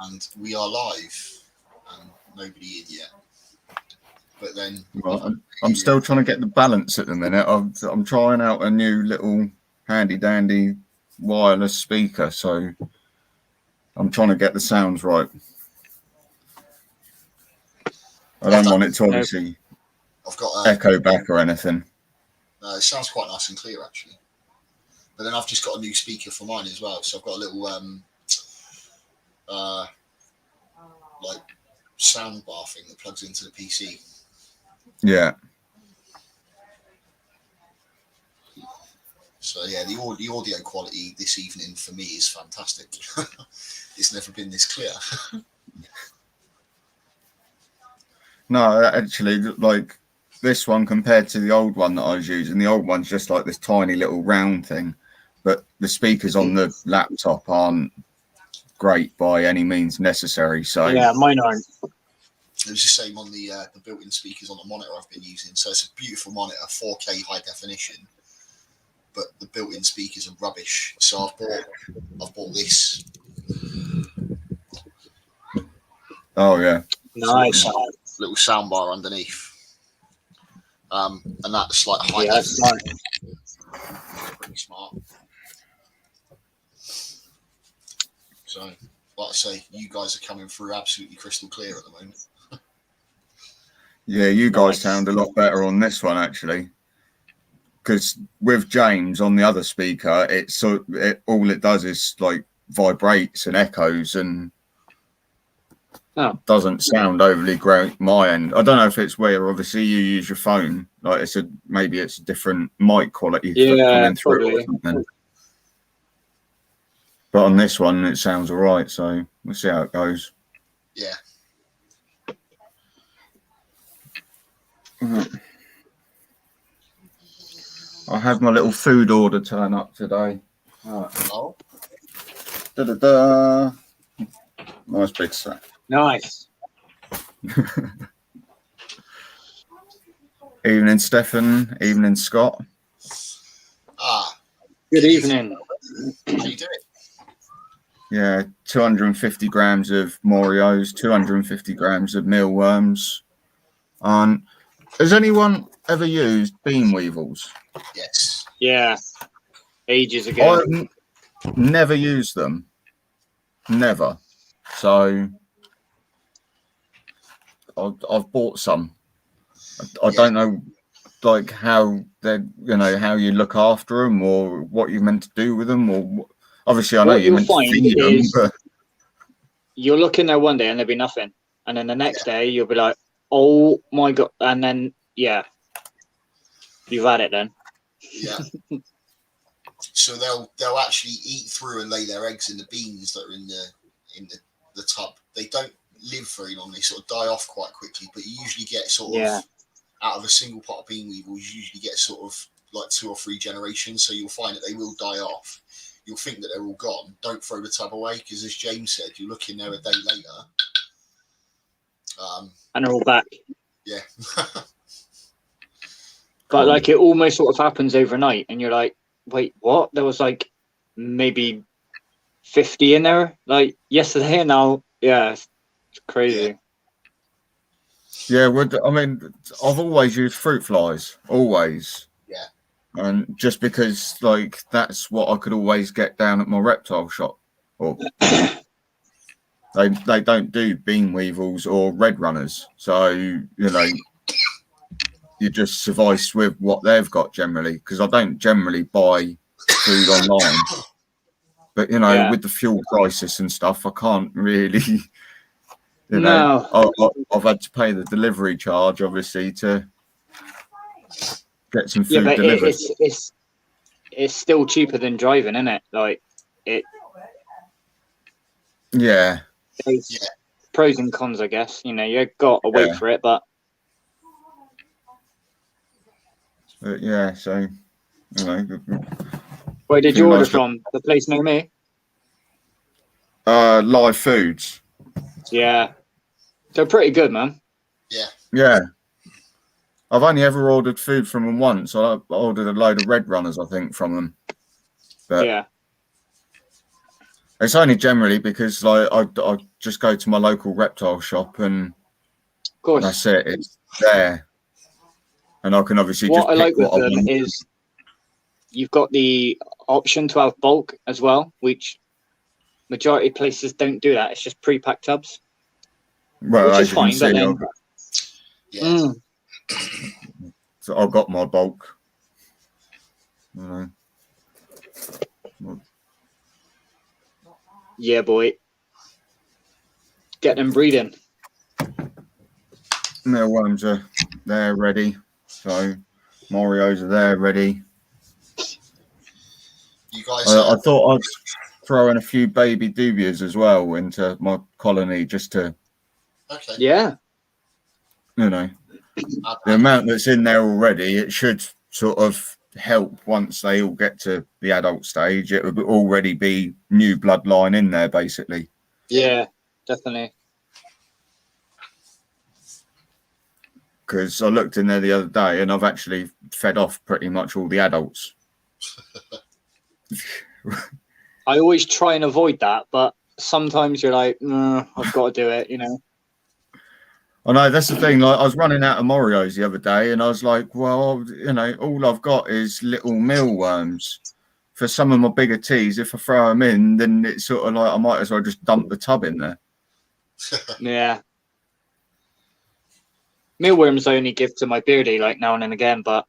and we are live, and nobody in yet. But then Well, I'm still trying to get the balance at the minute. I'm trying out a new little handy dandy wireless speaker, so I'm trying to get the sounds right. I don't want it to obviously echo back or anything. It sounds quite nice and clear actually. But then I've just got a new speaker for mine as well, so I've got a little like sound bar thing that plugs into the PC. Yeah. So yeah, the audio quality this evening for me is fantastic. It's never been this clear. No, actually, like this one compared to the old one that I was using, the old one's just like this tiny little round thing, but the speakers on the laptop aren't great by any means necessary. So yeah, mine aren't. It was the same on the built-in speakers on the monitor I've been using. So it's a beautiful monitor, 4K high definition, but the built-in speakers are rubbish. So I've bought this. Oh yeah, nice little soundbar underneath, and that's like high. Yeah, that's smart. Pretty smart. So, like I say, you guys are coming through absolutely crystal clear at the moment. Yeah, you guys sound a lot better on this one actually, because with James on the other speaker, all it does is like vibrates and echoes and doesn't sound overly great. My end, I don't know if it's where obviously you use your phone, like maybe it's a different mic quality coming through or something. But on this one, it sounds all right, so we'll see how it goes. Yeah. I had my little food order turn up today. Oh. Da-da-da. Nice big sack. Nice. Evening, Stefan. Evening, Scott. Good evening. How you doing? Yeah, 250 grams of Morios, 250 grams of mealworms. Has anyone ever used bean weevils? Yes. Yeah. Ages ago. I've never used them. Never. So I've bought some. I don't know, like how how you look after them or what you're meant to do with them, or obviously I know you're meant to feed them. But you'll look in there one day and there'll be nothing, and then the next day you'll be like, "Oh my god!" And then you've had it then. Yeah. So they'll actually eat through and lay their eggs in the beans that are in the tub. They don't live very long. They sort of die off quite quickly, but you usually get sort of out of a single pot of bean weevils, you usually get sort of like 2 or 3 generations. So you'll find that they will die off. You'll think that they're all gone. Don't throw the tub away, because as James said, you look in there a day later. And they're all back. Yeah. But like it almost sort of happens overnight, and you're like, wait, what? There was like maybe 50 in there like yesterday, and now it's crazy. Yeah, I mean, I've always used fruit flies, always. Yeah. And just because, like, that's what I could always get down at my reptile shop. Or they don't do bean weevils or red runners, so you just suffice with what they've got generally. Because I don't generally buy food online, but with the fuel crisis and stuff, I can't really. I've had to pay the delivery charge, obviously, to get some food delivered. It's still cheaper than driving, isn't it? Like it. Yeah. Pros and cons, I guess. You got to wait for it, but yeah. So, where did you order from? The place near me. Live Foods. Yeah, they're pretty good, man. Yeah. I've only ever ordered food from them once. I ordered a load of red runners, I think, from them. But It's only generally because like I just go to my local reptile shop and Of course. that's it. It's there, and I can obviously What just I pick like with what I them want. is you've got the option to have bulk as well, which majority of places don't do that. It's just pre-packed tubs, Well, which as is you can fine. But see, then, Yeah. so I've got my bulk. You know. yeah, boy, get them breeding. Mealworms are there ready, so Morios are there ready. You guys. I thought I'd throw in a few baby dubias as well into my colony just to, Okay. Yeah, you know, the amount that's in there already. It should sort of help once they all get to the adult stage. It would already be new bloodline in there, basically. yeah, definitely. Because I looked in there the other day and I've actually fed off pretty much all the adults. I always try and avoid that, but sometimes you're like, no, I've got to do it, you know. I know that's the thing. Like I was running out of Morios the other day, and I was like, "Well, you know, all I've got is little mealworms. For some of my bigger teas, if I throw them in, then it's sort of like I might as well just dump the tub in there." Yeah. Mealworms I only give to my beardy like now and again, but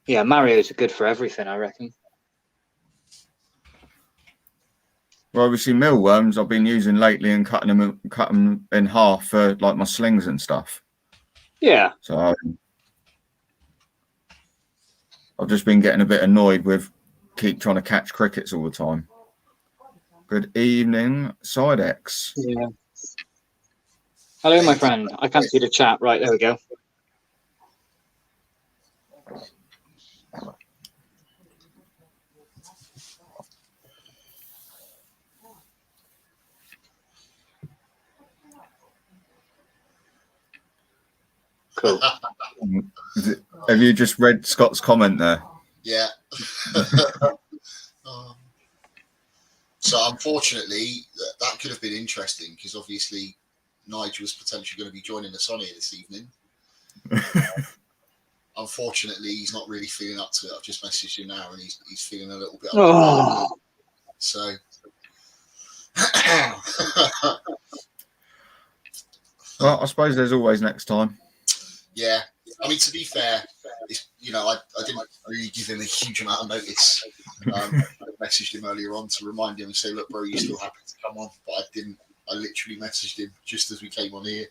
yeah, Mario's are good for everything, I reckon. Well, obviously, mealworms I've been using lately and cutting them in half for like my slings and stuff. Yeah. So I've just been getting a bit annoyed with keep trying to catch crickets all the time. Good evening, Sidex. Yeah. Hello, my friend. I can't see the chat. Right, there we go. Cool. Have you just read Scott's comment there? Yeah. So unfortunately, that could have been interesting because obviously Nigel was potentially going to be joining us on here this evening. Unfortunately, he's not really feeling up to it. I've just messaged him now, and he's feeling a little bit. Oh. So. Well, I suppose there's always next time. Yeah, I mean, to be fair, it's, you know, I didn't really give him a huge amount of notice. I messaged him earlier on to remind him and say, look, bro, you still happy to come on? But I didn't. I literally messaged him just as we came on here.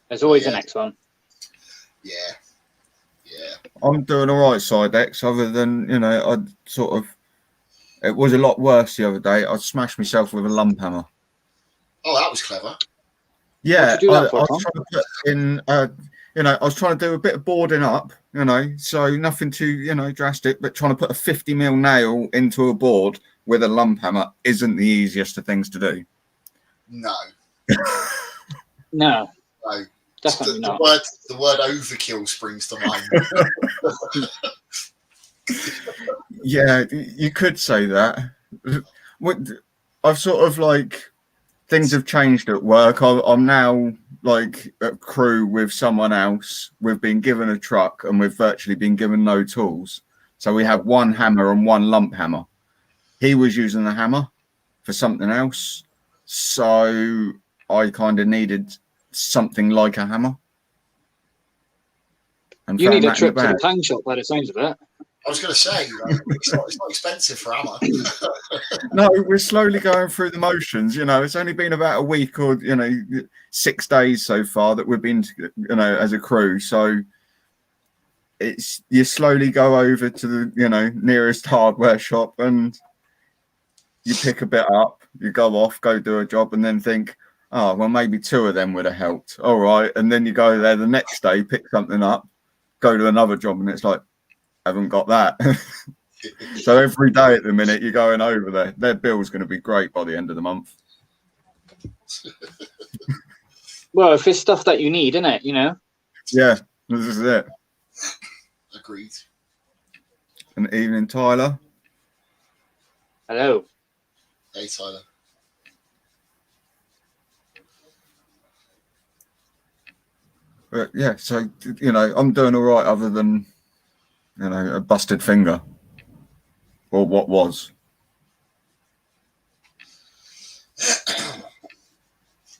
There's always the next one. Yeah. Yeah. I'm doing all right, Sidex, other than, you know, I sort of, it was a lot worse the other day. I smashed myself with a lump hammer. Oh, that was clever. Yeah, What'd you do that for, I was Tom? trying to put in, you know, I was trying to do a bit of boarding up, you know, so nothing too, you know, drastic, but trying to put a 50mm nail into a board with a lump hammer isn't the easiest of things to do. No. No. No. Definitely not. The word overkill springs to mind. Yeah, you could say that. I've sort of like, things have changed at work. I'm now like at crew with someone else. We've been given a truck and we've virtually been given no tools. So we have one hammer and one lump hammer. He was using the hammer for something else. So I kind of needed something like a hammer. And You need a found that in trip to the bag. town shop by the sounds of it. I was going to say, it's not expensive for hammer. No, we're slowly going through the motions. You know, it's only been about a week or, you know, 6 days so far that we've been, you know, as a crew. So it's, you slowly go over to the, you know, nearest hardware shop and you pick a bit up, you go off, go do a job, and then think, oh, well, maybe 2 of them would have helped. All right. And then you go there the next day, pick something up, go to another job, and it's like, haven't got that. So every day at the minute you're going over there. Their bill's going to be great by the end of the month. Well, if it's stuff that you need, isn't it? You know. Yeah, this is it. Agreed. And evening, Tyler. Hello. Hey, Tyler. But yeah, so I'm doing all right, other than a busted finger, or what was.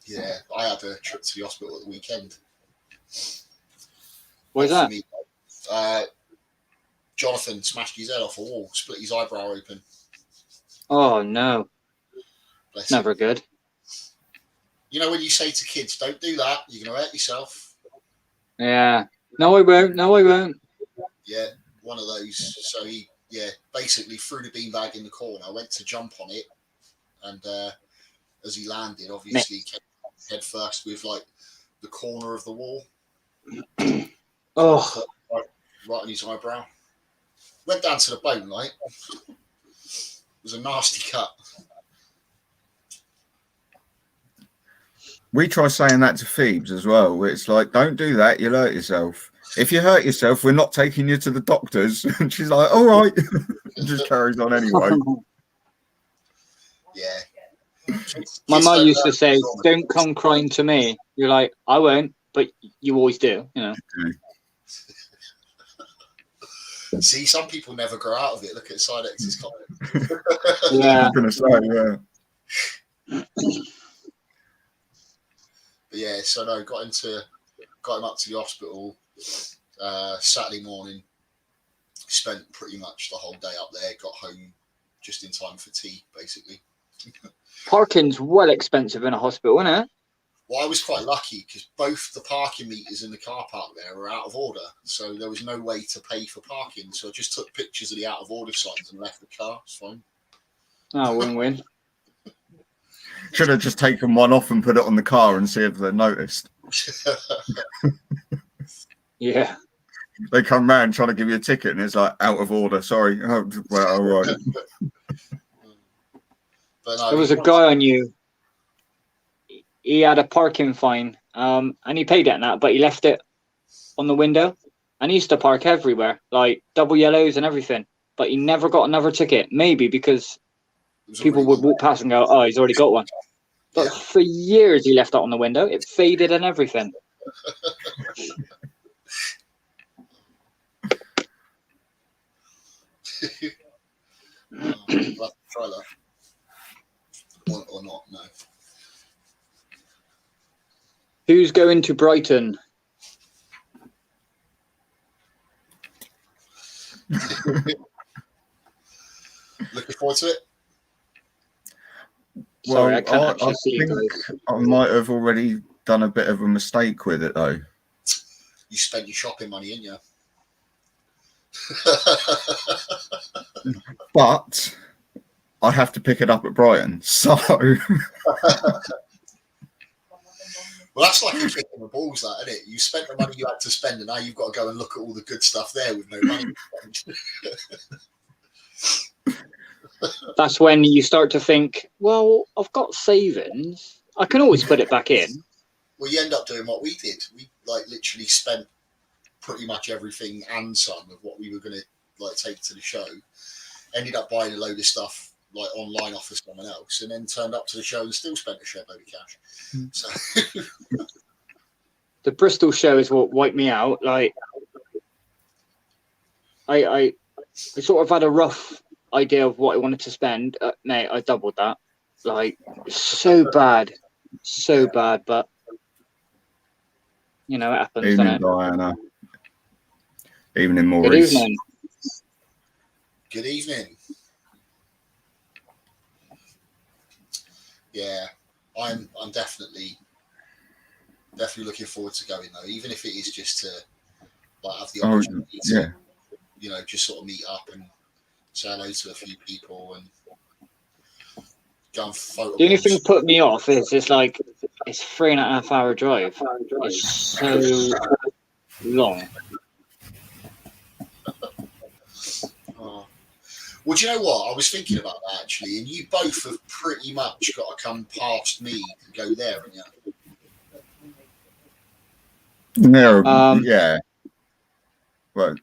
Yeah, I had a trip to the hospital at the weekend. What is that? Jonathan smashed his head off a wall, split his eyebrow open. Oh no, Bless never him. good. You know when you say to kids, "Don't do that. You're gonna hurt yourself." Yeah. No, I won't. No, I won't. Yeah, one of those. So he, basically threw the beanbag in the corner. I went to jump on it, and as he landed, obviously came head first with like the corner of the wall. Oh, right on his eyebrow. Went down to the bone, like. It was a nasty cut. We try saying that to Phoebes as well. Where it's like, don't do that, you'll hurt yourself. If you hurt yourself, we're not taking you to the doctors. And she's like, all right. Just carries on anyway. Yeah. My Kids mum don't used to learn say, from trauma. "Don't come crying to me." You're like, "I won't," but you always do. See, some people never grow out of it. Look at Sidex's comment. Yeah. I'm going to say, yeah. But yeah, so no, got him up to the hospital Saturday morning. Spent pretty much the whole day up there. Got home just in time for tea, basically. Parking's well expensive in a hospital, isn't it? Well, I was quite lucky because both the parking meters in the car park there were out of order, so there was no way to pay for parking. So I just took pictures of the out of order signs and left the car. It's fine. Oh, win-win. Should have just taken one off and put it on the car and see if they noticed. Yeah. They come round trying to give you a ticket and it's like, out of order. Sorry. Oh, well, all right. But no, There was a guy I knew. He had a parking fine, and he paid it and that, but he left it on the window. And he used to park everywhere, like double yellows and everything. But he never got another ticket. Maybe because people would walk past and go, "Oh, he's already got one." But Yeah. for years he left that on the window. It faded and everything. I'll have to try that. Or not, no. Who's going to Brighton? Looking forward to it. Sorry, I can't I actually see you think guys. I might have already done a bit of a mistake with it, though. You spent your shopping money, didn't you? But I have to pick it up at Brighton. So Well, that's like a kick in the balls, that, isn't it? You spent the money you had to spend, and now you've got to go and look at all the good stuff there with no money to spend. That's when you start to think, well, I've got savings. I can always put it back in. Well, you end up doing what we did. We literally spent pretty much everything and some of what we were going to take to the show. Ended up buying a load of stuff online off of someone else, and then turned up to the show and still spent a shed load of cash. So The Bristol show is what wiped me out. Like, I sort of had a rough idea of what I wanted to spend. Mate, I doubled that. Like, so bad, but it happens, doesn't evening, it? Diana. Evening, Good Maurice. evening. good evening. Yeah, I'm definitely looking forward to going though, even if it is just to have the opportunity to, just sort of meet up and say hello to a few people and go and photo. The only thing that put me off is it's 3.5 hour drive. It's so long. Oh. Well, do you know what? I was thinking about that actually, and you both have pretty much got to come past me to go there, haven't you? Yeah. Well,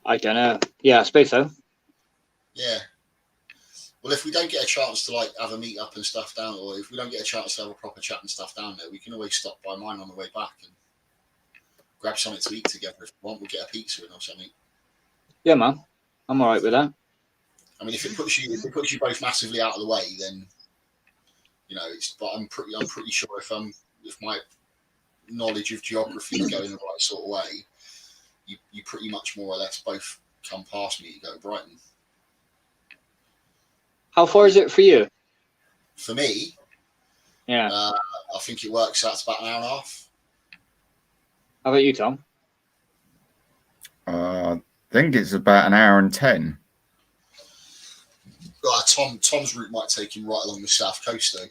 I don't know. Yeah, I suppose so. Yeah. Well, if we don't get a chance to like have a meet up and stuff down, or if we don't get a chance to have a proper chat and stuff down there, we can always stop by mine on the way back and grab something to eat together if we want. We'll get a pizza in or something. Yeah, man. I'm all right with that. I mean, if it puts you both massively out of the way, then it's. But I'm pretty sure if my knowledge of geography is going the right sort of way, you pretty much more or less both come past me. You go to Brighton. How far is it for you? For me, Yeah. I think it works out to about an hour and a half. How about you, Tom? I think it's about an hour and 10. Tom's route might take him right along the south coast, though.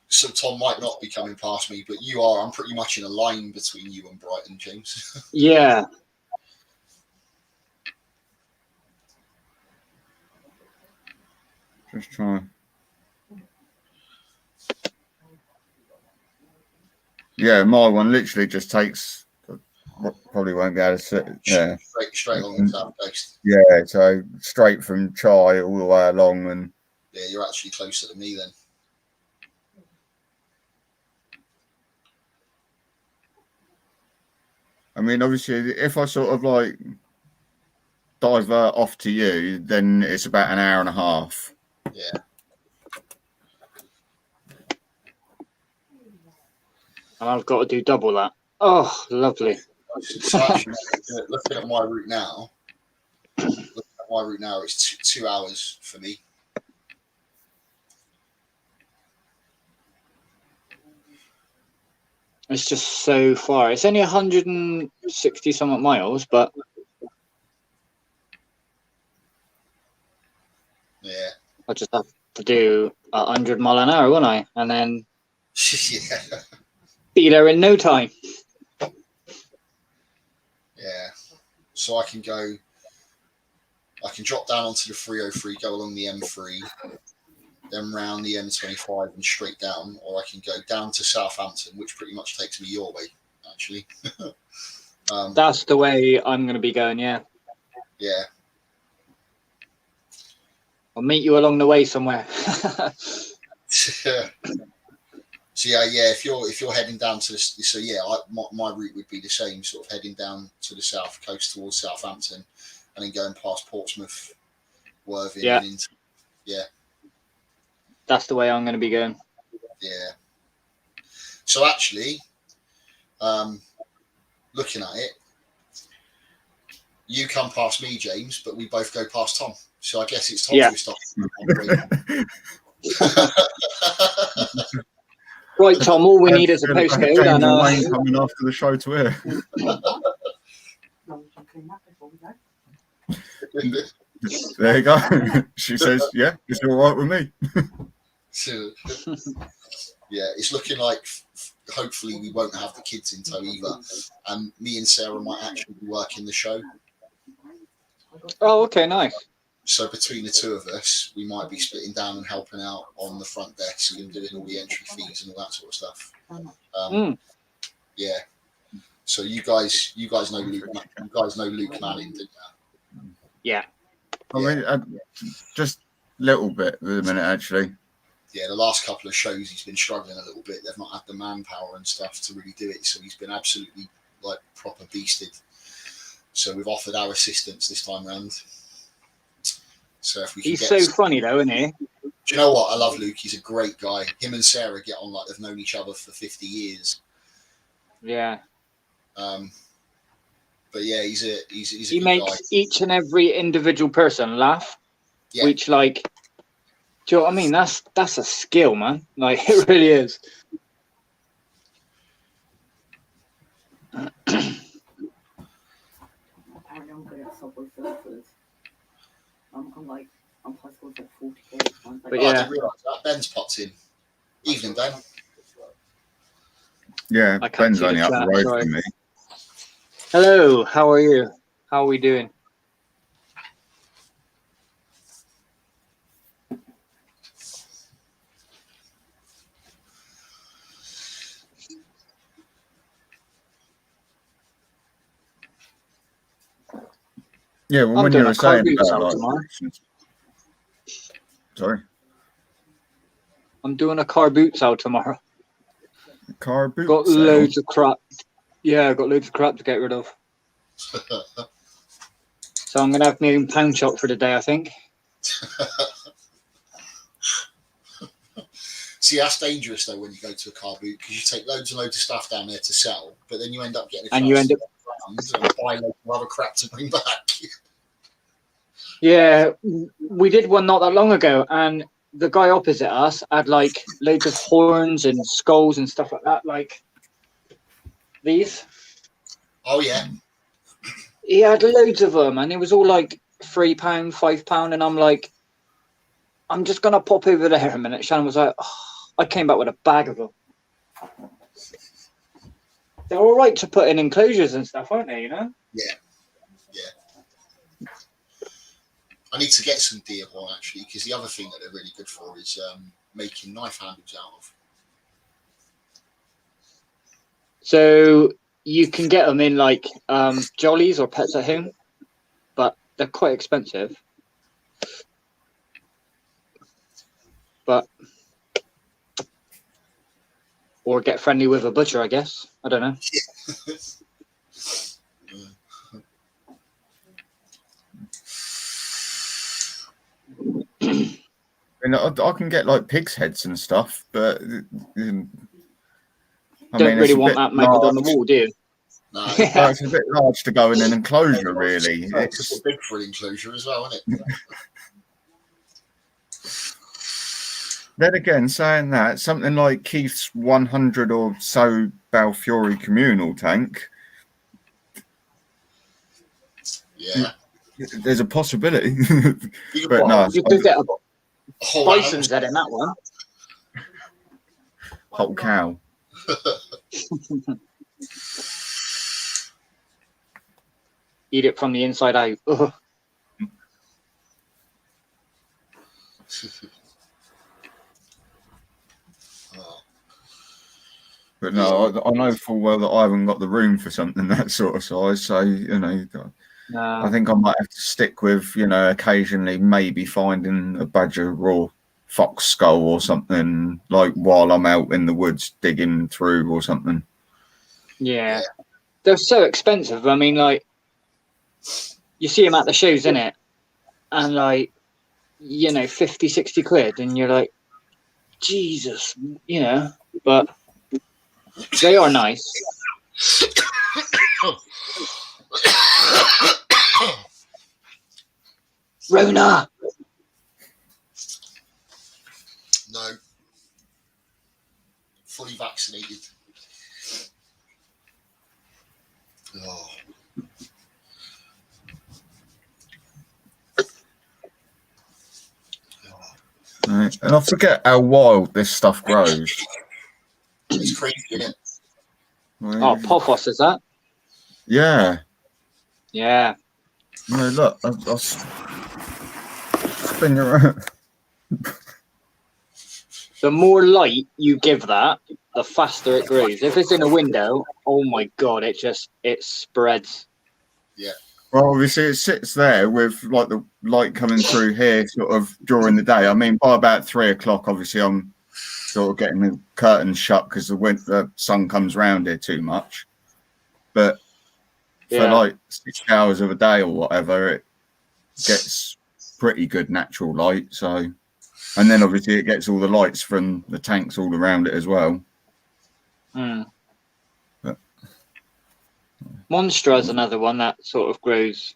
So Tom might not be coming past me, but you are. I'm pretty much in a line between you and Brighton, James. Yeah. Just try. Yeah, my one literally just takes. Probably won't be able to sit. Yeah, straight along the south coast. Yeah, so straight from Chai all the way along, and yeah, you're actually closer to me then. I mean, obviously, if I sort of like divert off to you, then it's about an hour and a half. Yeah. And I've got to do double that. Oh, lovely. So actually, looking at my route now, it's 2 hours for me. It's just so far. It's only 160 somewhat miles, but yeah, I just have to do 100 mile an hour, won't I? And then yeah, be there in no time. yeah. So I can drop down onto the 303, go along the M3, then round the M25 and straight down, or I can go down to Southampton, which pretty much takes me your way, actually. That's the way I'm going to be going, yeah. Yeah. I'll meet you along the way somewhere. So yeah, if you're heading down to my route would be the same, sort of heading down to the south coast towards Southampton, and then going past Portsmouth, Worthing, Yeah. and into, yeah. That's the way I'm going to be going. Yeah. So actually, looking at it, you come past me, James, but we both go past Tom. So I guess it's Tom who stops. Right, Tom. All we need is a postcode. James and Wayne coming after the show to here. There you go. She says, "Yeah, it's all right with me." So, yeah, it's looking like hopefully we won't have the kids in tow either, and me and Sarah might actually be working the show. Oh, okay, nice. So between the two of us, we might be splitting down and helping out on the front desk and doing all the entry fees and all that sort of stuff. Yeah. So you guys know Luke. You guys know Luke Manning, didn't you? Yeah. I mean, just a little bit at the minute, actually. Yeah, the last couple of shows he's been struggling a little bit. They've not had the manpower and stuff to really do it, so he's been absolutely like proper beasted. So we've offered our assistance this time round. So if we can He's so funny though, isn't he? Do you know what? I love Luke. He's a great guy. Him and Sarah get on like they've known each other for 50 years. Yeah. But yeah, he's a he good makes guy. Each and every individual person laugh. Yeah. Which, like, do you know what I mean? That's a skill, man. Like, it really is. Apparently, I'm good at Subway surfers. I'm high school at 40K. But I yeah. didn't realise that. Ben's popped in. Evening, Ben. Yeah, I can't Ben's see the only up the chat, road sorry. from me. Hello, how are you? How are we doing? Yeah, well, I'm when you doing were a car saying boot about sale like, tomorrow. sorry, I'm doing a car boot sale tomorrow. car boot Got sale. loads of crap. Yeah, got loads of crap to get rid of. So I'm gonna have my own pound shop for the day, I think. See, that's dangerous though when you go to a car boot because you take loads and loads of stuff down there to sell, but then you end up getting a And you end up, and buy loads of other crap to bring back. yeah, we did one not that long ago, and the guy opposite us had like loads of horns and skulls and stuff like that, like these. Oh yeah, He had loads of them, and it was all like £3, £5, and I'm like, I'm just gonna pop over there a minute. Shannon was like, oh. I came back with a bag of them. They're all right to put in enclosures and stuff, aren't they? You know? yeah. I need to get some Dearborn actually because the other thing that they're really good for is making knife handles out of. So you can get them in like Jollies or Pets at Home, but they're quite expensive. But or get friendly with a butcher, I guess. I don't know. I mean, I can get like pig's heads and stuff, but Don't really want that mounted on the wall, do you? No, Well, it's a bit large to go in an enclosure, really. it's a big for an enclosure as well, isn't it? Then again, saying that, something like Keith's 100 or so Balfury communal tank, Yeah. there's a possibility. You But could no, put You could get a a whole bison's head in that one. whole cow. Eat it from the inside out. Ugh. Oh, But no, I know full well that I haven't got the room for something that sort of size. So, you know, I think I might have to stick with, you know, occasionally maybe finding a badger or fox skull or something like while I'm out in the woods digging through or something. Yeah. They're so expensive. I mean, like, you see them at the shows, innit? And, like, you know, 50, 60 quid. And you're like, Jesus, you know. But they are nice. Rona! no. Fully vaccinated. Oh. Right. And I forget how wild this stuff grows. It's crazy, isn't it? Oh, Pothos, is that? Yeah. Yeah. No, look, I'll spin you around. The more light you give that, the faster it grows. If it's in a window, oh my God, it spreads. Well, obviously it sits there with like the light coming through here sort of during the day. I mean, by about 3 o'clock, obviously I'm sort of getting the curtains shut because the sun comes round here too much. But for like 6 hours of a day or whatever, it gets pretty good natural light. So, and then obviously it gets all the lights from the tanks all around it as well. Mm. But- Monstra is another one that sort of grows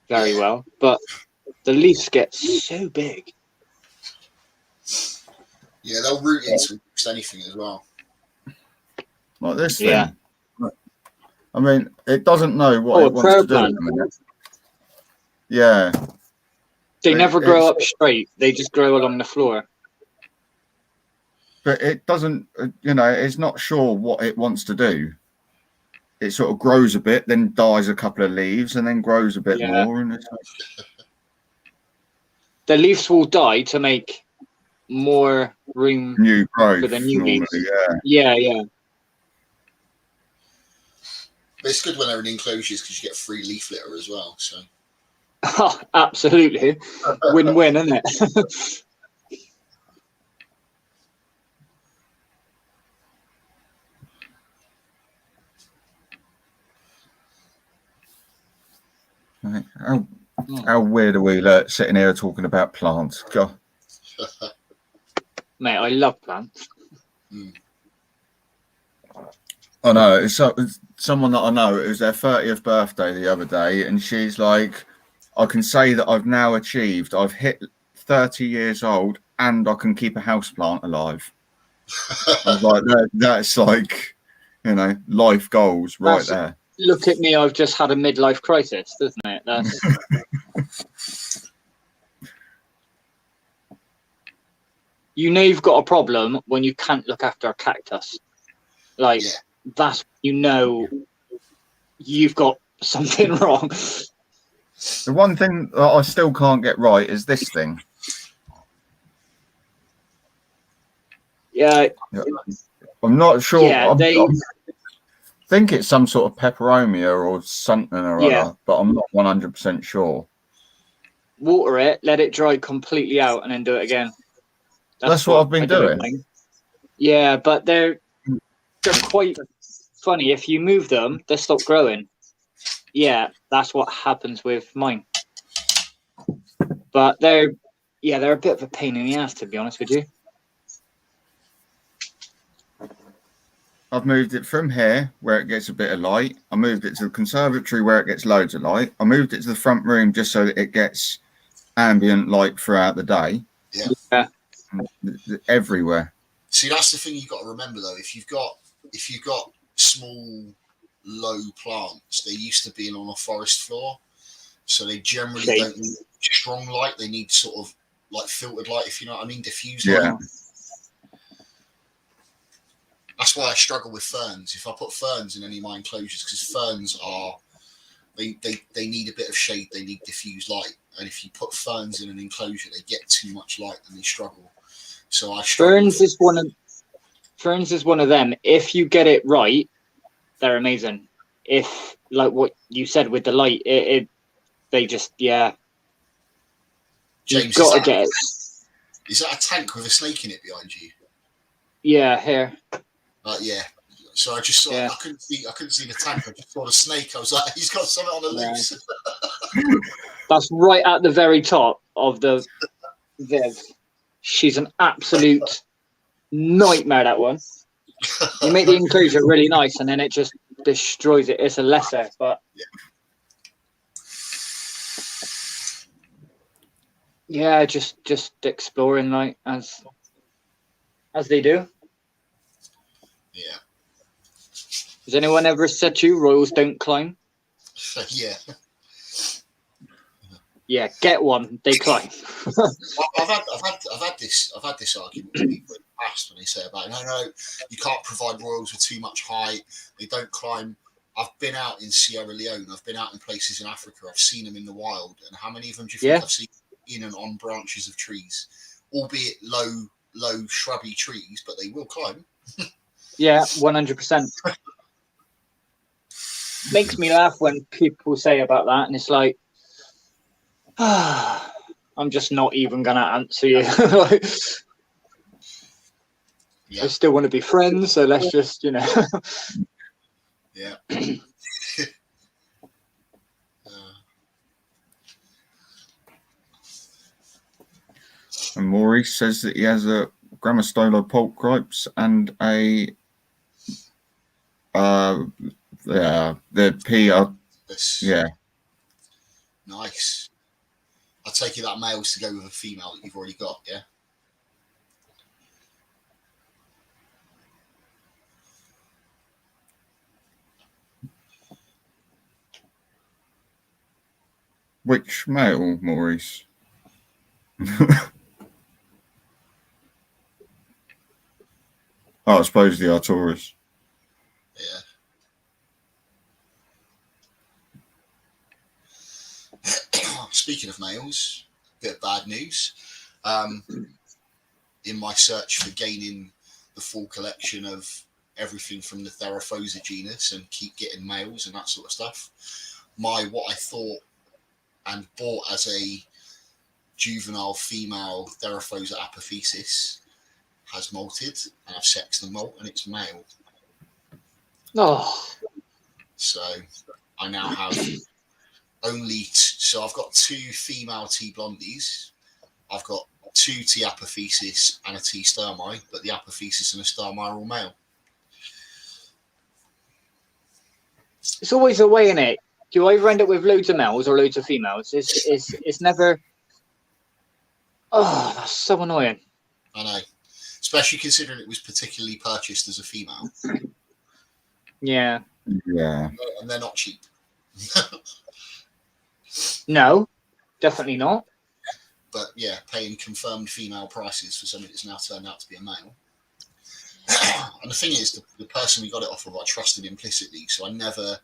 very well, but the leaves get so big. Yeah, they'll root into almost anything as well. Like this thing. Yeah. I mean, it doesn't know what Oh, it a wants prayer to do at plant. the minute. Yeah. They It- never grow it's- up straight. They just grow along the floor. But it doesn't, you know, it's not sure what it wants to do. It sort of grows a bit, then dies a couple of leaves, and then grows a bit Yeah. more. And it's like, The leaves will die to make more room. new growth For the new normally, leaves. yeah. Yeah. But it's good when they're in enclosures because you get free leaf litter as well. So Oh, absolutely. Win-win, isn't it? Right. How weird are we sitting here talking about plants? God. Mate, I love plants. I know. It's someone that I know. It was their 30th birthday the other day, and she's like, I can say that I've now achieved, I've hit 30 years old, and I can keep a houseplant alive. I was like, that's like, life goals right That's- there. Look at me, I've just had a midlife crisis, doesn't it? That's you know you've got a problem when you can't look after a cactus. Like Yeah. that's you've got something wrong. The one thing that I still can't get right is this thing. Yeah, I'm not sure. Yeah, I think it's some sort of peperomia or something or Yeah. other, but I'm not 100% sure. water it, let it dry completely out, and then do it again. That's what I've been I did with doing. mine. Yeah, but they're quite funny. If you move them, they stop growing. Yeah, that's what happens with mine. But they're a bit of a pain in the ass, to be honest with you. I've moved it from here where it gets a bit of light. I moved it to the conservatory where it gets loads of light. I moved it to the front room just so that it gets ambient light throughout the day. Yeah. Everywhere. See, that's the thing you got to remember though. If you've got small, low plants, they're used to being on a forest floor, so they generally Okay. don't need strong light. They need sort of like filtered light, if you know what I mean, diffused Yeah. light. That's why I struggle with ferns. If I put ferns in any of my enclosures, because ferns are they need a bit of shade, they need diffused light, and if you put ferns in an enclosure, they get too much light and they struggle. So I struggle. Ferns is one of them. If you get it right, they're amazing. If like what you said with the light, they just you've James, got to get it. is that a tank with a snake in it behind you? Yeah, here. Yeah. So I just saw. Yeah. I couldn't see the tank. I just saw the snake. I was like, he's got something on the Yeah. loose. That's right at the very top of the Viv. She's an absolute nightmare, that one. You make the enclosure really nice and then it just destroys it. It's a lesser, but yeah, just exploring like as they do. Yeah. Has anyone ever said to you royals don't climb? Yeah. Yeah, get one, they climb. I've had this argument with people in the past when they say about no, you can't provide royals with too much height. They don't climb. I've been out in Sierra Leone. I've been out in places in Africa. I've seen them in the wild. And how many of them do you think Yeah. I've seen in and on branches of trees, albeit low shrubby trees, but they will climb. Yeah, 100%. Makes me laugh when people say about that, and it's like, I'm just not even gonna answer you. Like, Yeah. I still want to be friends, so let's just, Yeah. And Maurice says that he has a Gramostolo pork gripes and a the P. This, Yeah. Nice. I take it that male's to go with a female that you've already got, yeah? Which male, Maurice? I suppose the Arcturus. Yeah. Speaking of males, bit of bad news. In my search for gaining the full collection of everything from the Theraphosa genus and keep getting males and that sort of stuff, what I thought and bought as a juvenile female Theraphosa apophysis, has molted, and I've sexed the molt, and it's male. Oh, So I now have so I've got 2 female T blondies. I've got 2 T apophysis and a T sturmai, but the apophysis and the sturmai are all male. it's always a way in it. You either end up with loads of males or loads of females. It's never. Oh, that's so annoying. I know, especially considering it was particularly purchased as a female. Yeah. Yeah. And they're not cheap. No, definitely not. But yeah, paying confirmed female prices for something that's now turned out to be a male. And the thing is, the person we got it off of, I trusted implicitly, so I never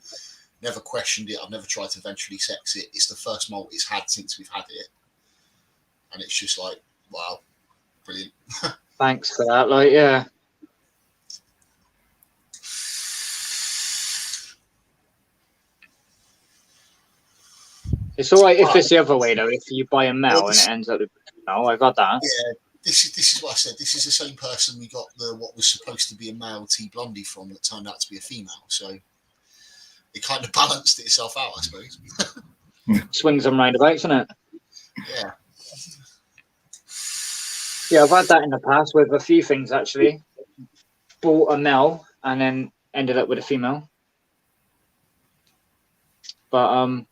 questioned it. I've never tried to eventually sex it. It's the first molt it's had since we've had it, and it's just like, wow, brilliant. Thanks for that. Like, yeah. It's all right if it's the other way though. If you buy a male and it ends up with no, I've had that. Yeah, this is what I said. This is the same person we got what was supposed to be a male T blondie from that turned out to be a female. So it kind of balanced itself out, I suppose. Swings and roundabouts, isn't it? Yeah. Yeah, I've had that in the past with a few things actually. Bought a male and then ended up with a female. But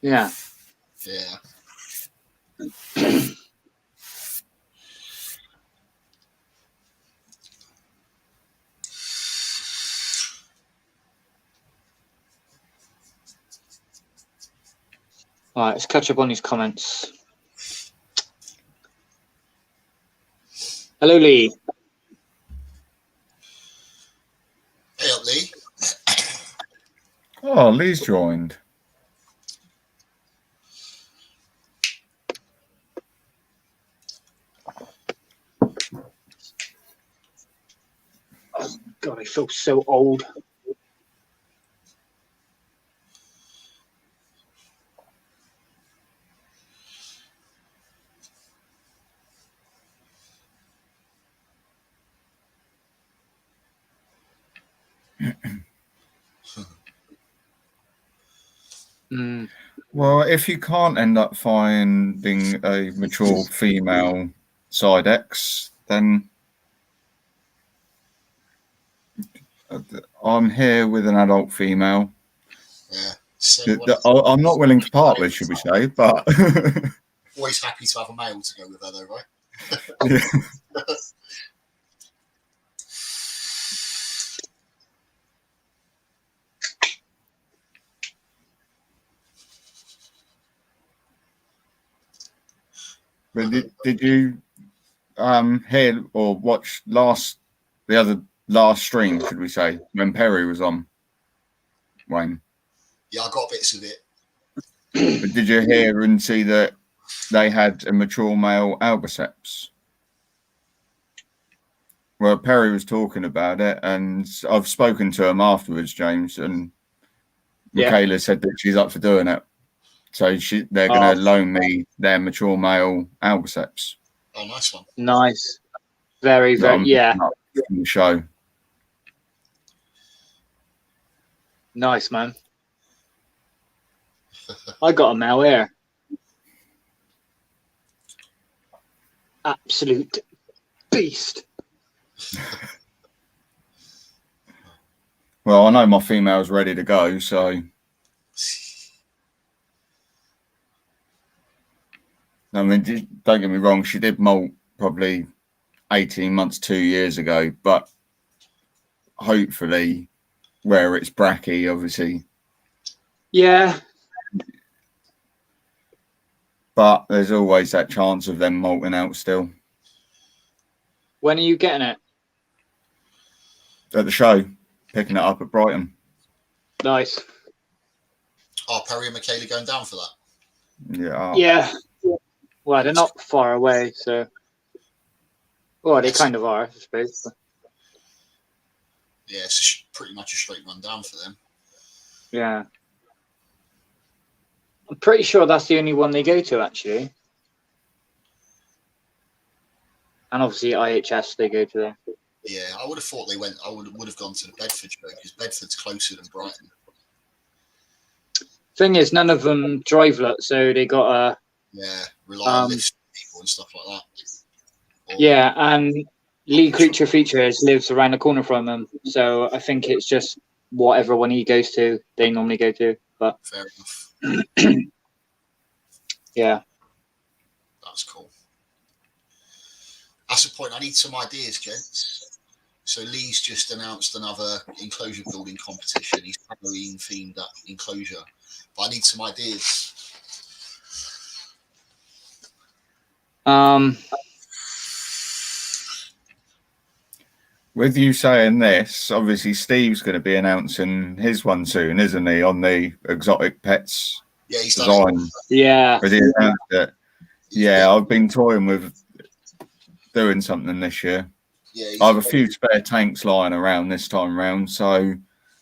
yeah. Yeah. All right, let's catch up on these comments. Hello, Lee. Hey up, Lee. Oh, Lee's joined. Oh, God, I feel so old. Well, if you can't end up finding a mature female side X, then I'm here with an adult female. Yeah. So I'm not willing to part with, should we say, but always happy to have a male to go with her, though, right? Yeah. But did you hear or watch the last stream, should we say, when Perry was on, Wayne? Yeah, I got bits of it. But did you hear and see that they had a mature male Albiceps? Well, Perry was talking about it, and I've spoken to him afterwards, James, and Michaela said that she's up for doing it. So they're going to loan me their mature male Albiceps. Oh, nice one. Nice. Very, very, yeah. From the show. Nice, man. I got a male here. Absolute beast. Well, I know my female's ready to go, so. I mean, don't get me wrong, she did molt probably 18 months, 2 years ago, but hopefully where it's bracky, obviously. Yeah. But there's always that chance of them molting out still. When are you getting it? At the show, picking it up at Brighton. Nice. Oh, Perry and Michaela going down for that? Yeah. Yeah. Well, they're not far away, so. Well, they kind of are, I suppose. But... Yeah, it's pretty much a straight run down for them. Yeah. I'm pretty sure that's the only one they go to, actually. And obviously IHS they go to there. Yeah, I would have thought they went. I would have gone to the Bedford show because Bedford's closer than Brighton. Thing is, none of them drive lot, so they got a Rely on lifts people and stuff like that. yeah. And Lee Creature Features lives around the corner from them, so I think it's just whatever one he goes to, they normally go to. But fair enough. Yeah, That's cool. That's the point. I need some ideas, gents. So Lee's just announced another enclosure building competition. He's Halloween themed that enclosure, but I need some ideas. With you saying this, obviously Steve's going to be announcing his one soon, isn't he? On the exotic pets Yeah, he's done design. yeah. Has he announced it? Yeah, I've been toying with doing something this year. Yeah, I have a few spare tanks lying around this time round, so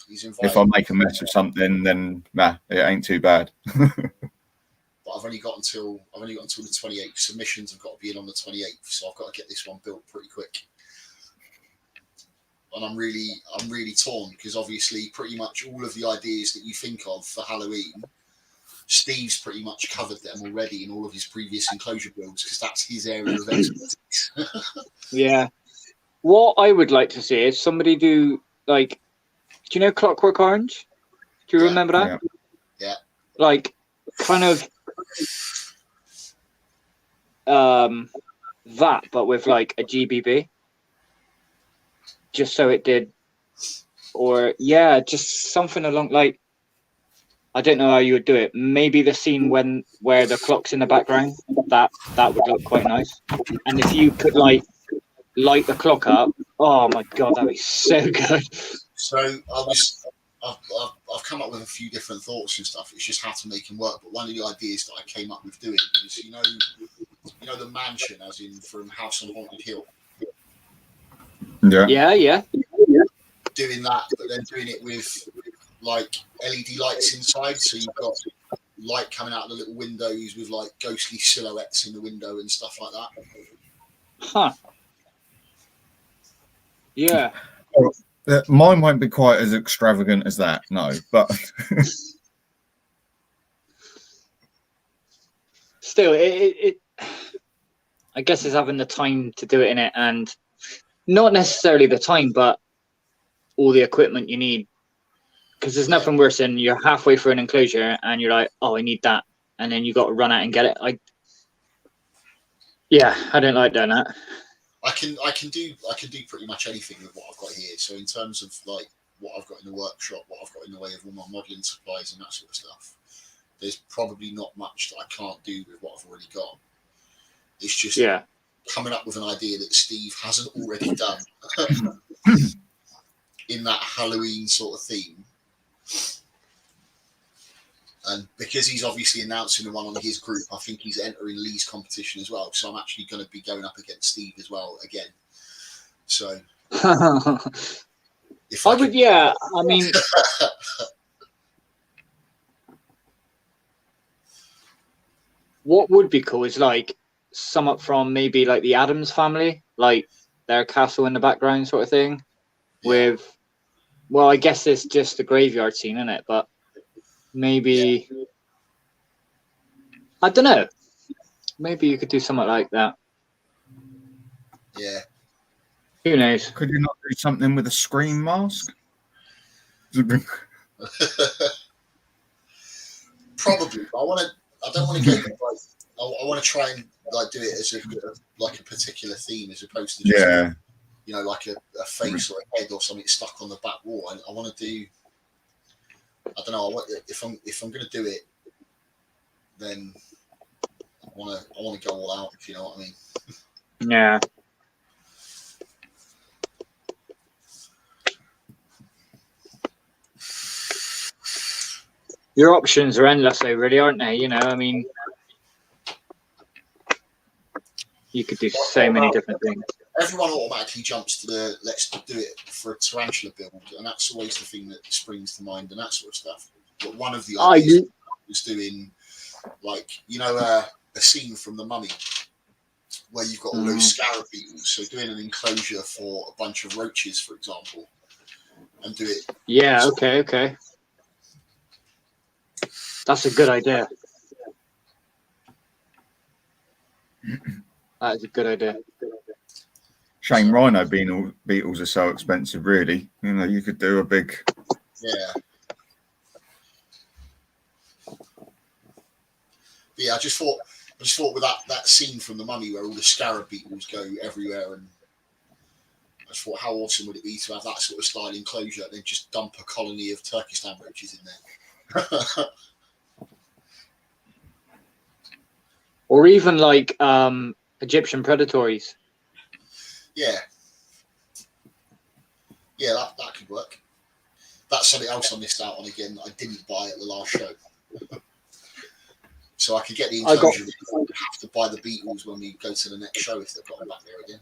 he's invited. if I make a mess of something, then it ain't too bad. But I've only got until the 28th. Submissions have got to be in on the 28th, so I've got to get this one built pretty quick. And I'm really torn because obviously pretty much all of the ideas that you think of for Halloween, Steve's pretty much covered them already in all of his previous enclosure builds because that's his area of expertise. Yeah. What I would like to see is somebody do like, do you know Clockwork Orange? Do you remember that? Yeah. Like, kind of that, but with like a GBB, just so it did, or just something along like. I don't know how you would do it. Maybe the scene where the clock's in the background, that would look quite nice. And if you could like light the clock up, oh my god, that'd be so good. So I've come up with a few different thoughts and stuff. It's just how to make them work. But one of the ideas that I came up with doing is, you know the mansion, as in from House on Haunted Hill. Yeah. Doing that, but then doing it with like LED lights inside, so you've got light coming out of the little windows with like ghostly silhouettes in the window and stuff like that. Huh. Yeah. Mine won't be quite as extravagant as that, no, but Still, it I guess it's having the time to do it in it, and not necessarily the time, but all the equipment you need. Because there's nothing worse than you're halfway through an enclosure and you're like, oh, I need that, and then you got to run out and get it. I don't like doing that. I can do pretty much anything with what I've got here. So in terms of like what I've got in the workshop, what I've got in the way of all my modelling supplies and that sort of stuff, there's probably not much that I can't do with what I've already got. It's just coming up with an idea that Steve hasn't already done in that Halloween sort of theme. And because he's obviously announcing the one on his group, I think he's entering Lee's competition as well. So I'm actually going to be going up against Steve as well again. So if I would, I mean, what would be cool is like some up from maybe like the Addams family, like their castle in the background sort of thing. With, well, I guess it's just the graveyard scene, isn't it? But maybe, I don't know. Maybe you could do something like that. Yeah. Who knows? Could you not do something with a scream mask? Probably. I don't want to go like. I want to try and like do it as a particular theme as opposed to just, like a face or a head or something stuck on the back wall. I want to do. I don't know. If I'm going to do it, then I want to go all out. If you know what I mean. Yeah. Your options are endless, though, really, aren't they? You know, I mean, you could do so many different things. Everyone automatically jumps to the let's do it for a tarantula build, and that's always the thing that springs to mind and that sort of stuff. But one of the ideas was doing like a scene from The Mummy where you've got all those scarab beetles. So doing an enclosure for a bunch of roaches, for example, and do it. Yeah. Okay. That's a good idea. That is a good idea. Shame rhino beetles are so expensive, really. You know, you could do a big. Yeah. But yeah, I just thought with that scene from The Mummy where all the scarab beetles go everywhere, and I just thought how awesome would it be to have that sort of style enclosure and then just dump a colony of Turkestan roaches in there. Or even like Egyptian predatories. Yeah, that could work. That's something else I missed out on again that I didn't buy at the last show. So I could get the enclosure. I have to buy the beetles when we go to the next show if they've got them back there again.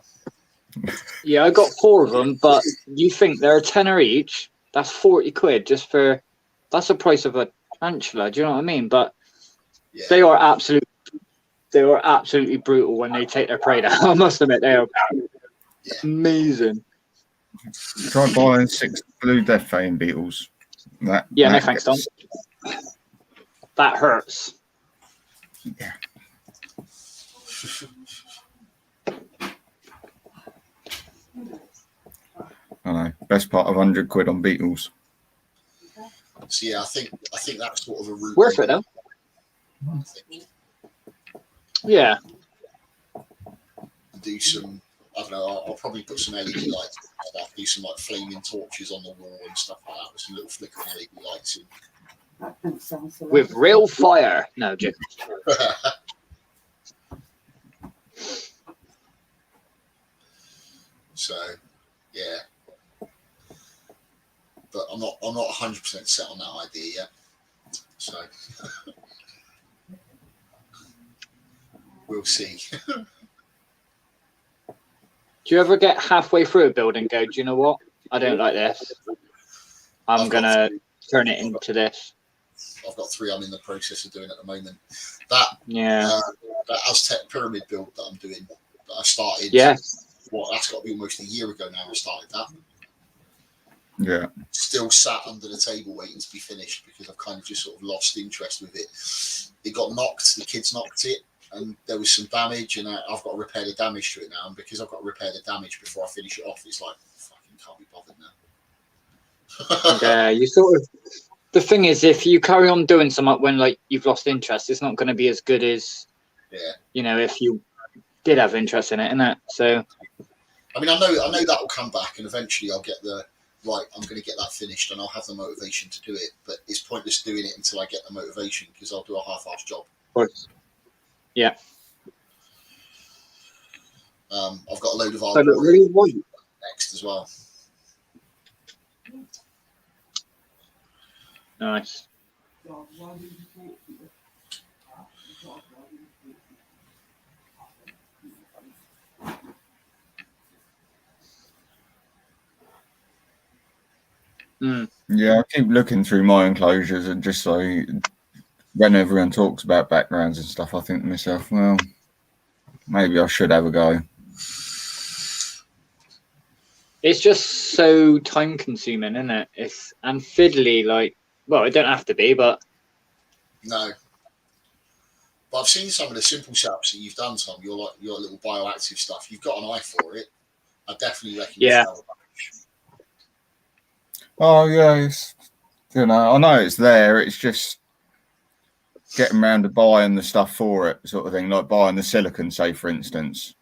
Yeah, I got 4 of them, but you think they're a tenner each? That's 40 quid just for. That's the price of a tarantula. Do you know what I mean? But Yeah. they are absolutely brutal when they take their prey down. I must admit, they are amazing. Try buying 6 blue death fang beetles. No thanks, Tom. That hurts. Yeah. I know. Best part of 100 quid on beetles. So yeah, I think that's sort of a route. Worth it though. I think. Yeah. Do some. I don't know. I'll probably put some LED lights and stuff. Do some like flaming torches on the wall and stuff like that with some little flickering LED lights in. That don't sound so With real fire. No, Jim. So, yeah. But I'm not 100% set on that idea yet. So, we'll see. Do you ever get halfway through a build and go, do you know what? I don't like this. I'm going to turn it into this. I've got 3 I'm in the process of doing at the moment. That Aztec pyramid build that I'm doing, that I started. Yeah. That's got to be almost a year ago now I started that. Yeah. Still sat under the table waiting to be finished because I've kind of just sort of lost interest with it. It got knocked, the kids knocked it, and there was some damage, and I've got to repair the damage to it now. And because I've got to repair the damage before I finish it off, it's like, fucking can't be bothered now. Yeah, you sort of. The thing is, if you carry on doing something when like you've lost interest, it's not going to be as good as, if you did have interest in it, innit? So. I mean, I know that will come back, and eventually I'll get I'm going to get that finished, and I'll have the motivation to do it. But it's pointless doing it until I get the motivation because I'll do a half-assed job. Of course. Yeah. I've got a load of So really next as well. Nice. Yeah, I keep looking through my enclosures and just like when everyone talks about backgrounds and stuff, I think to myself, well, maybe I should have a go. It's just so time consuming, isn't it? And fiddly, like, well, it don't have to be, but no. But I've seen some of the simple setups that you've done, Tom. Your little bioactive stuff. You've got an eye for it. I definitely reckon. Yeah. Oh yeah, I know it's there. It's just getting around to buying the stuff for it, sort of thing. Like buying the silicon, say for instance.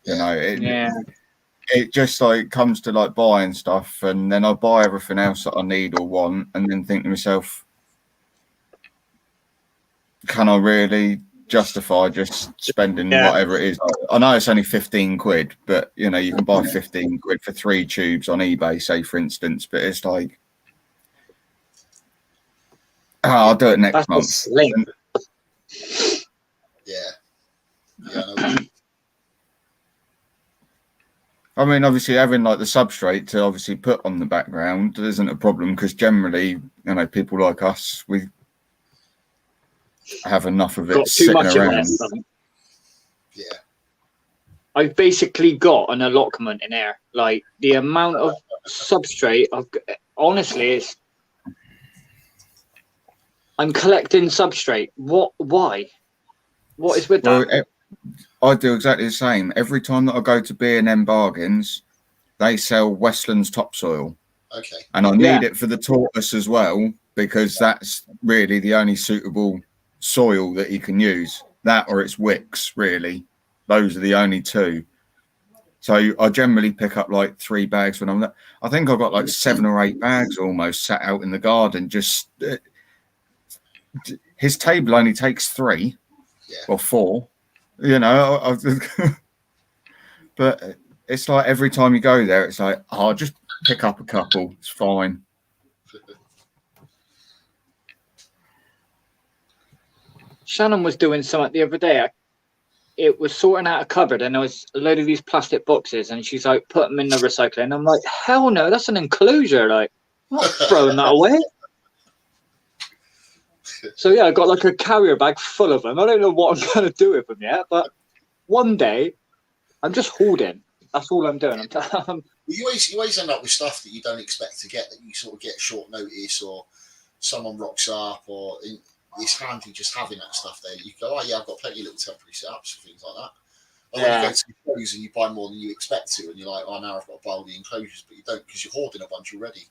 It just like comes to like buying stuff, and then I buy everything else that I need or want, and then think to myself, can I really justify just spending whatever it is? I know it's only 15 quid, but you can buy 15 quid for 3 tubes on eBay, say for instance, but it's like, I'll do it next month. I mean, obviously having like the substrate to obviously put on the background isn't a problem because generally, people like us, have enough of it Got too sitting much around. of it. Yeah. I've basically got an allotment in there. Like the amount of substrate, honestly, it's. I'm collecting substrate. What? Why? What is with Well, that? I do exactly the same. Every time that I go to B&M Bargains, they sell Westlands topsoil, Okay. and I Yeah. need it for the tortoise as well, because that's really the only suitable soil that you can use. That or it's Wicks, really. Those are the only two. So I generally pick up like 3 bags when I'm there. I think I've got like 7 or 8 bags almost sat out in the garden. Just his table only takes 3 or 4, you know. But it's like every time you go there, it's like, oh, just pick up a couple. It's fine. Shannon was doing something the other day. It was sorting out a cupboard, and there was a load of these plastic boxes, and she's like, put them in the recycling. I'm like, hell no, that's an enclosure. Like, I'm not throwing that away. So yeah, I got like a carrier bag full of them. I don't know what I'm going to do with them yet, but one day I'm just hoarding. That's all I'm doing. You always end up with stuff that you don't expect to get, that you sort of get short notice, or someone rocks up, or it's handy just having that stuff there. You go, oh yeah, I've got plenty of little temporary setups for things like that. And when you go to the clothes and you buy more than you expect to, and you're like, oh, now I've got to buy all the enclosures, but you don't, because you're hoarding a bunch already.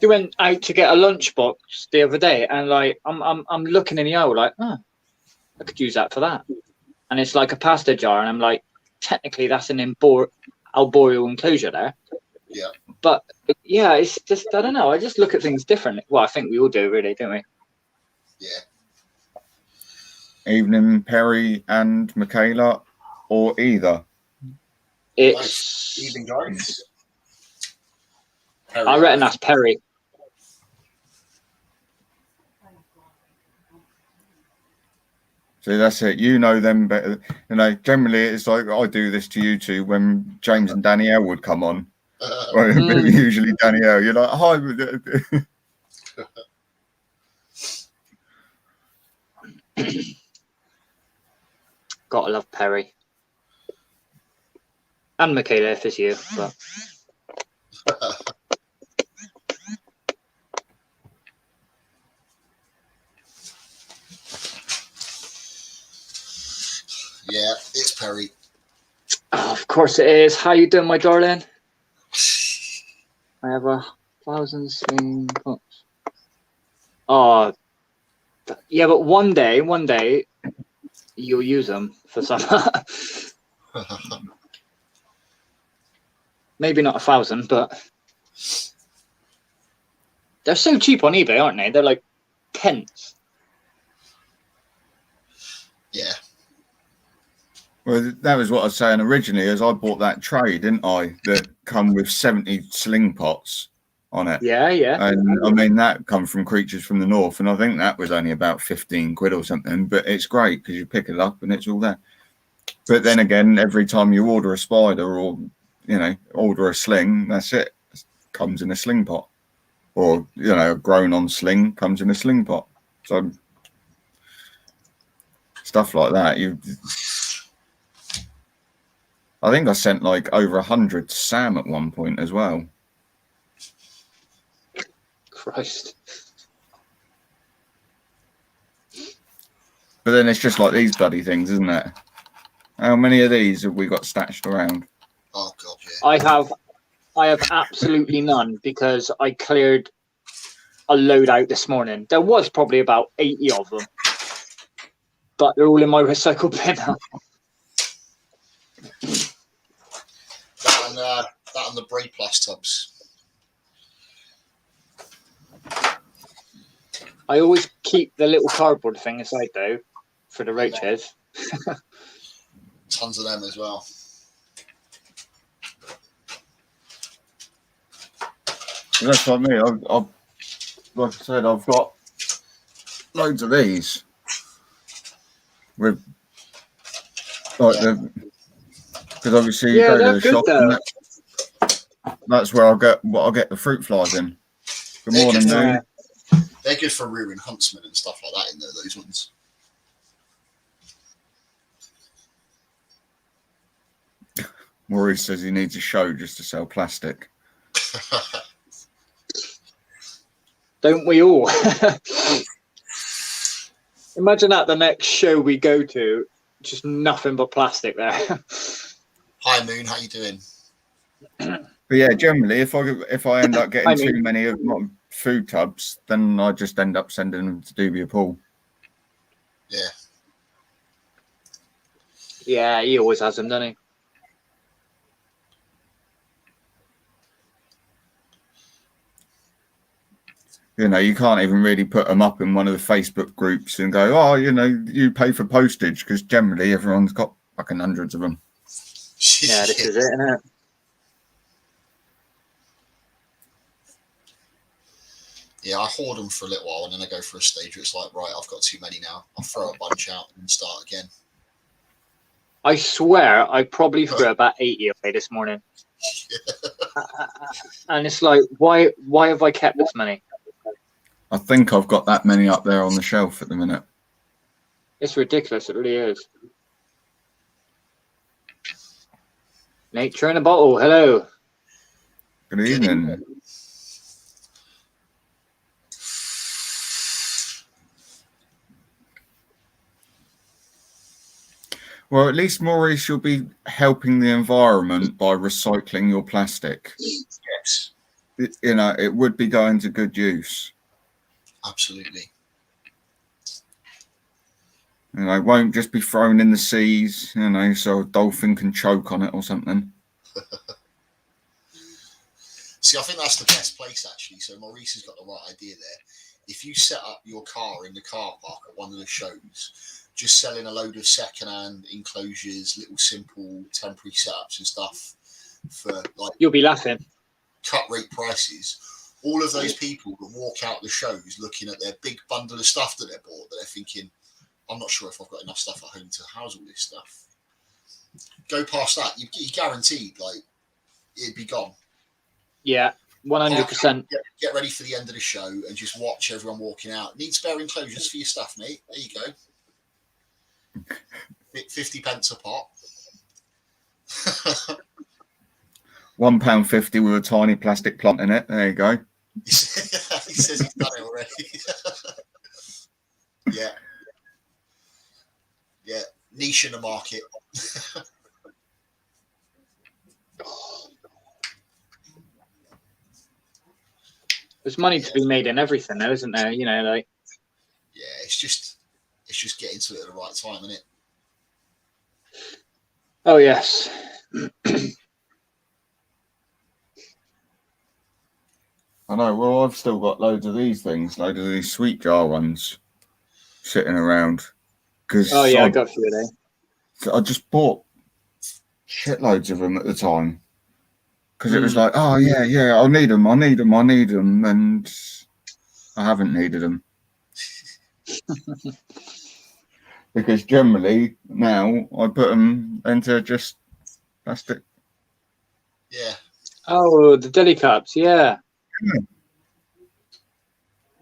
We went out to get a lunchbox the other day, and like I'm looking in the aisle like, oh, I could use that for that. And it's like a pasta jar, and I'm like, technically that's an arboreal enclosure there. Yeah. But yeah, it's just, I don't know. I just look at things differently. Well, I think we all do, really, don't we? Yeah. Evening, Perry and Michaela, or either. It's. Evening, guys. I reckon that's Perry. See, that's it. You know them better. You know, generally it's like I do this to you two when James and Danielle would come on. Well, usually Danielle, you're like, hi. Gotta love Perry. And Michaela if it's you. But Yeah, it's Perry. oh, of course it is. How you doing, my darling? I have 1,000 swing pots. Oh, yeah, but one day, you'll use them for some. Maybe not 1,000, but they're so cheap on eBay, aren't they? They're like pence. Yeah. Well, that was what I was saying originally, as I bought that tray, didn't I? That come with 70 sling pots on it. Yeah, yeah. And I mean, that come from Creatures from the North, and I think that was only about 15 quid or something, but it's great because you pick it up and it's all there. But then again, every time you order a spider or, you know, order a sling, that's it. It comes in a sling pot. Or, you know, a grown on sling comes in a sling pot. So stuff like that. I think I sent like over 100 to Sam at one point as well. Christ. But then it's just like these bloody things, isn't it? How many of these have we got stashed around? Oh god, yeah. I have absolutely none because I cleared a load out this morning. There was probably about 80 of them, but they're all in my recycle bin now. That and the Bray Plus tubs. I always keep the little cardboard thing aside though for the roaches. Tons of them as well. That's what I mean. I've like I said, I've got loads of these with like because obviously you go to the shop and that's where I get the fruit flies in. Good morning, Lou. They're good for rearing huntsmen and stuff like that in there, those ones. Maurice says he needs a show just to sell plastic. Don't we all? Imagine at the next show we go to, just nothing but plastic there. Hi Moon, how you doing? But yeah, generally, if I end up I getting mean- too many of my food tubs, then I just end up sending them to Dubia Pool. Yeah. Yeah, he always has them, doesn't he? You know, you can't even really put them up in one of the Facebook groups and go, oh, you know, you pay for postage, because generally everyone's got fucking hundreds of them. Yeah, this is it, isn't it? Yeah, I hoard them for a little while and then I go for a stage where it's like, right, I've got too many now. I'll throw a bunch out and start again. I swear I probably threw about 80 away this morning. And it's like, why have I kept this many? I think I've got that many up there on the shelf at the minute. It's ridiculous, it really is. Nature in a bottle, hello. Good evening. Well, at least, Maurice, you'll be helping the environment by recycling your plastic. Yes, You know, it would be going to good use. absolutely. You know, it won't just be thrown in the seas, you know, so a dolphin can choke on it or something. See, I think that's the best place, actually. So Maurice has got the right idea there. If you set up your car in the car park at one of the shows, just selling a load of second-hand enclosures, little simple temporary setups and stuff for like You'll be laughing. cut rate prices, all of those people that walk out the shows looking at their big bundle of stuff that they bought, that they're thinking, I'm not sure if I've got enough stuff at home to house all this stuff. Go past that, you guaranteed, like, it'd be gone. Yeah, 100%. Get ready for the end of the show and just watch everyone walking out. Need spare enclosures for your stuff, mate. There you go. 50 pence a pot. £1.50 with a tiny plastic plant in it. There you go. He says he's done it already. Yeah. Yeah. Niche in the market. There's money to be made in everything, though, isn't there? You know, like. Yeah, it's just getting to it at the right time, isn't it? Oh yes. I know. Well, I've still got loads of these things, loads of these sweet jar ones sitting around. Because Oh yeah, I got a few there. I just bought shitloads of them at the time. Because it was like, oh yeah, I'll need them, and I haven't needed them. Because generally now I put them into just plastic. Yeah. Oh, the deli cups, yeah.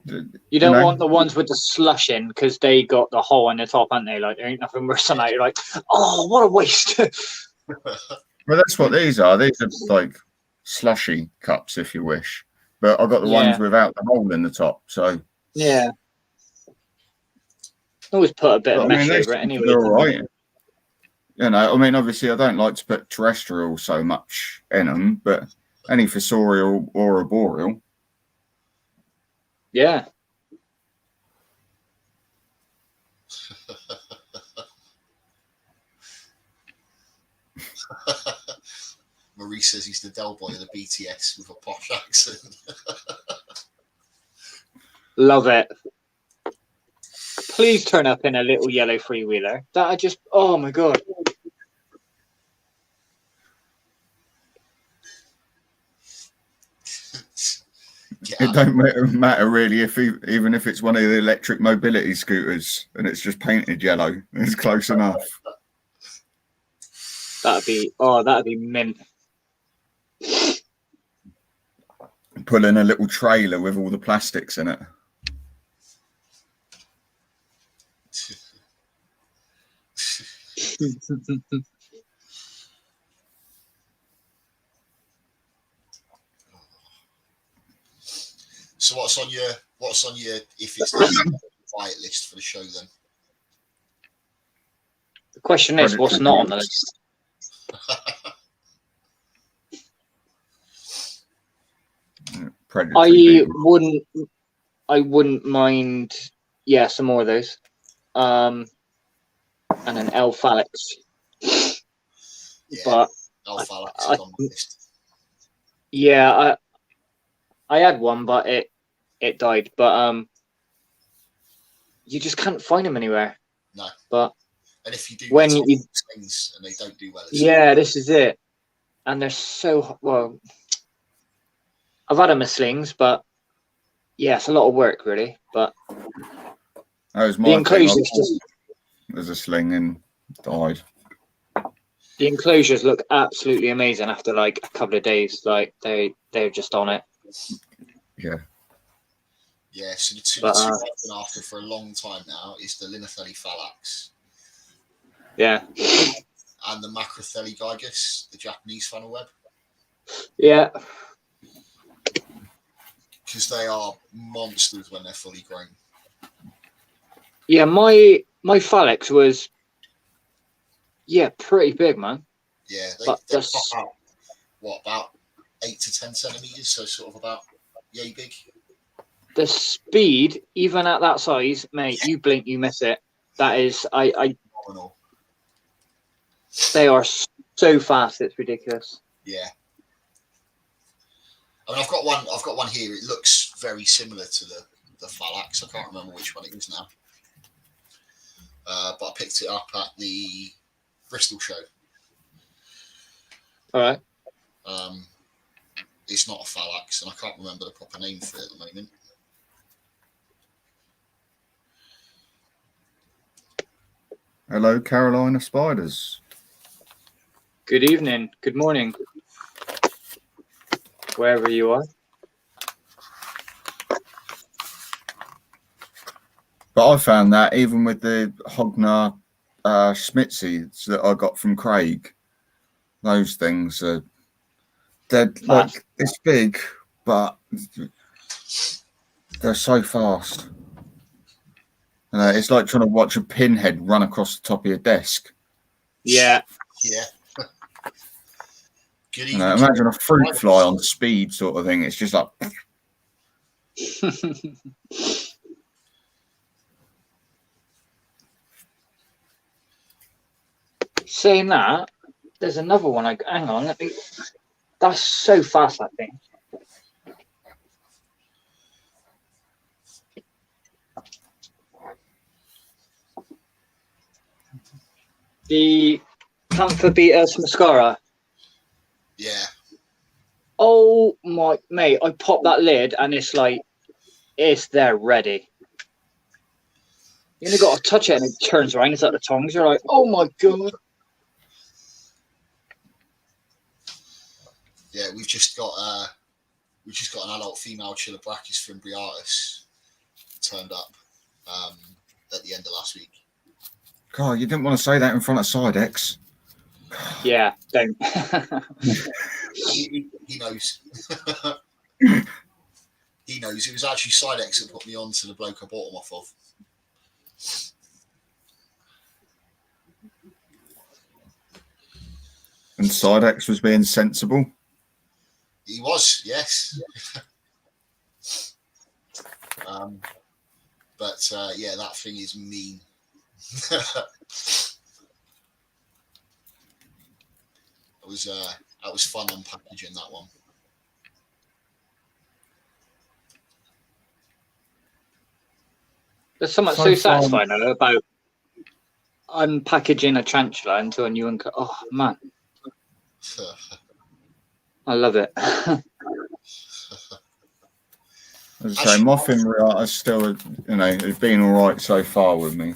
You don't know? want the ones with the slush in because they got the hole in the top, aren't they? Like there ain't nothing worse than that. You're like, oh, what a waste. Well, that's what these are. These are like slushy cups, if you wish. But I got the ones without the hole in the top. So yeah. Always put a bit of mesh over it anyway. They're all right. You know, I mean, obviously, I don't like to put terrestrial so much in them, but any fossorial or arboreal. Yeah. Maurice says he's the Del Boy of the BTS with a posh accent. Love it. Please turn up in a little yellow freewheeler. That I just, oh my god. It don't matter really even if it's one of the electric mobility scooters and it's just painted yellow. It's close enough. That'd be mint. Pull in a little trailer with all the plastics in it. So what's on your if it's the quiet list for the show then? The question is, what's not on the list? Predatory. I wouldn't mind. Yeah, some more of those. And an L-Phalix. Yeah, But L-Phalix is on the list. yeah, I had one, but it died. But you just can't find them anywhere. No. But and if you do, when you you things and they don't do well. Yeah, this is it. And they're so well. I've had them as slings, but yeah, it's a lot of work, really. But That was the my enclosures thing. just There's a sling and died. the enclosures look absolutely amazing after like a couple of days. Like they're just on it. Yeah. Yeah, so the two But, I've been after for a long time now is the Linothelli Phalanx Yeah. and the Macrothelli Gigas, the Japanese funnel web, Yeah. because they are monsters when they're fully grown. Yeah, my Phalanx was pretty big, man. Yeah, they But pop that's- out, about 8 to 10 centimeters, so sort of about yay big. The speed, even at that size, mate, you blink, you miss it. That is, Phenomenal. they are so fast, it's ridiculous. Yeah. I mean, I've got one here. It looks very similar to the Phalanx. I can't remember which one it is now. But I picked it up at the Bristol show. All right. It's not a Phalanx, and I can't remember the proper name for it at the moment. Hello, Carolina Spiders. Good evening. Good morning. Wherever you are. But I found that even with the Hognar Schmitzies that I got from Craig, those things are they're like this big, but they're so fast. It's like trying to watch a pinhead run across the top of your desk. Yeah. Yeah. Good You evening. know, imagine a fruit fly on speed sort of thing. It's just like Saying that, there's another one. Hang on, let me. That's so fast, that thing. The Camphobetus mascara. Yeah. Oh my mate! I pop that lid and it's like, it's there ready. You only got to touch it and it turns around. It's like the tongs. You're like, oh my god. Yeah, we've just got an adult female Chilobrachys fimbriatus turned up at the end of last week. God, you didn't want to say that in front of Sidex. Yeah, don't. He knows. He knows. It was actually Sidex that put me on to the bloke I bought them off of. And Sidex was being sensible. He was, yes. But yeah, that thing is mean. That was fun unpackaging that one. There's something so satisfying about unpackaging a tarantula into a new one. Oh man, I love it. As I say, my fimbriatus still, it's been all right so far with me.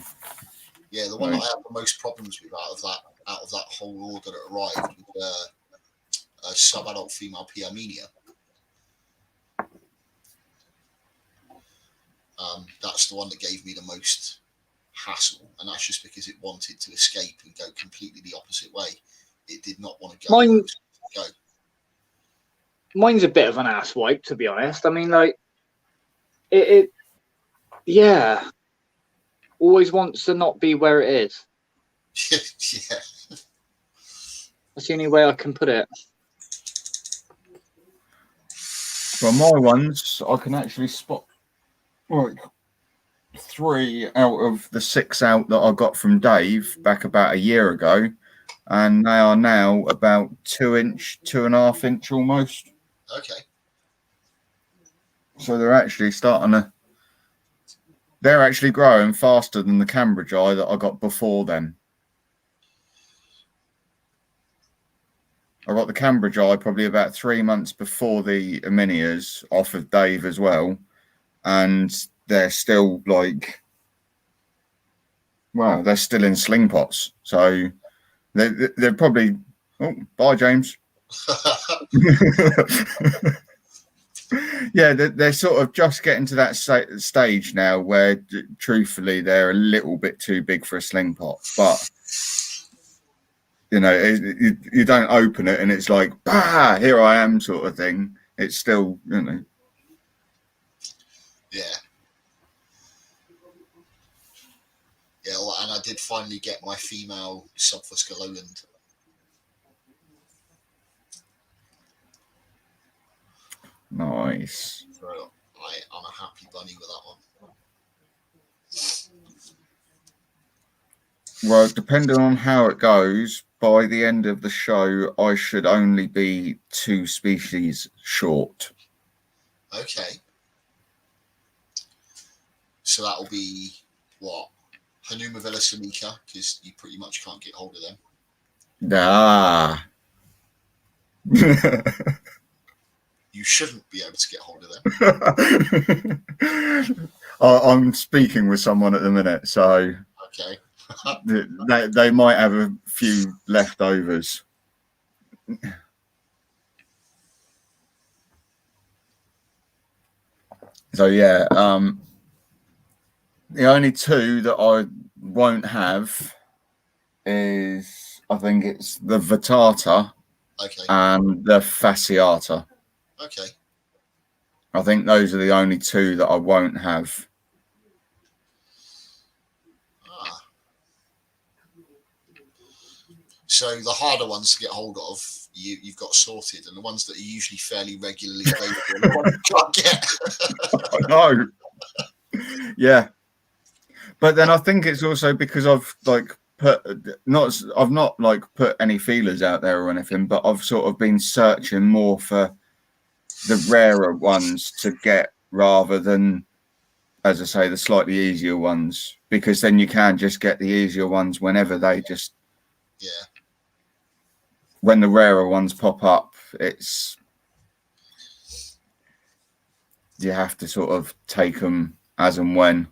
Yeah, the one that I had the most problems with out of that whole order that arrived was a sub-adult female P. Armenia. That's the one that gave me the most hassle, and that's just because it wanted to escape and go completely the opposite way. It did not want to go. Mine's a bit of an ass wipe, to be honest. I mean, like, it yeah, always wants to not be where it is. Yeah. That's the only way I can put it. Well, my ones, I can actually spot like 3 out of the 6 out that I got from Dave back about a year ago, and they are now about 2-inch, 2.5-inch almost. Okay. So they're actually they're actually growing faster than the Cambridge eye that I got before them. I got the Cambridge eye probably about 3 months before the Aminias off of Dave as well. And they're still like, well, they're still in sling pots. So they're probably, oh, bye, James. Yeah, they're sort of just getting to that stage now where, truthfully, they're a little bit too big for a sling pot. But, you know, you don't open it and it's like, bah, here I am sort of thing. It's still, you know. Yeah. Yeah, well, and I did finally get my female Subfusca Lowland. Nice. So I'm a happy bunny with that one. Well, depending on how it goes, by the end of the show, I should only be 2 species short. Okay. So that'll be what? Hanuma Velosomica, because you pretty much can't get hold of them. Ah. You shouldn't be able to get hold of them. I'm speaking with someone at the minute, so Okay. they might have a few leftovers. So yeah, the only 2 that I won't have is, I think it's the Vittata Okay. and the Fasciata. Okay. I think those are the only 2 that I won't have. Ah. So the harder ones to get hold of, you've got sorted, and the ones that are usually fairly regularly available, the ones you can't get. No. Yeah. But then I think it's also because I've like I've not like put any feelers out there or anything, but I've sort of been searching more for the rarer ones to get rather than, as I say, the slightly easier ones, because then you can just get the easier ones whenever they just, Yeah. when the rarer ones pop up, it's, you have to sort of take them as and when.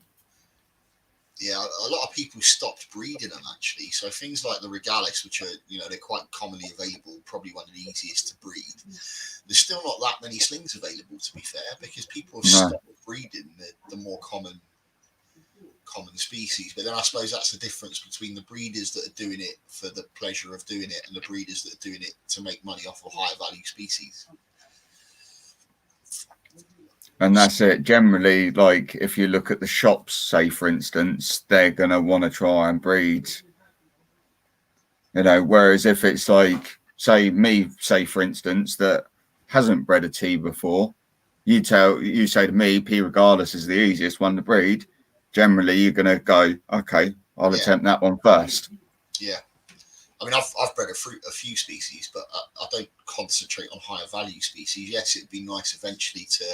Yeah, a lot of people stopped breeding them actually. So things like the Regalis, which are, you know, they're quite commonly available, probably one of the easiest to breed. There's still not that many slings available, to be fair, because people have stopped breeding the more common species. But then I suppose that's the difference between the breeders that are doing it for the pleasure of doing it and the breeders that are doing it to make money off of higher value species. And that's it. Generally, like if you look at the shops, say for instance, they're gonna want to try and breed. You know, whereas if it's like, say for instance, that hasn't bred a T before, you say to me, P Regalis is the easiest one to breed. Generally, you're gonna go, okay, I'll attempt that one first. Yeah. I mean, I've bred a few species, but I don't concentrate on higher value species. Yes, it'd be nice eventually to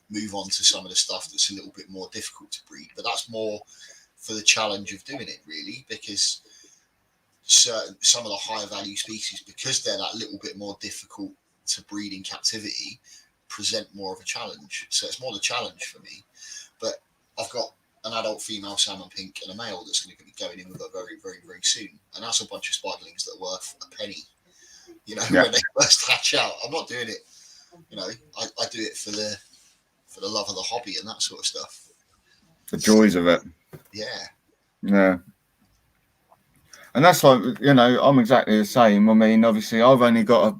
move on to some of the stuff that's a little bit more difficult to breed, but that's more for the challenge of doing it, really, because some of the higher value species, because they're that little bit more difficult to breed in captivity, present more of a challenge. So it's more the challenge for me. But I've got an adult female salmon pink and a male that's going to be going in with it very, very, very soon. And that's a bunch of spiderlings that are worth a penny, you know, when they first hatch out. I'm not doing it, you know, I do it for the love of the hobby and that sort of stuff. The joys of it. Yeah. Yeah. And that's like, I'm exactly the same. I mean, obviously, I've only got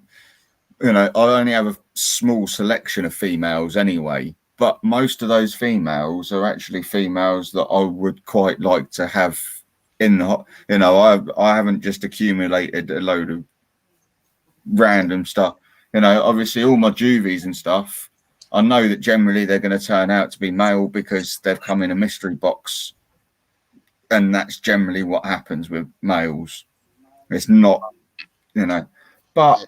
I only have a small selection of females anyway. But most of those females are actually females that I would quite like to have in the, I haven't just accumulated a load of random stuff. Obviously, all my juvies and stuff, I know that generally they're going to turn out to be male because they've come in a mystery box. And that's generally what happens with males. It's not, but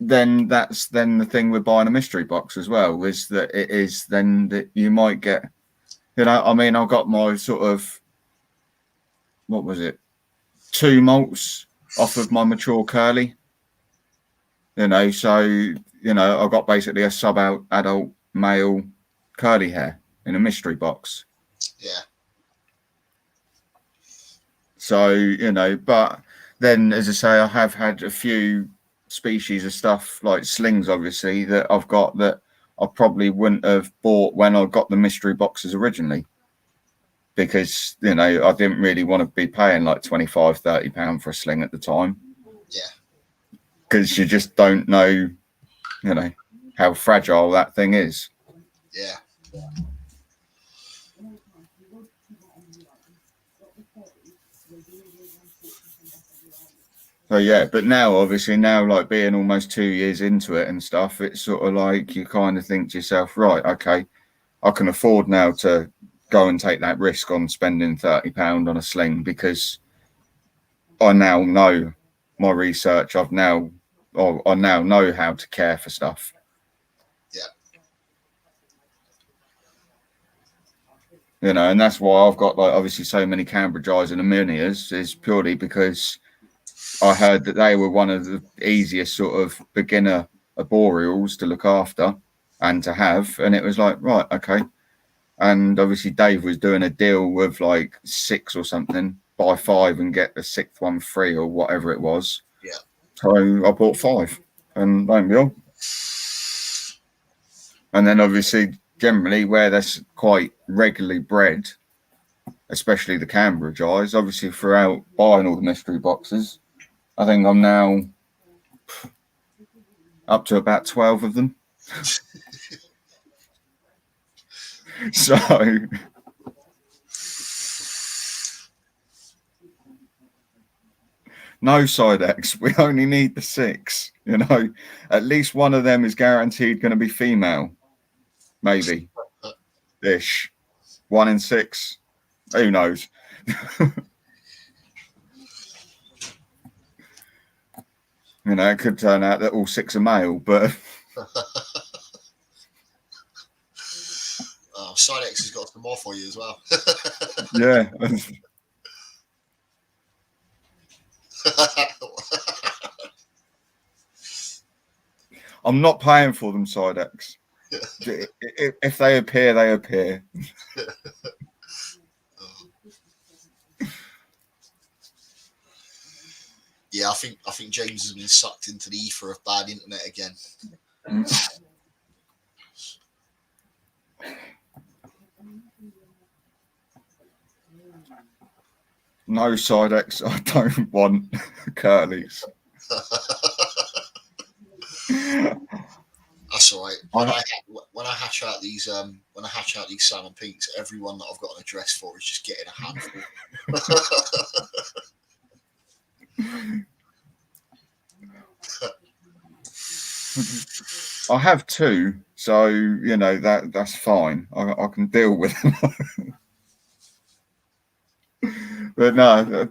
then that's then the thing with buying a mystery box as well, is that it is then that you might get, I mean, I got my sort of, what was it, 2 molts off of my mature curly, so, I got basically a adult male curly hair in a mystery box. Yeah. So, but then, as I say, I have had a few species of stuff like slings, obviously, that I've got that I probably wouldn't have bought when I got the mystery boxes originally. Because, I didn't really want to be paying like £25-30 for a sling at the time. Yeah. Because you just don't know, how fragile that thing is. Yeah. So yeah, but now obviously like being almost 2 years into it and stuff, it's sort of like you kind of think to yourself, right, okay, I can afford now to go and take that risk on spending £30 on a sling because I now know my research. I now know how to care for stuff. Yeah. And that's why I've got like obviously so many Cambridge Eyes and Aminias is purely because I heard that they were one of the easiest sort of beginner arboreals to look after and to have. And it was like, right, okay. And obviously Dave was doing a deal with like 6 or something, buy 5 and get the 6th one free or whatever it was. Yeah. So I bought 5 and lo and behold. And then obviously generally where that's quite regularly bred, especially the Cambridge Eyes, obviously throughout buying all the mystery boxes, I think I'm now up to about 12 of them. So no Sidex, we only need the 6, at least one of them is guaranteed going to be female, maybe ish. 1 in 6, who knows. It could turn out that all 6 are male, but Sidex has got some more for you as well. yeah. I'm not paying for them, Sidex. If they appear, they appear. Yeah, I think James has been sucked into the ether of bad internet again. No Sidex, I don't want curlies. That's all right. When I hatch out these salmon pinks, everyone that I've got an address for is just getting a handful. I have 2, so that's fine. I can deal with them. But no,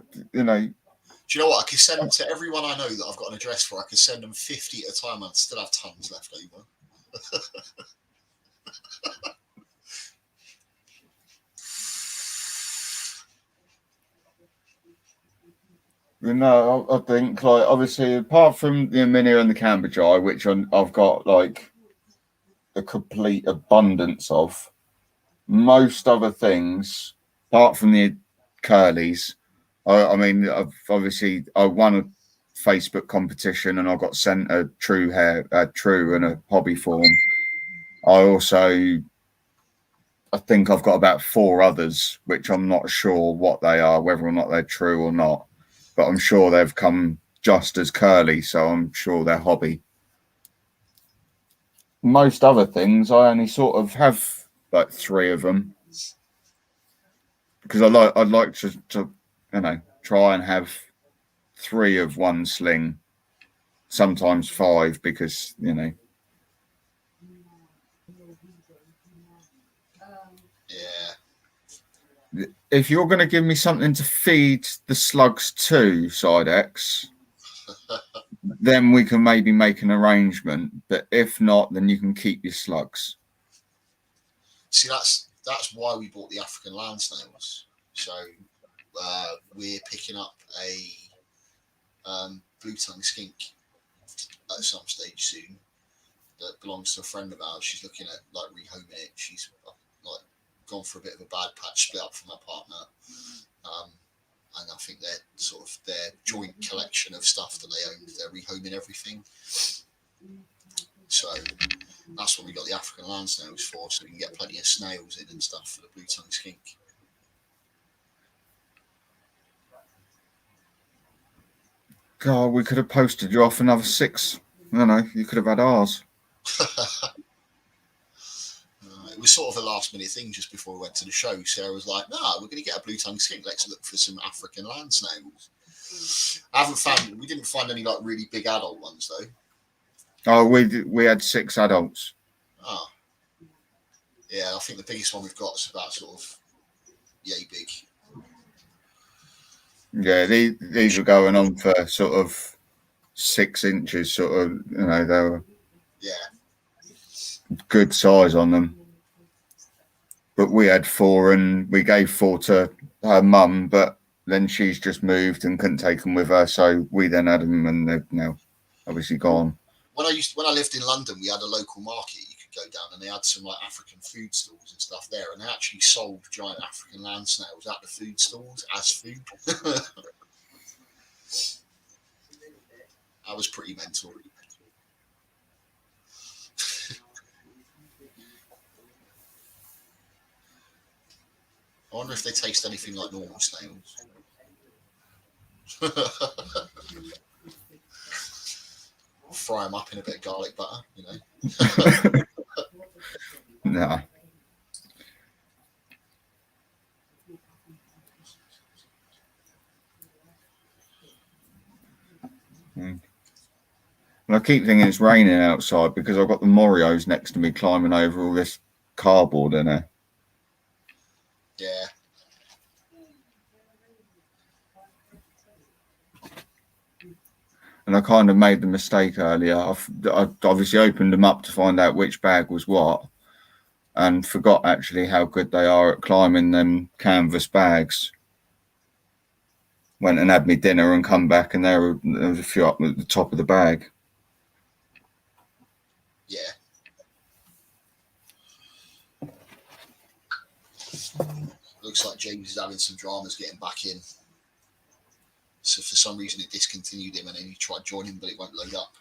Do you know what? I can send them to everyone I know that I've got an address for. I can send them 50 at a time. I'd still have tons left over. I think like obviously apart from the Aminia and the Cambridge Eye, which I've got like a complete abundance of, most other things apart from the curlies, I mean I won a Facebook competition and I got sent a true and a hobby form. I also I think I've got about 4 others, which I'm not sure what they are, whether or not they're true or not. But I'm sure they've come just as curly, so I'm sure they're hobby. Most other things, I only sort of have like 3 of them because I'd like to try and have 3 of one sling, sometimes 5, because Yeah. if you're going to give me something to feed the slugs to, Sidex, then we can maybe make an arrangement. But if not, then you can keep your slugs. See, that's why we bought the African land snails. So we're picking up a blue tongue skink at some stage soon that belongs to a friend of ours. She's looking at like rehoming it. She's like gone for a bit of a bad patch, split up from her partner, and I think they're sort of their joint collection of stuff that they own. They're rehoming everything, so that's what we got the African land snails for, so we can get plenty of snails in and stuff for the blue tongue skink. God, we could have posted you off another 6. You could have had ours. It was sort of a last minute thing just before we went to the show. Sarah was like, "No, we're going to get a blue tongue skink. Let's look for some African land snails." We didn't find any like really big adult ones though. Oh, we had 6 adults. Oh, yeah. I think the biggest one we've got is about sort of yay big. Yeah, these were going on for sort of 6 inches. Sort of, they were good size on them. But we had 4, and we gave 4 to her mum, but then she's just moved and couldn't take them with her, so we then had them, and they've now obviously gone. When I lived in London, we had a local market you could go down, and they had some like African food stalls and stuff there, and they actually sold giant African land snails at the food stalls as food. That was pretty mental. I wonder if they taste anything like normal snails. Fry them up in a bit of garlic butter, No. And I keep thinking it's raining outside because I've got the Morios next to me climbing over all this cardboard in there. Yeah. And I kind of made the mistake earlier. I obviously opened them up to find out which bag was what, and forgot actually how good they are at climbing them canvas bags. Went and had me dinner and come back, and there was a few up at the top of the bag. Yeah. Looks like James is having some dramas getting back in. So for some reason it discontinued him, and then he tried joining, but it won't load up.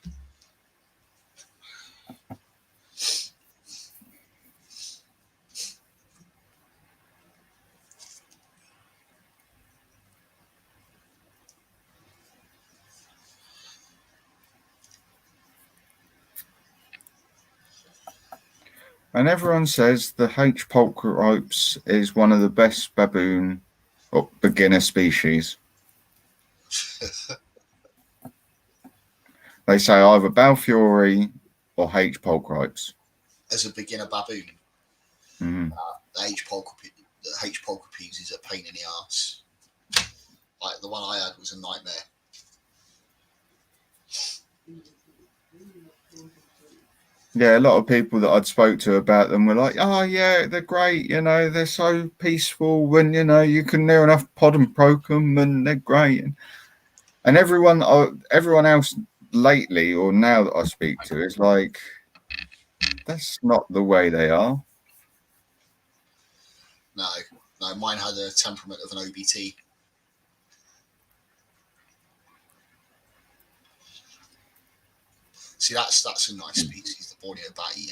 And everyone says the H. pulchropes is one of the best baboon or beginner species. They say either Balfouri or H. pulchropes. As a beginner baboon, Mm. the H. pulchripes is a pain in the arse. Like the one I had was a nightmare. Yeah, a lot of people that I'd spoke to about them were like, "Oh yeah, they're great. They're so peaceful, and you can near enough pod and poke them, and they're great." And everyone else lately or now that I speak to is like, that's not the way they are. No, mine had a temperament of an OBT. See, that's a nice species, the Borneo Batty.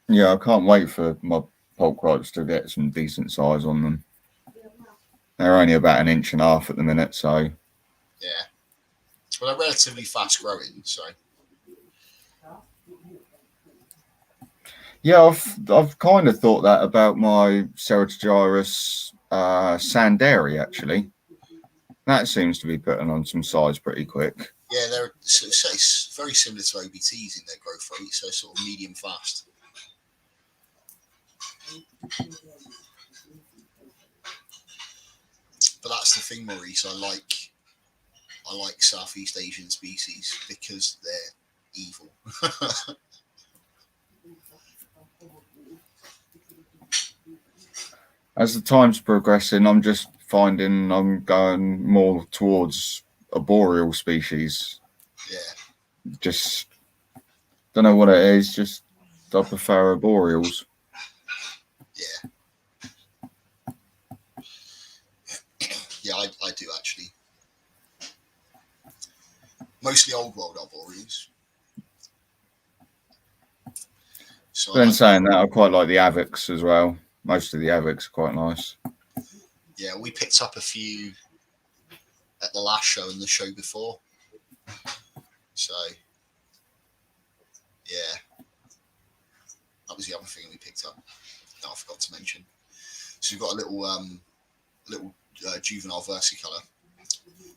Yeah, I can't wait for my Polkripes to get some decent size on them. They're only about 1.5 inches at the minute, so Yeah. Well, they're relatively fast growing, so yeah, I've kind of thought that about my Ceratogyrus Sanderi actually. That seems to be putting on some size pretty quick. yeah, they're it's very similar to OBTs in their growth rate, so sort of medium fast. But that's the thing, Maurice. I like Southeast Asian species because they're evil. As the time's progressing, I'm just finding I'm going more towards arboreal species. Yeah. Just don't know what it is. Just I prefer arboreals. Yeah. Yeah, I do actually. Mostly old world arboreals. So Then saying that, I quite like the Avix as well. Most of the Avix are quite nice. Yeah, we picked up a few at the last show and the show before. So, yeah, that was the other thing we picked up that I forgot to mention. So we've got a little juvenile versicolor.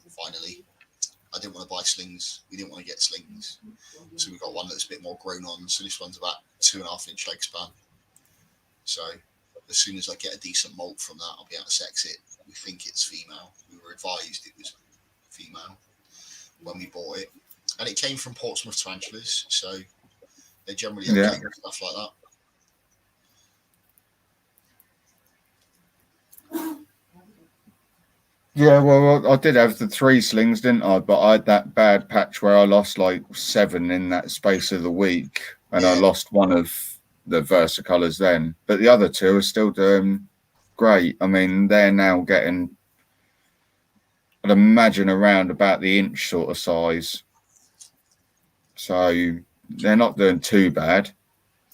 Finally, I didn't want to buy slings. We didn't want to get slings, so we got one that's a bit more grown on. So this one's about 2.5-inch leg span. So as soon as I get a decent molt from that, I'll be able to sex it. We think it's female. We were advised it was female when we bought it, and it came from Portsmouth Tarantulas, so they're generally okay with stuff like that. Yeah, well, I did have the 3 slings, didn't I? But I had that bad patch where I lost like 7 in that space of the week, and I lost one of the versicolors then. But the other 2 are still doing great. I mean, they're now getting, I'd imagine, around about the inch sort of size. So they're not doing too bad.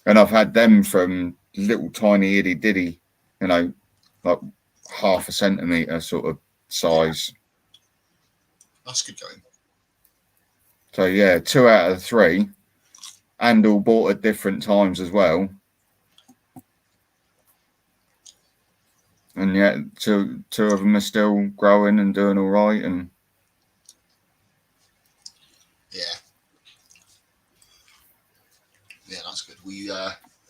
And I've had them from little tiny itty ditty, like 0.5 centimetre sort of size. That's good going. So yeah, 2 out of 3, and all bought at different times as well. And yet two of them are still growing and doing all right. And yeah, that's good. We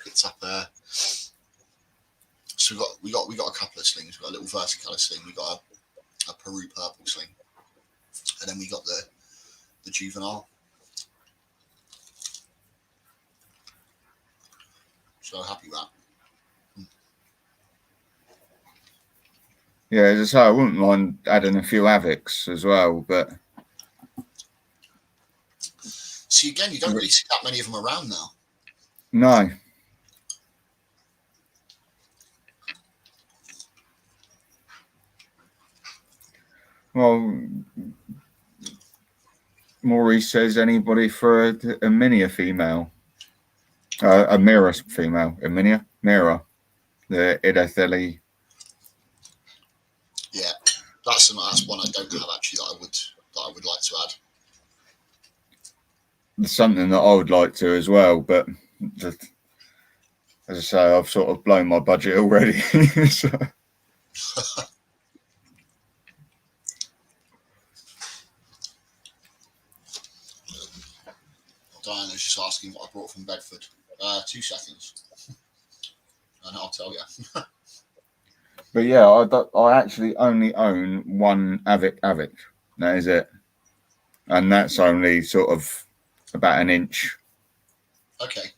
picked up so we got a couple of slings. We got a little versicolor sling. We got a Peru purple sling, and then we got the juvenile. So happy with that. yeah, as I say, I wouldn't mind adding a few Avix as well, but see, again, you don't really see that many of them around now. no. Well, Maurice says, anybody for a Minia female? A Mira female. A Mira. The Idatheli. Yeah, that's one I don't have actually that I would like to add. It's something that I would like to as well, but just, as I say, I've sort of blown my budget already. So. Diana's just asking what I brought from Bedford. 2 seconds, and I'll tell you. But yeah, I actually only own one Avic. That is it, and that's only sort of about 1 inch. Okay.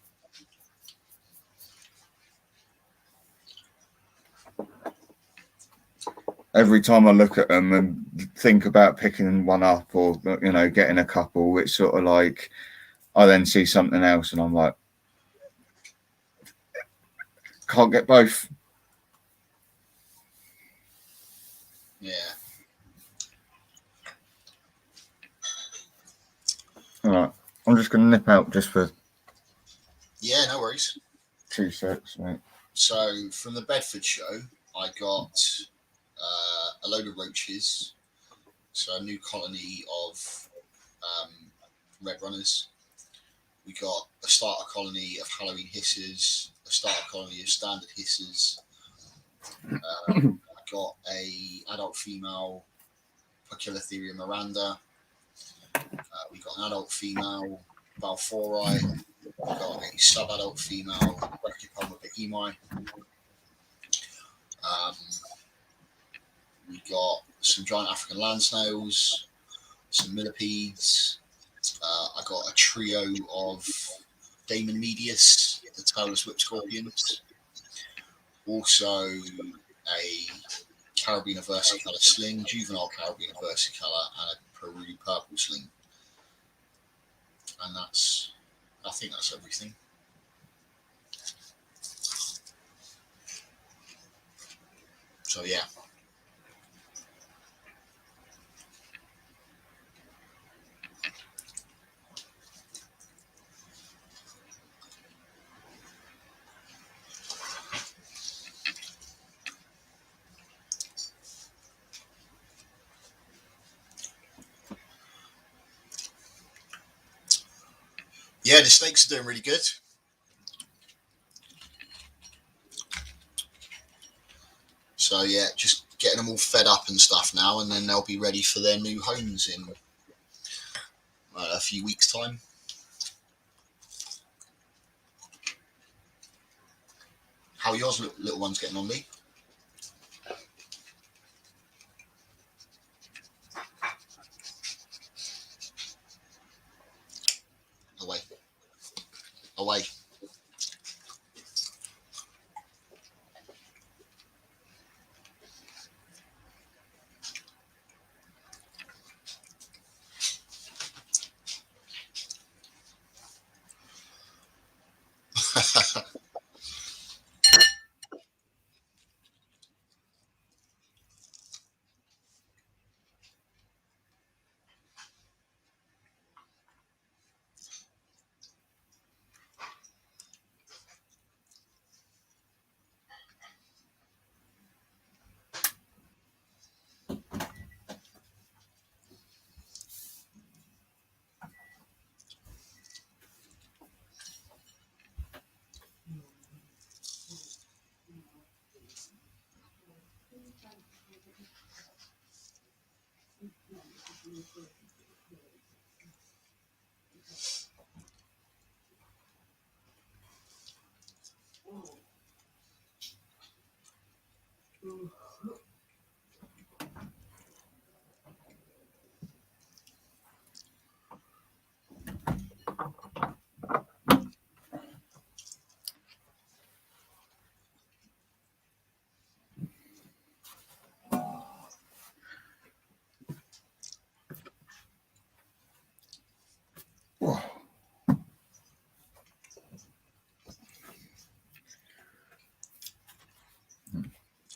Every time I look at them and think about picking one up or getting a couple, it's sort of like I then see something else and I'm like, can't get both. Yeah. All right, I'm just going to nip out just for. Yeah, no worries. 2-6, mate. So from the Bedford show, I got a load of roaches. So a new colony of red runners. We got a starter colony of Halloween hisses, a starter colony of standard hisses. I got a adult female Poecilotheria miranda. We got an adult female Balfouri. We got a sub-adult female Brachypelma behemi. We got some giant African land snails, some millipedes. I got a trio of Damon medius, the tailless whip scorpions. Also a Carabina versicolor sling, juvenile Carabina versicolor, and a Peru purple sling. And I think that's everything. So yeah. Yeah, the snakes are doing really good. So yeah, just getting them all fed up and stuff now, and then they'll be ready for their new homes in a few weeks' time. How are yours little ones getting on, Lee? Away. Away.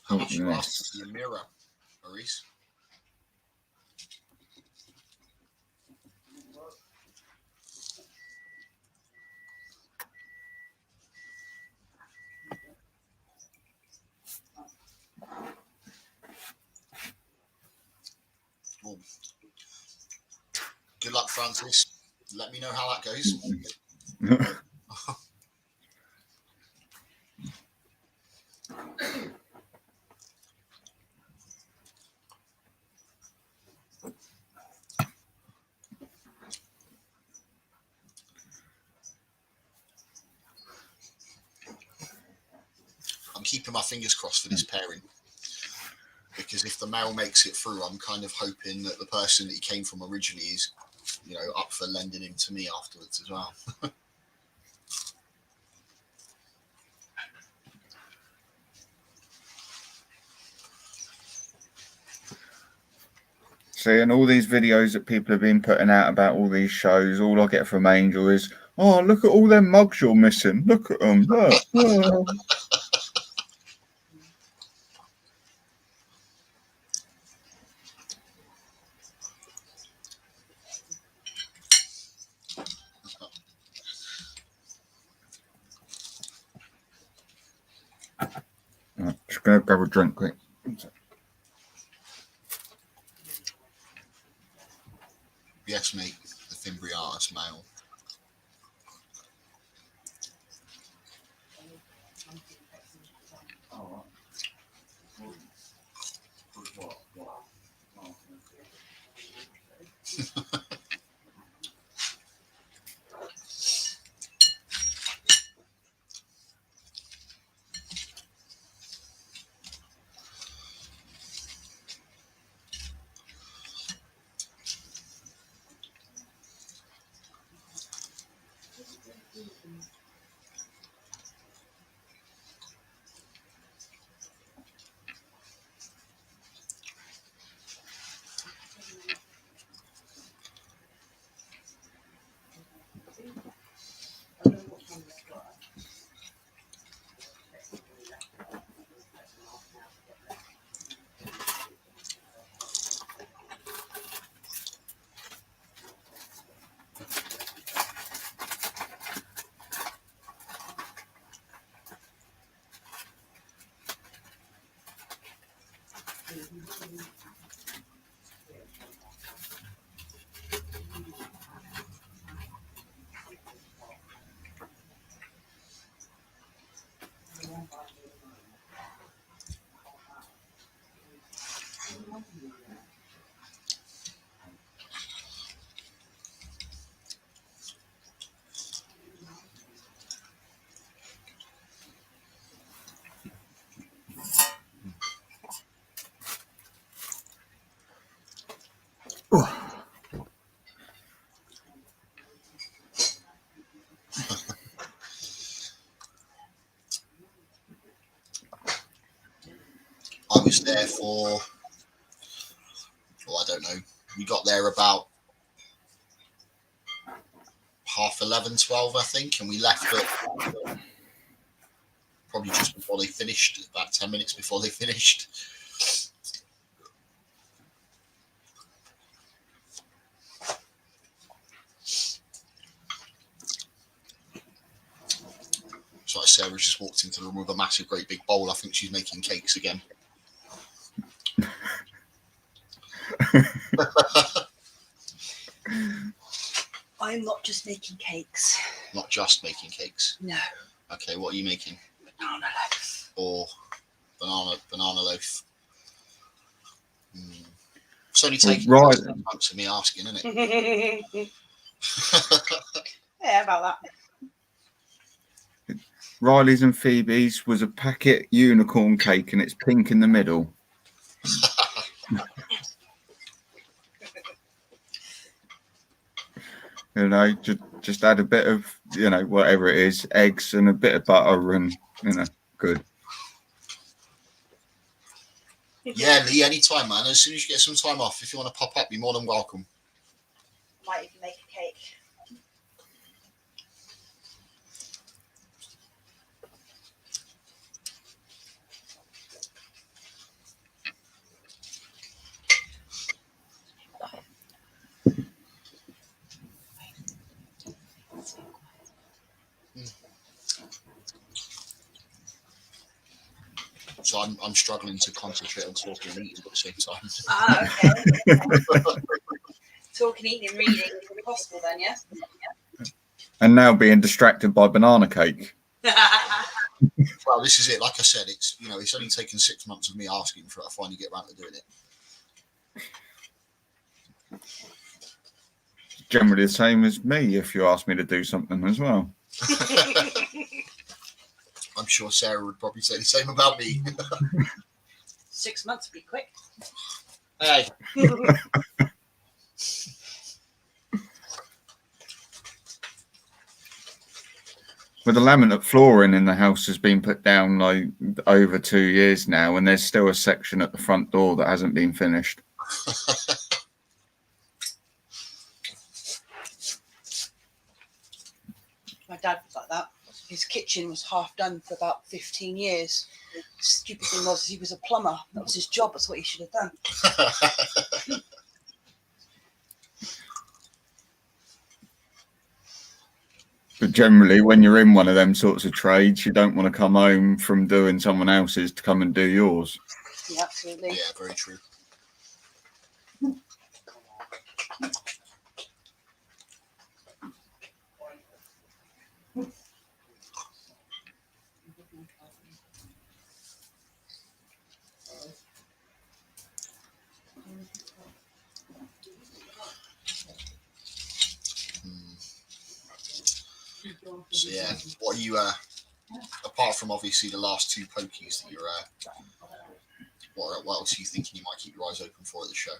How much you asked for your mirror, Maurice? Oh. Good luck, Francis. Let me know how that goes. I'm keeping my fingers crossed for this pairing, because if the male makes it through, I'm kind of hoping that the person that he came from originally is, up for lending him to me afterwards as well. See, and all these videos that people have been putting out about all these shows, all I get from Angel is, "Oh, look at all them mugs you're missing. Look at them. Look." Oh. Just gonna grab a drink quick. Yes, mate. The Fimbriatus male. I was there for, I don't know. We got there about 11:30, 12, I think, and we left at probably just before they finished, about 10 minutes before they finished. So like Sarah just walked into the room with a massive, great big bowl. I think she's making cakes again. I'm not just making cakes. Not just making cakes. No. Okay, what are you making? Banana loaf. Or banana loaf. It's only taking Right. 7 months of me asking, isn't it? Yeah, about that. Riley's and Phoebe's was a packet unicorn cake, and it's pink in the middle. You know, just add a bit of, you know, whatever it is, eggs and a bit of butter, and you know, good. Yeah, Lee, anytime, man. As soon as you get some time off, if you want to pop up, you're more than welcome. Might even make a cake. So I'm struggling to concentrate on talking and eating at the same time. Ah, okay. Talking, eating, and reading is impossible then, yeah? And now being distracted by banana cake. Well, this is it. Like I said, it's it's only taken 6 months of me asking for it. I finally get around to doing it. Generally the same as me if you ask me to do something as well. I'm sure Sarah would probably say the same about me. 6 months would be quick. Hey. Well, the laminate flooring in the house has been put down like over 2 years now, and there's still a section at the front door that hasn't been finished. My dad was like that. His kitchen was half done for about 15 years. Stupid thing was, he was a plumber. That was his job. That's what he should have done. But generally, when you're in one of them sorts of trades, you don't want to come home from doing someone else's to come and do yours. Yeah, absolutely. Yeah, very true. So yeah, what are you apart from obviously the last two pokies that you're what else are you thinking you might keep your eyes open for at the show?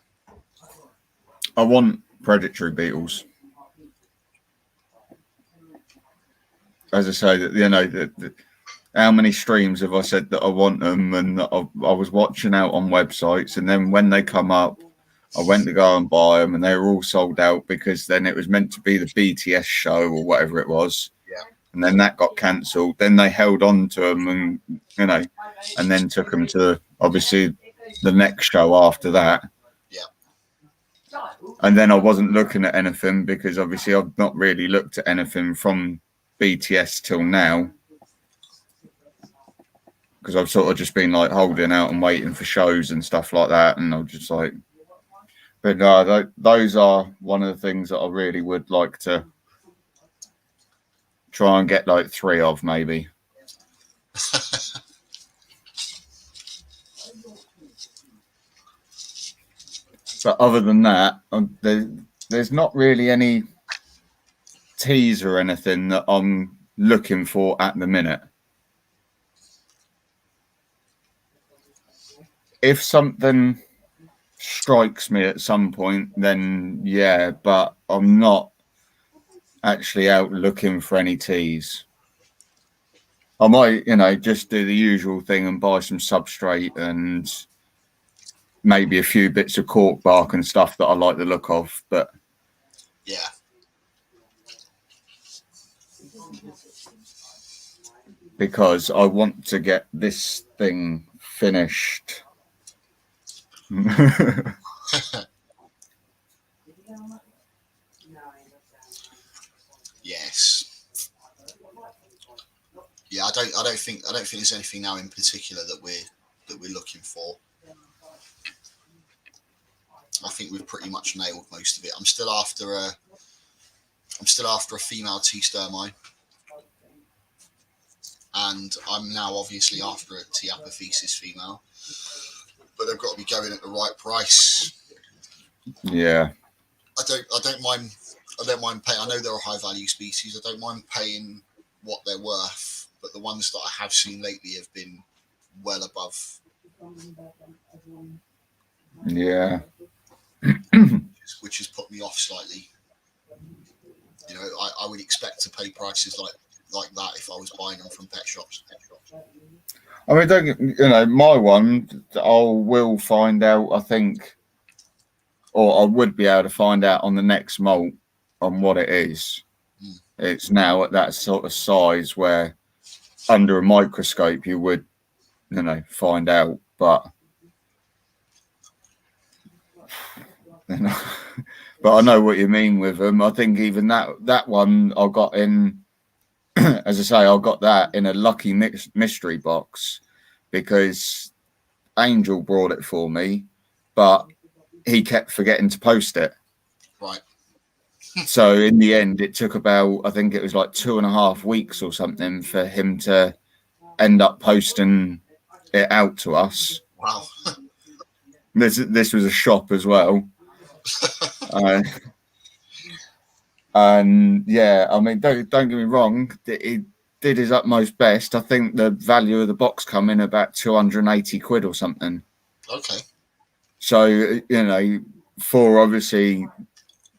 I want predatory beetles. As I say, that how many streams have I said that I want them, and I was watching out on websites, and then when they come up, I went to go and buy them, and they were all sold out because then it was meant to be the BTS show or whatever it was. Yeah. And then that got cancelled. Then they held on to them, and and then took them to obviously the next show after that. Yeah. And then I wasn't looking at anything because obviously I've not really looked at anything from BTS till now, because I've sort of just been like holding out and waiting for shows and stuff like that, and I'm just like, but no, those are one of the things that I really would like to try and get like 3 of, maybe. But other than that, there's not really any teas or anything that I'm looking for at the minute. If something strikes me at some point, then yeah, but I'm not actually out looking for any teas. I might, just do the usual thing and buy some substrate and maybe a few bits of cork bark and stuff that I like the look of, but yeah. Because I want to get this thing finished. Yes. Yeah, I don't think there's anything now in particular that we're looking for. I think we've pretty much nailed most of it. I'm still after a female T sturmai, and I'm now obviously after a T apothesis female, but they've got to be going at the right price. Yeah. I don't mind paying. I know they're a high value species. I don't mind paying what they're worth, but the ones that I have seen lately have been well above. Yeah. Which has put me off slightly. I would expect to pay prices like that if I was buying them from pet shops. I mean, my one, I will find out, I think, or I would be able to find out on the next molt on what it is. It's now at that sort of size where under a microscope you would, find out, but but I know what you mean with them. I think even that one I got in, as I say, I got that in a lucky mystery box because Angel brought it for me, but he kept forgetting to post it. Right. So in the end, it took about, I think it was like 2.5 weeks or something for him to end up posting it out to us. Wow. This was a shop as well. And yeah, I mean, don't get me wrong, he did his utmost best. I think the value of the box come in about 280 quid or something. Okay. So, for obviously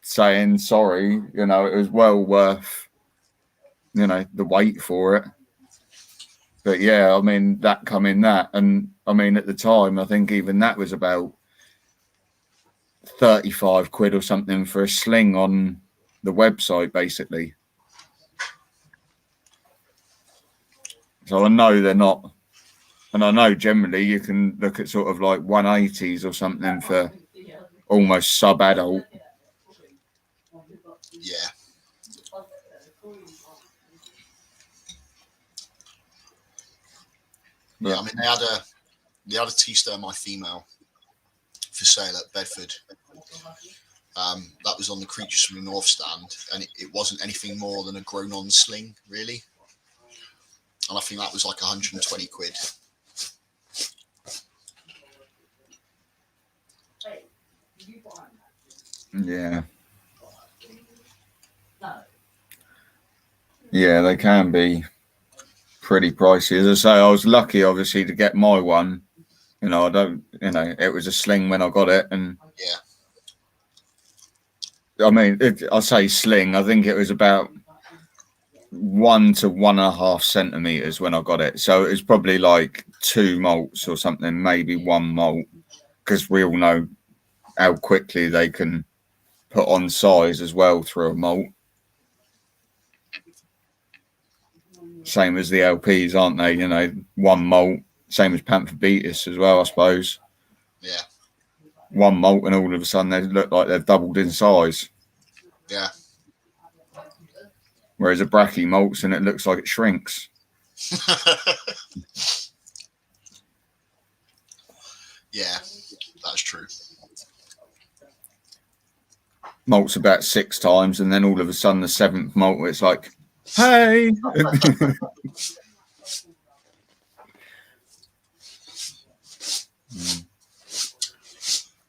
saying sorry, it was well worth, the wait for it. But yeah, I mean, that come in that. And I mean, at the time, I think even that was about 35 quid or something for a sling on the website, basically. So I know they're not, and I know generally you can look at sort of like 180s or something for almost sub-adult. Yeah. Yeah, I mean they had a T-Sturmai female for sale at Bedford. That was on the Creatures from the North stand, and it wasn't anything more than a grown-on sling, really. And I think that was like 120 quid. Yeah. Yeah, they can be pretty pricey. As I say, I was lucky, obviously, to get my one. You know, it was a sling when I got it, and Yeah. I mean, I say sling. I think it was about 1 to 1.5 centimeters when I got it. So it was probably like 2 malts or something, maybe 1 malt, because we all know how quickly they can put on size as well through a malt. Same as the LPs, aren't they? You know, 1 malt, same as Panther Beatus as well, I suppose. Yeah. 1 malt, and all of a sudden they look like they've doubled in size. Yeah. Whereas a Brachy malts and it looks like it shrinks. Yeah, that's true. Malts about 6 times, and then all of a sudden the 7th malt, it's like, hey.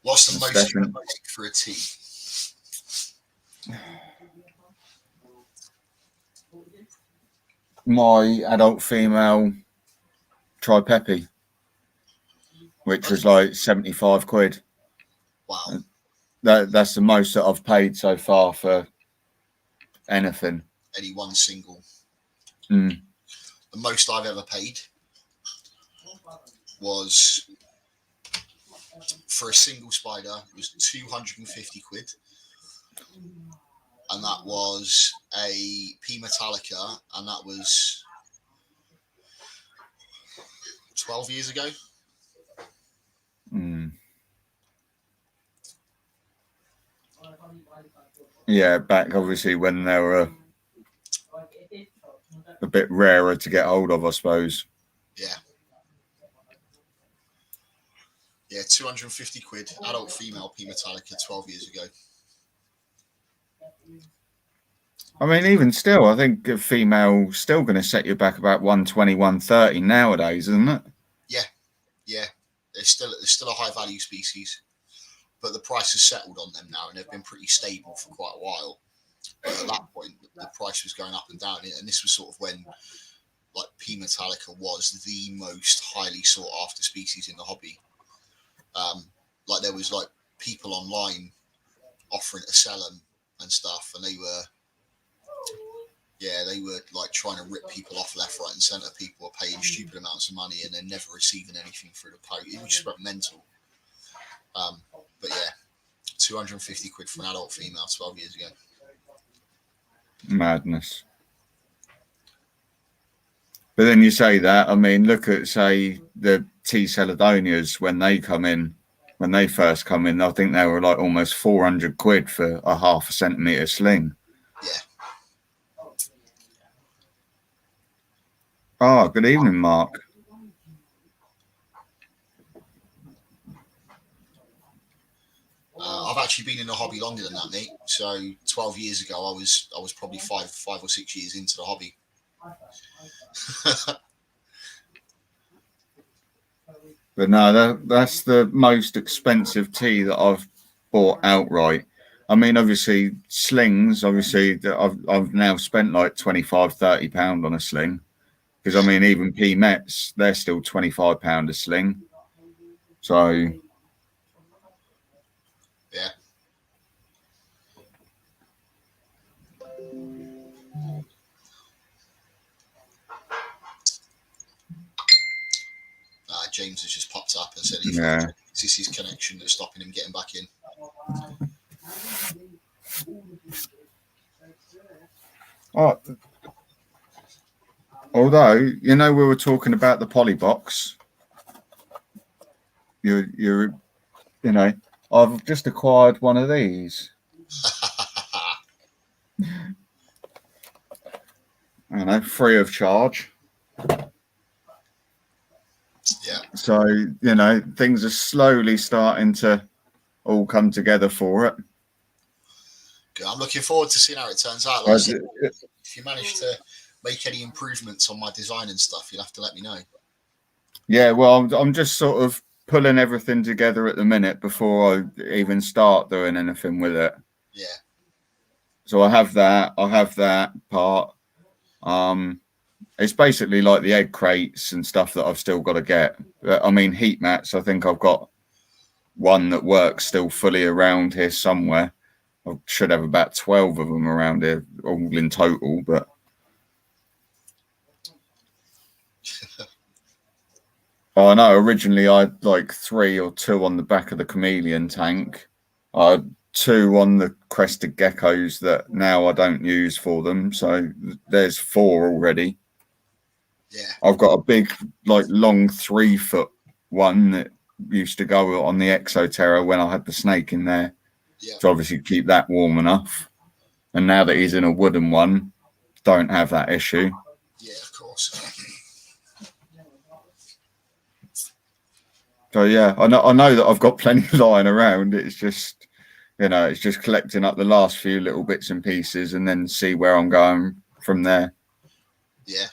What's the most Definitely. you can make for a tea? My adult female Tripepi, which was like 75 quid. Wow. That's the most that I've paid so far for anything. Any one single. Mm. The most I've ever paid was for a single spider was 250 quid. And that was a P Metallica, and that was 12 years ago. Mm. Yeah, back obviously when they were a bit rarer to get hold of, I suppose. Yeah. Yeah, 250 quid, adult female P Metallica 12 years ago. I mean, even still, I think a female still going to set you back about 120, 130 nowadays, isn't it? Yeah. They're still a high value species, but the price has settled on them now, and they've been pretty stable for quite a while. But at that point, the price was going up and down, and this was sort of when like P Metallica was the most highly sought after species in the hobby. Like there was like people online offering to sell them and stuff, and they were like trying to rip people off left, right, and centre. People were paying stupid amounts of money and then never receiving anything through the post. It was just about mental. But yeah, 250 quid for an adult female 12 years ago. Madness. But then you say that, I mean, look at, say, the T. Celadonias when they first come in, I think they were like almost 400 quid for a 0.5 centimetre sling. Yeah. Oh, good evening, Mark. I've actually been in the hobby longer than that, mate. So 12 years ago, I was probably five or 6 years into the hobby. But no, that's the most expensive tea that I've bought outright. I mean, obviously, slings, I've now spent like £25-30 on a sling. Because, I mean, even P Mets, they're still £25 a sling. So, Yeah. James has just popped up and said it's his connection that's stopping him getting back in. oh, although, you know, we were talking about the polybox. You know, I've just acquired one of these. You know, free of charge. So, you know, things are slowly starting to all come together for it. Good. I'm looking forward to seeing how it turns out. Like I said, if you manage to make any improvements on my design and stuff, you'll have to let me know. Yeah, well, I'm just sort of pulling everything together at the minute before I even start doing anything with it. Yeah. So I have that part. It's basically like the egg crates and stuff that I've still got to get. I mean, heat mats, I think I've got one that works still fully around here somewhere. I should have about 12 of them around here, all in total, but I know originally I had like 3 or 2 on the back of the chameleon tank. I had 2 on the crested geckos that now I don't use for them. So there's 4 already. Yeah. I've got a big, like long 3-foot one that used to go on the Exoterra when I had the snake in there. Yeah. To obviously keep that warm enough. And now that he's in a wooden one, don't have that issue. Yeah, of course. So yeah, I know that I've got plenty lying around. It's just, you know, it's just collecting up the last few little bits and pieces and then see where I'm going from there. Yeah.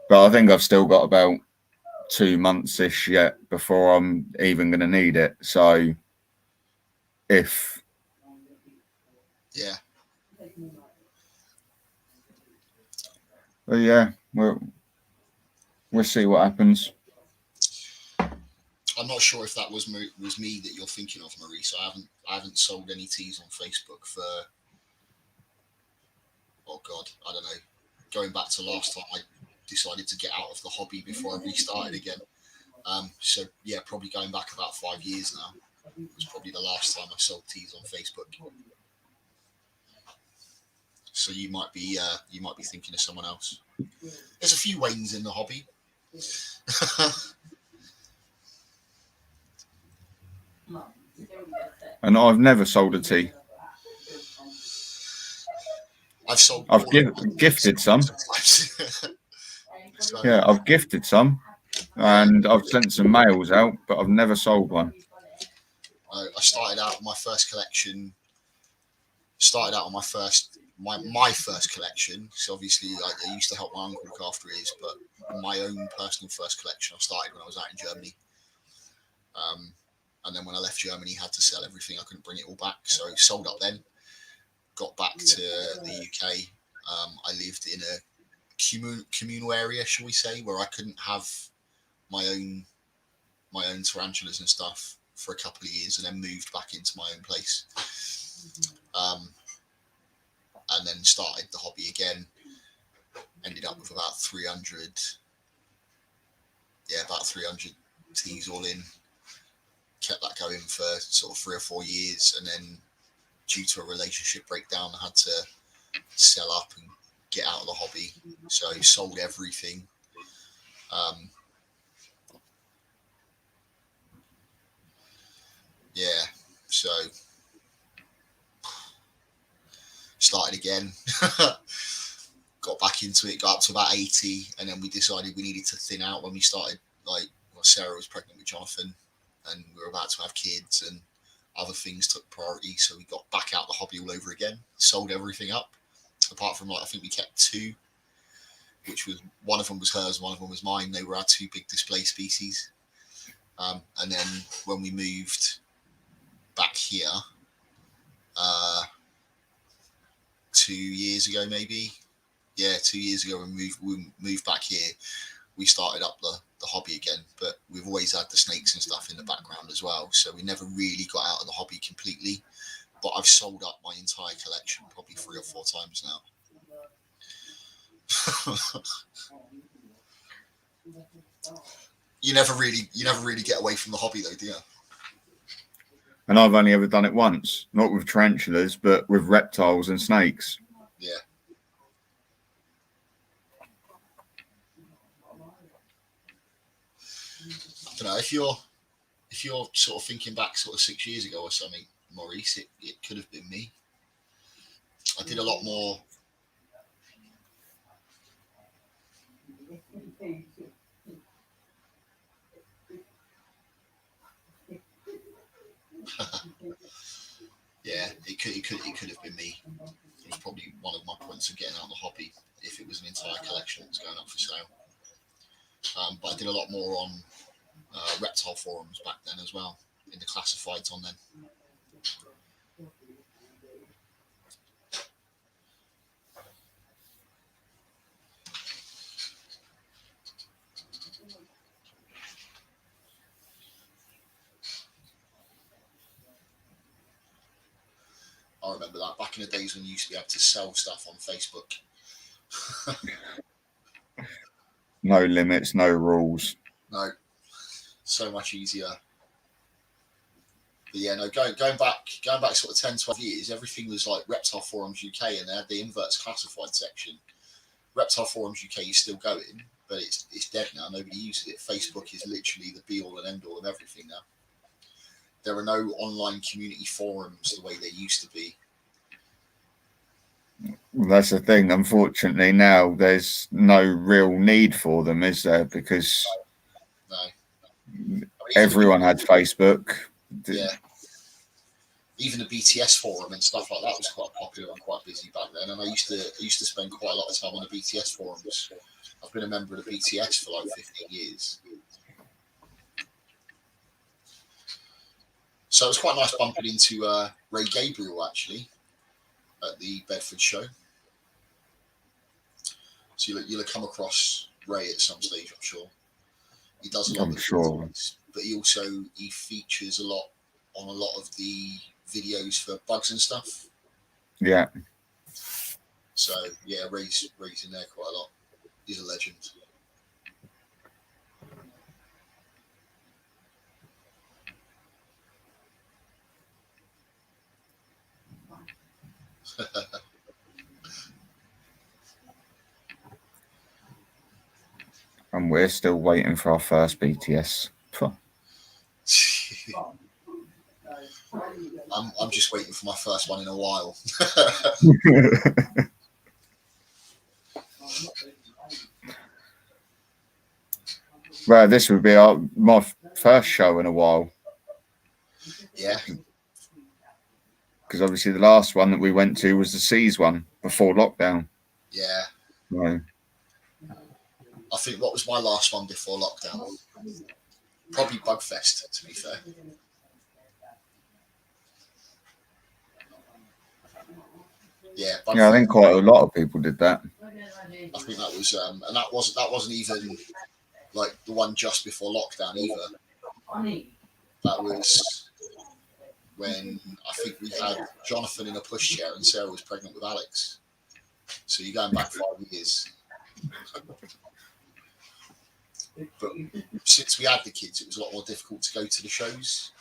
But I think I've still got about 2 months-ish yet before I'm even going to need it. So if... Yeah. But yeah, we'll see what happens. I'm not sure if that was me that you're thinking of, Maurice. I haven't sold any teas on Facebook for, oh God, I don't know. Going back to last time I decided to get out of the hobby before I restarted again. So yeah, probably going back about 5 years now. It was probably the last time I sold teas on Facebook. So you might be thinking of someone else. There's a few Waynes in the hobby. And I've never sold a tea. I've gifted some. So, Yeah, I've gifted some. And I've sent some mails out, but I've never sold one. I started out my first collection. My first collection. So obviously, like, I used to help my uncle look after his, but my own personal first collection I started when I was out in Germany. And then when I left Germany, I had to sell everything. I couldn't bring it all back, so I sold up then. Got back to the UK. I lived in a communal area, shall we say, where I couldn't have my own tarantulas and stuff for a couple of years, and then moved back into my own place. And then started the hobby again. Ended up with about 300 teas all in. Kept that going for sort of 3 or 4 years, and then due to a relationship breakdown, I had to sell up and get out of the hobby. So I sold everything. Yeah, so started again. Got back into it, got up to about 80, and then we decided we needed to thin out when we started. Like, well, Sarah was pregnant with Jonathan, and we were about to have kids, and other things took priority. So we got back out the hobby all over again, sold everything up, apart from, like, I think we kept 2, which was, one of them was hers, one of them was mine. They were our 2 big display species. And then when we moved back here, 2 years ago, maybe. Yeah, 2 years ago, we moved back here. We started up the hobby again, but we've always had the snakes and stuff in the background as well. So we never really got out of the hobby completely. But I've sold up my entire collection probably 3 or 4 times now. You never really get away from the hobby though, do you? And I've only ever done it once, not with tarantulas, but with reptiles and snakes. Yeah. I don't know, if you're sort of thinking back sort of 6 years ago or something, Maurice, it could have been me. I did a lot more. Yeah, it could have been me. It was probably one of my points of getting out of the hobby if it was an entire collection that was going up for sale. But I did a lot more on reptile forums back then as well, in the classifieds on them. I remember that back in the days when you used to be able to sell stuff on Facebook. No limits, no rules. No, so much easier. But yeah, no, going back sort of 10, 12 years, everything was like Reptile Forums UK, and they had the inverts classified section. Reptile Forums UK is still going, but it's dead now. Nobody uses it. Facebook is literally the be all and end all of everything now. There are no online community forums the way they used to be. That's the thing. Unfortunately, now there's no real need for them, is there? Because No. I mean, everyone had Facebook. Yeah. Even the BTS forum and stuff like that was quite popular and quite busy back then. And I used to spend quite a lot of time on the BTS forums. I've been a member of the BTS for like 15 years. So it was quite nice bumping into Ray Gabriel actually at the Bedford show. So you'll have come across Ray at some stage, I'm sure. He does a lot I'm of sure. things, but he features a lot on a lot of the videos for bugs and stuff. Yeah. So yeah, Ray's in there quite a lot. He's a legend. And we're still waiting for our first BTS. Phew. I'm just waiting for my first one in a while. Well, this would be my first show in a while. Yeah. Because obviously the last one that we went to was the Seas one before lockdown. Yeah. So, I think what was my last one before lockdown? Probably Bugfest, to be fair. Yeah, Bugfest. yeah, I think quite a lot of people did that. I think that was, and that wasn't even like the one just before lockdown either. That was when I think we had Jonathan in a pushchair and Sarah was pregnant with Alex. So you're going back 5 years. But since we had the kids, it was a lot more difficult to go to the shows,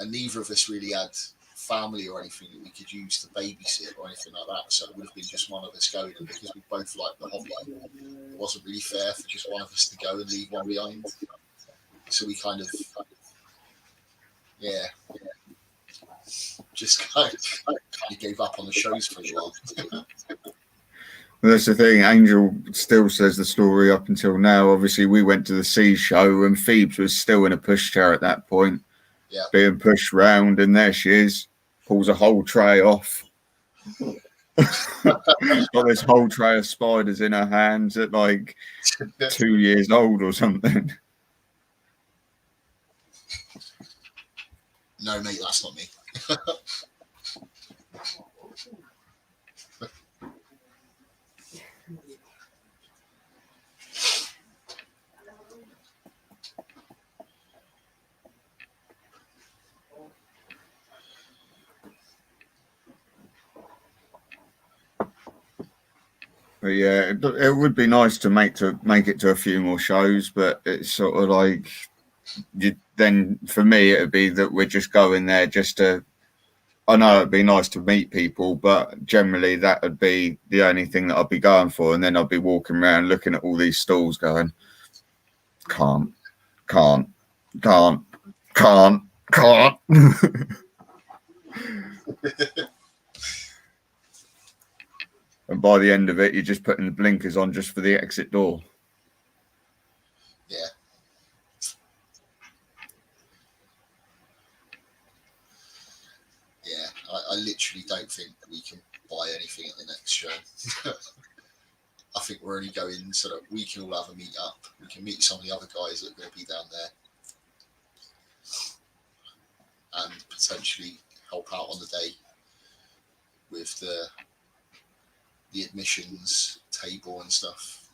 and neither of us really had family or anything that we could use to babysit or anything like that. So it would have been just one of us going, and because we both liked the hobby, it wasn't really fair for just one of us to go and leave one behind. So we kind of, just kind of gave up on the shows for a while. That's the thing. Angel still says the story up until now. Obviously, we went to the Sea show and Phoebes was still in a pushchair at that point, being pushed round, and there she is, pulls a whole tray off. Got this whole tray of spiders in her hands at like 2 years old or something. No, mate, that's not me. But yeah, it would be nice to make it to a few more shows, but it's sort of like then for me it'd be that we're just going there just to. I know it'd be nice to meet people, but generally that would be the only thing that I'd be going for, and then I'd be walking around looking at all these stalls, going, can't. And by the end of it, you're just putting the blinkers on just for the exit door. Yeah. actually don't think we can buy anything at the next show. I think we're only going so that we can all have a meet up. We can meet some of the other guys that are going to be down there and potentially help out on the day with the admissions table and stuff.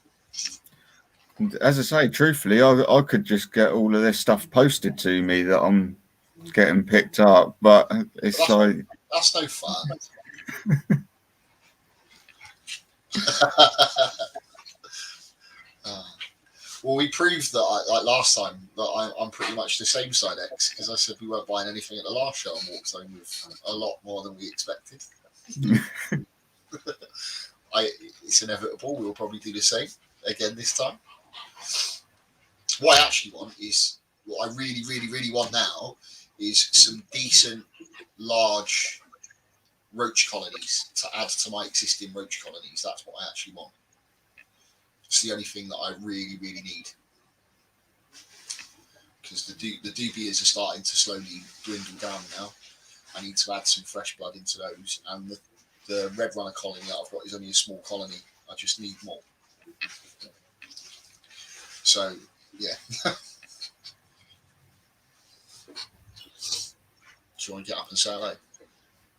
As I say, truthfully, I could just get all of this stuff posted to me that I'm getting picked up, but it's like that's no fun. Well, we proved that like last time that I'm pretty much the same side X because I said we weren't buying anything at the last show and walked home with a lot more than we expected. It's inevitable. We'll probably do the same again this time. What I actually want is what I really, really, really want now is some decent, large roach colonies to add to my existing roach colonies. That's what I actually want. It's the only thing that I really, really need. Because the dubias are starting to slowly dwindle down now. I need to add some fresh blood into those. And the red runner colony that I've got is only a small colony. I just need more. So, yeah. Do you want to get up and say hello?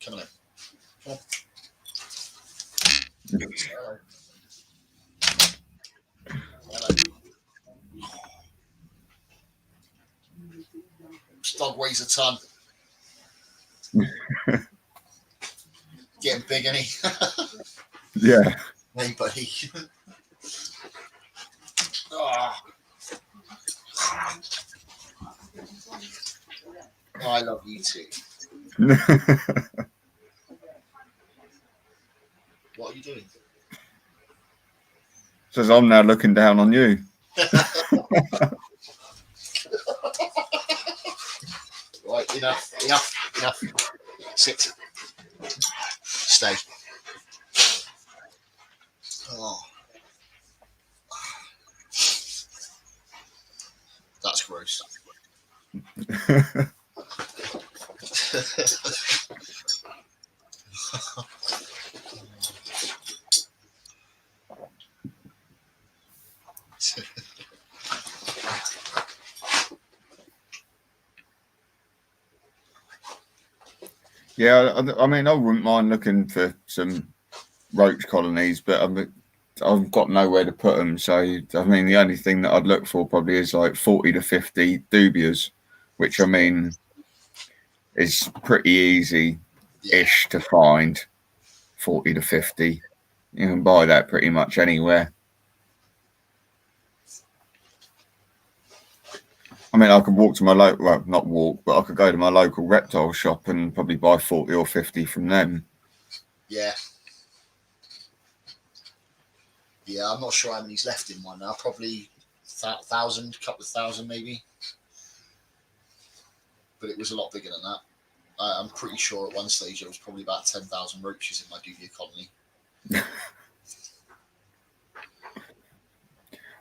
Come on in. Come on. Say hello. Hello. This dog weighs a ton. Getting big, ain't he? yeah. Hey, buddy. Oh. I love you too. What are you doing? Says I'm now looking down on you. Right, enough. Sit. Stay. Oh. That's gross. Yeah, I mean, I wouldn't mind looking for some roach colonies, but I've got nowhere to put them. So, I mean, the only thing that I'd look for probably is like 40 to 50 dubias, which I mean is pretty easy-ish to find. 40 to 50. You can buy that pretty much anywhere. I mean, I could walk to my local, well, not walk, but I could go to my local reptile shop and probably buy 40 or 50 from them. Yeah. Yeah, I'm not sure how many's left in one now. Probably 1,000, couple of thousand maybe. But it was a lot bigger than that. I'm pretty sure at one stage there was probably about 10,000 roaches in my dubia colony.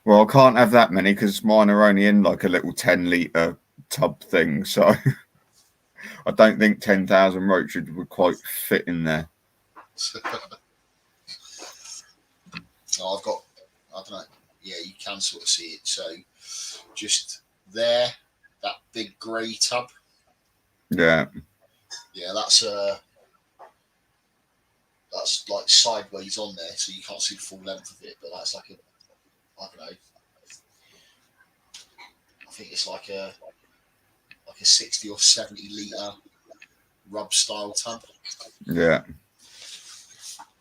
Well, I can't have that many because mine are only in like a little 10-litre tub thing. So I don't think 10,000 roaches would quite fit in there. Oh, I've got, I don't know. Yeah, you can sort of see it. So just there, that big grey tub. Yeah. Yeah, that's like sideways on there, so you can't see the full length of it. But that's like a, I don't know. I think it's like a 60 or 70 litre rub style tub. Yeah.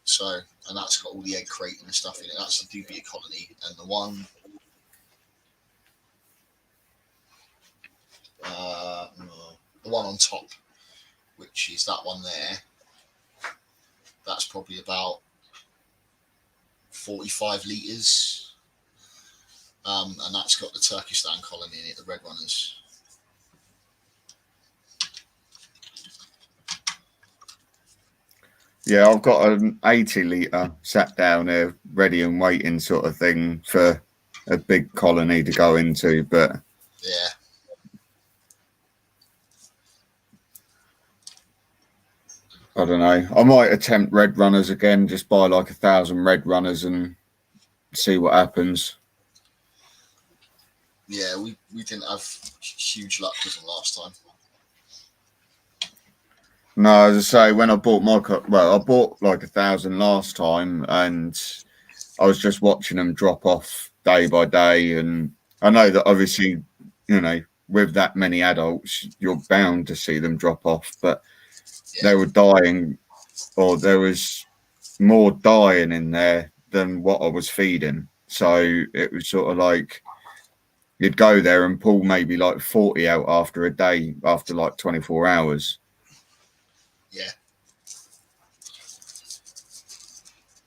So, and that's got all the egg crate and stuff in it. That's the dubia colony, and the one on top, which is that one there. That's probably about 45 litres. And that's got the Turkestan colony in it, the red runners. Yeah, I've got an 80-litre sat down here, ready and waiting sort of thing for a big colony to go into, but yeah. I don't know. I might attempt red runners again. Just buy like 1,000 red runners and see what happens. Yeah, we didn't have huge luck with them last time. No, as I say, when I bought my I bought like 1,000 last time, and I was just watching them drop off day by day. And I know that obviously, you know, with that many adults, you're bound to see them drop off. But Yeah. they were dying, or there was more dying in there than what I was feeding. So it was sort of like you'd go there and pull maybe like 40 out after a day, after like 24 hours. Yeah.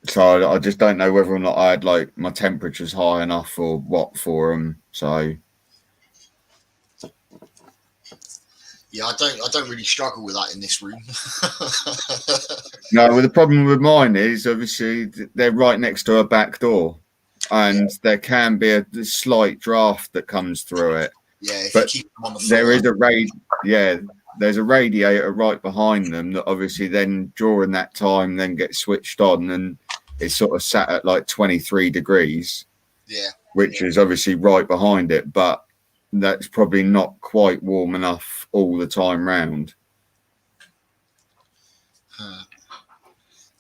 So I just don't know whether or not I had like my temperatures high enough or what for them. So Yeah, I don't really struggle with that in this room. no, well, the problem with mine is obviously they're right next to a back door, and there can be a slight draft that comes through it. Yeah, if But you keep them on the floor. There is there's a radiator right behind them that obviously then during that time then gets switched on, and it's sort of sat at like 23 degrees, Yeah. which is obviously right behind it, but that's probably not quite warm enough all the time round.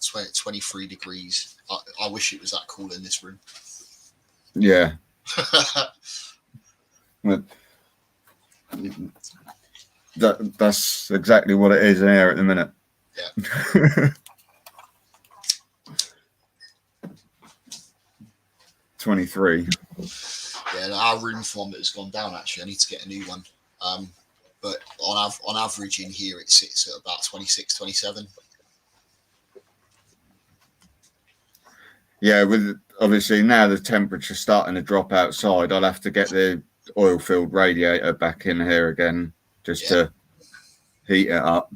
23 degrees. I wish it was that cool in this room. Yeah. That's exactly what it is in here at the minute. Yeah. 23. Yeah, our room thermometer's gone down actually. I need to get a new one. But on average in here it sits at about 26, 27. Yeah, with obviously now the temperature's starting to drop outside, I'll have to get the oil-filled radiator back in here again just to heat it up.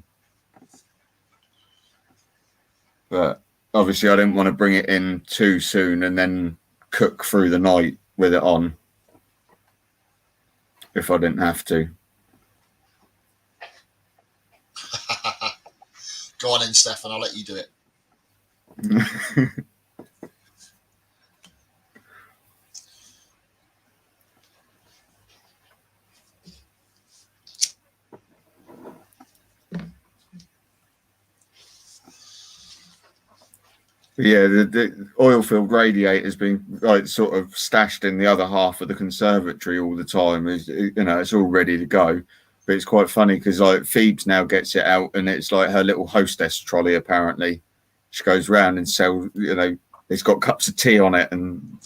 But obviously I didn't want to bring it in too soon and then cook through the night with it on if I didn't have to. Go on in, Stefan. I'll let you do it. Yeah, the oil-filled radiator has been like sort of stashed in the other half of the conservatory all the time. It's all ready to go. But it's quite funny because like Phoebes now gets it out, and it's like her little hostess trolley. Apparently, she goes round and sells. It's got cups of tea on it, and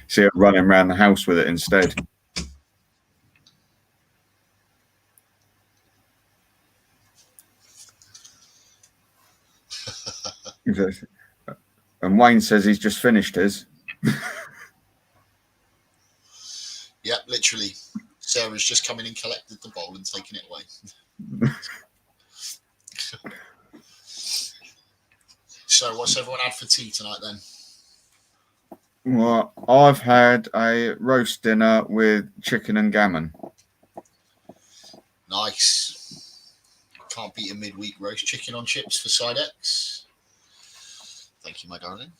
see her running around the house with it instead. And Wayne says he's just finished his. Yep, literally. Sarah's just come in and collected the bowl and taken it away. So, what's everyone had for tea tonight then? Well, I've had a roast dinner with chicken and gammon. Nice. Can't beat a midweek roast. Chicken on chips for side X. Thank you, my darling.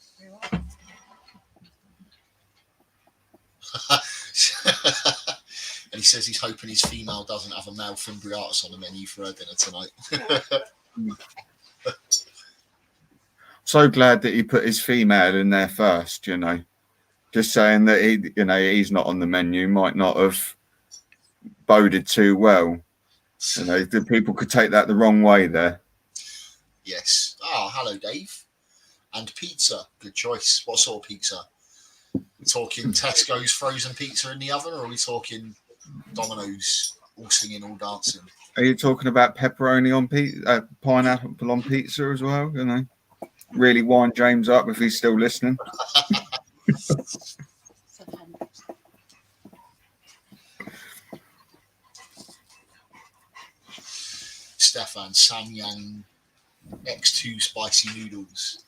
And he says he's hoping his female doesn't have a male fimbriatus on the menu for her dinner tonight. So glad that he put his female in there first, Just saying that he's not on the menu might not have boded too well. The people could take that the wrong way there. Yes. Oh, hello, Dave. And pizza. Good choice. What sort of pizza? We talking Tesco's frozen pizza in the oven, or are we talking Domino's all singing, all dancing? Are you talking about pepperoni on pizza, pineapple on pizza as well? Really wind James up if he's still listening. Stefan, Samyang X2 spicy noodles.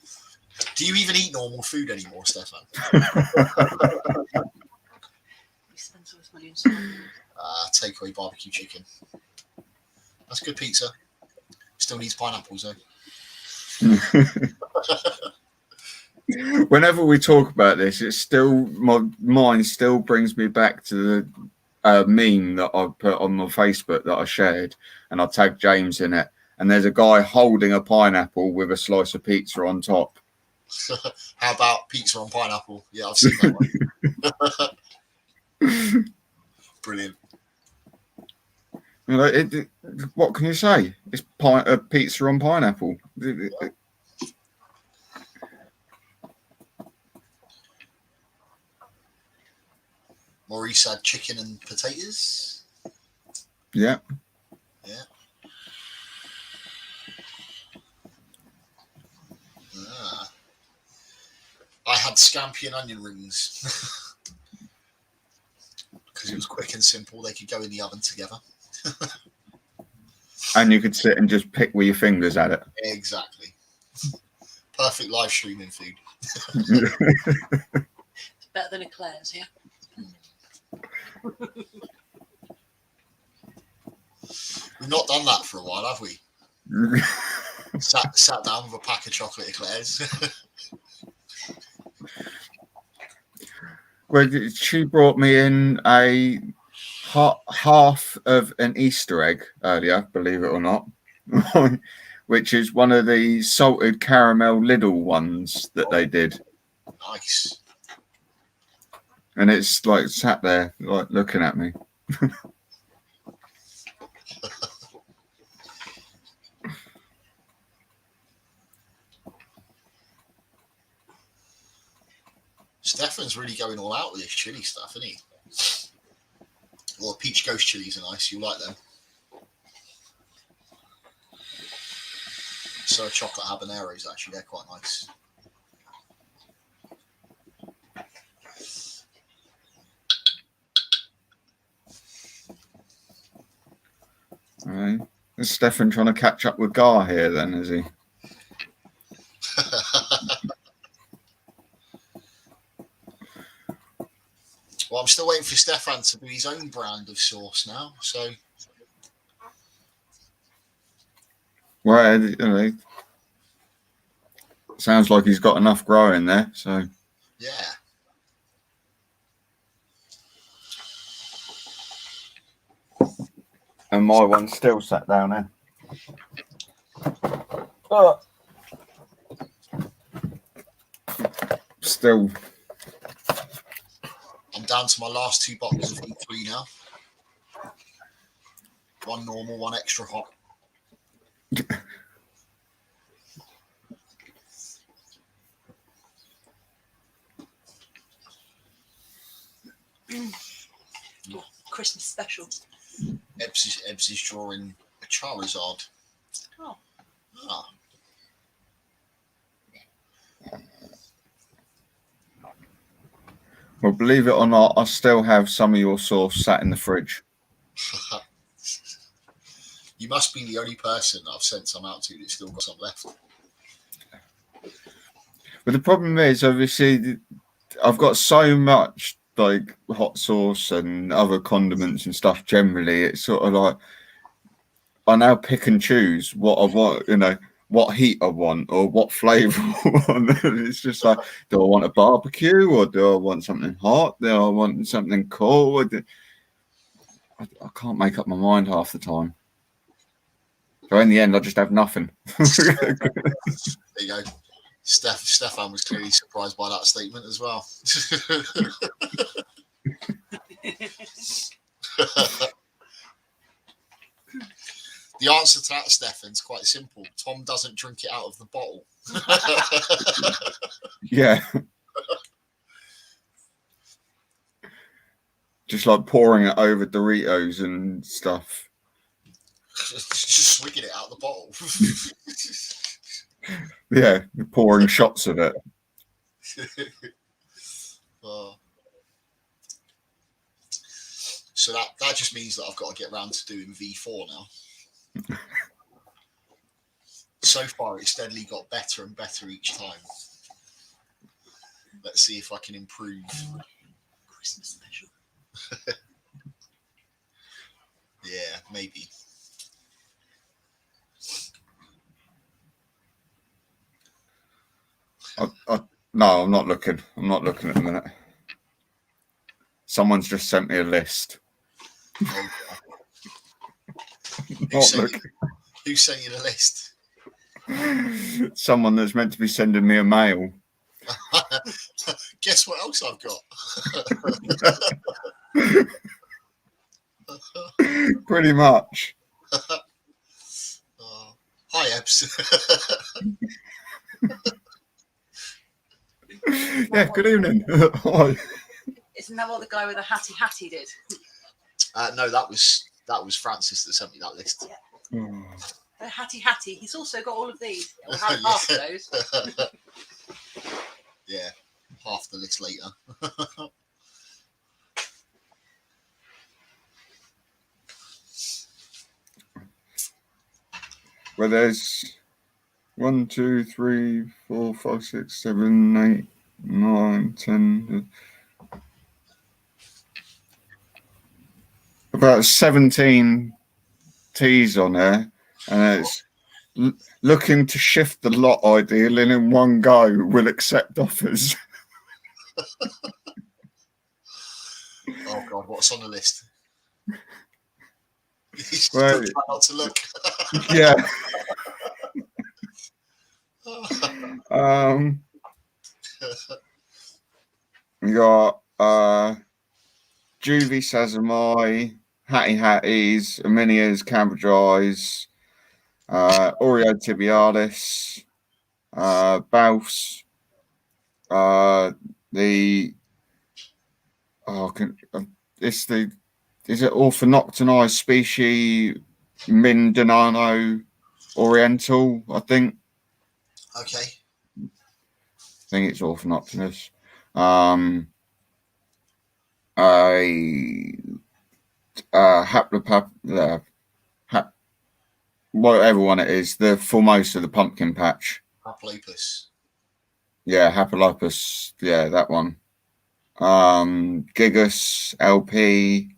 Do you even eat normal food anymore, Stefan? Takeaway barbecue chicken. That's good pizza. Still needs pineapples though. Whenever we talk about this, it's still my mind still brings me back to the meme that I put on my Facebook that I shared, and I tagged James in it. And there's a guy holding a pineapple with a slice of pizza on top. How about pizza on pineapple? Yeah, I've seen that one. Brilliant. You know, what can you say? It's pizza on pineapple. Maurice had chicken and potatoes. Yeah. Yeah. Ah. I had scampi and onion rings because it was quick and simple. They could go in the oven together. And you could sit and just pick with your fingers at it. Exactly. Perfect live streaming food. It's better than eclairs, yeah. We've not done that for a while, have we? Sat down with a pack of chocolate eclairs. Well, she brought me in a half of an Easter egg earlier, believe it or not, which is one of the salted caramel Lidl ones that they did. Nice. And it's like sat there, like looking at me. Stefan's really going all out with this chili stuff, isn't he? Well, peach ghost chilies are nice. You like them? So chocolate habaneros, actually, they're quite nice. All right. Is Stefan trying to catch up with Gar here then, is he? Well, I'm still waiting for Stefan to do his own brand of sauce now. So, Well, you know, sounds like he's got enough growing there. So, yeah. and my one's still sat down there. Oh. Still. I'm down to my last 2 bottles of E3 now. One normal, one extra hot. Oh, Christmas special. Ebbs is drawing a Charizard. Oh. Ah. Well, believe it or not, I still have some of your sauce sat in the fridge. You must be the only person that I've sent some out to that's still got some left. But the problem is, obviously, I've got so much like hot sauce and other condiments and stuff. Generally, it's sort of like I now pick and choose what I want. You know, what heat I want or what flavour I want. It's just like, do I want a barbecue or do I want something hot? Do I want something cold? I can't make up my mind half the time. So in the end, I just have nothing. There you go. Stefan was clearly surprised by that statement as well. The answer to that, Stefan's quite simple. Tom doesn't drink it out of the bottle. Yeah. Just like pouring it over Doritos and stuff. Just swigging it out the bottle. Yeah, pouring shots of it. So that just means that I've got to get around to doing V4 now. So far, it's steadily got better and better each time. Let's see if I can improve. Christmas special. Yeah, maybe. No, I'm not looking. I'm not looking at the minute. Someone's just sent me a list. Oh, Not looking. who's sent you the list? Someone that's meant to be sending me a mail. Guess what else I've got? Pretty much. Hi, Ebs. Yeah, good evening. Hi. Isn't that what the guy with the hattie did? No, that was Francis that sent me that list. The hattie. He's also got all of these. We'll have half of those. Yeah, half the list later. Well, there's 1, 2, 3, 4, 5, 6, 7, 8, 9, 10. About 17 T's on there, and it's looking to shift the lot ideal and in one go will accept offers. Oh God, what's on the list? Well, try not to look. Yeah. We got Juvie Sazamai, Hattie Hatties, Aminias, Cambridge Eyes, Oreo Tibialis, Baus, is it orthognoctonized species Mindanao Oriental, I think. Okay. I think it's orthognoctonous. Whatever one it is, the Formosa, the pumpkin patch. Haplopus. Yeah, Hapalopus. Yeah, that one. Gigas LP.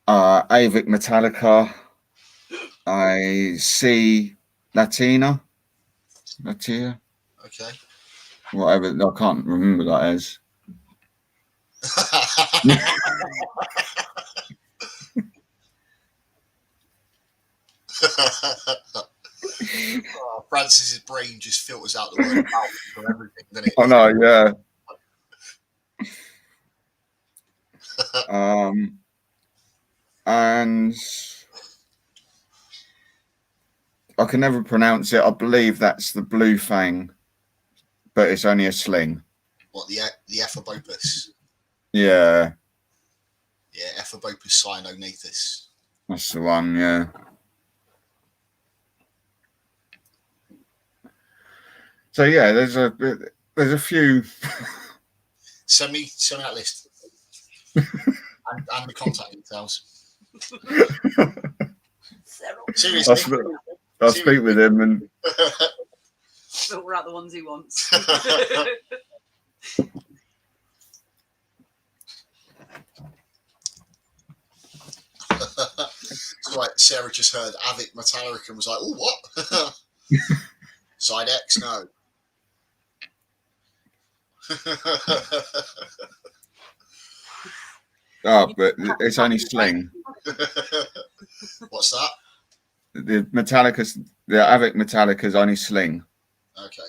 Avic Metallica. I see Latina. Okay. Whatever. I can't remember that as. Oh, Francis's brain just filters out the word out for everything, doesn't it? I know, yeah. And I can never pronounce it. I believe that's the blue fang, but it's only a sling. What, the Ephobopus? Yeah, Yeah, Ephobopus cyanonathus. that's the one. Yeah. So yeah, there's a few. Send me that list. and the contact details. Seriously. I'll speak with him and Filter out the ones he wants. It's like Sarah just heard Avic Metallica and was like, oh, what? Side X? No. but it's only sling. What's that? The Avic Metallica's only sling. Okay.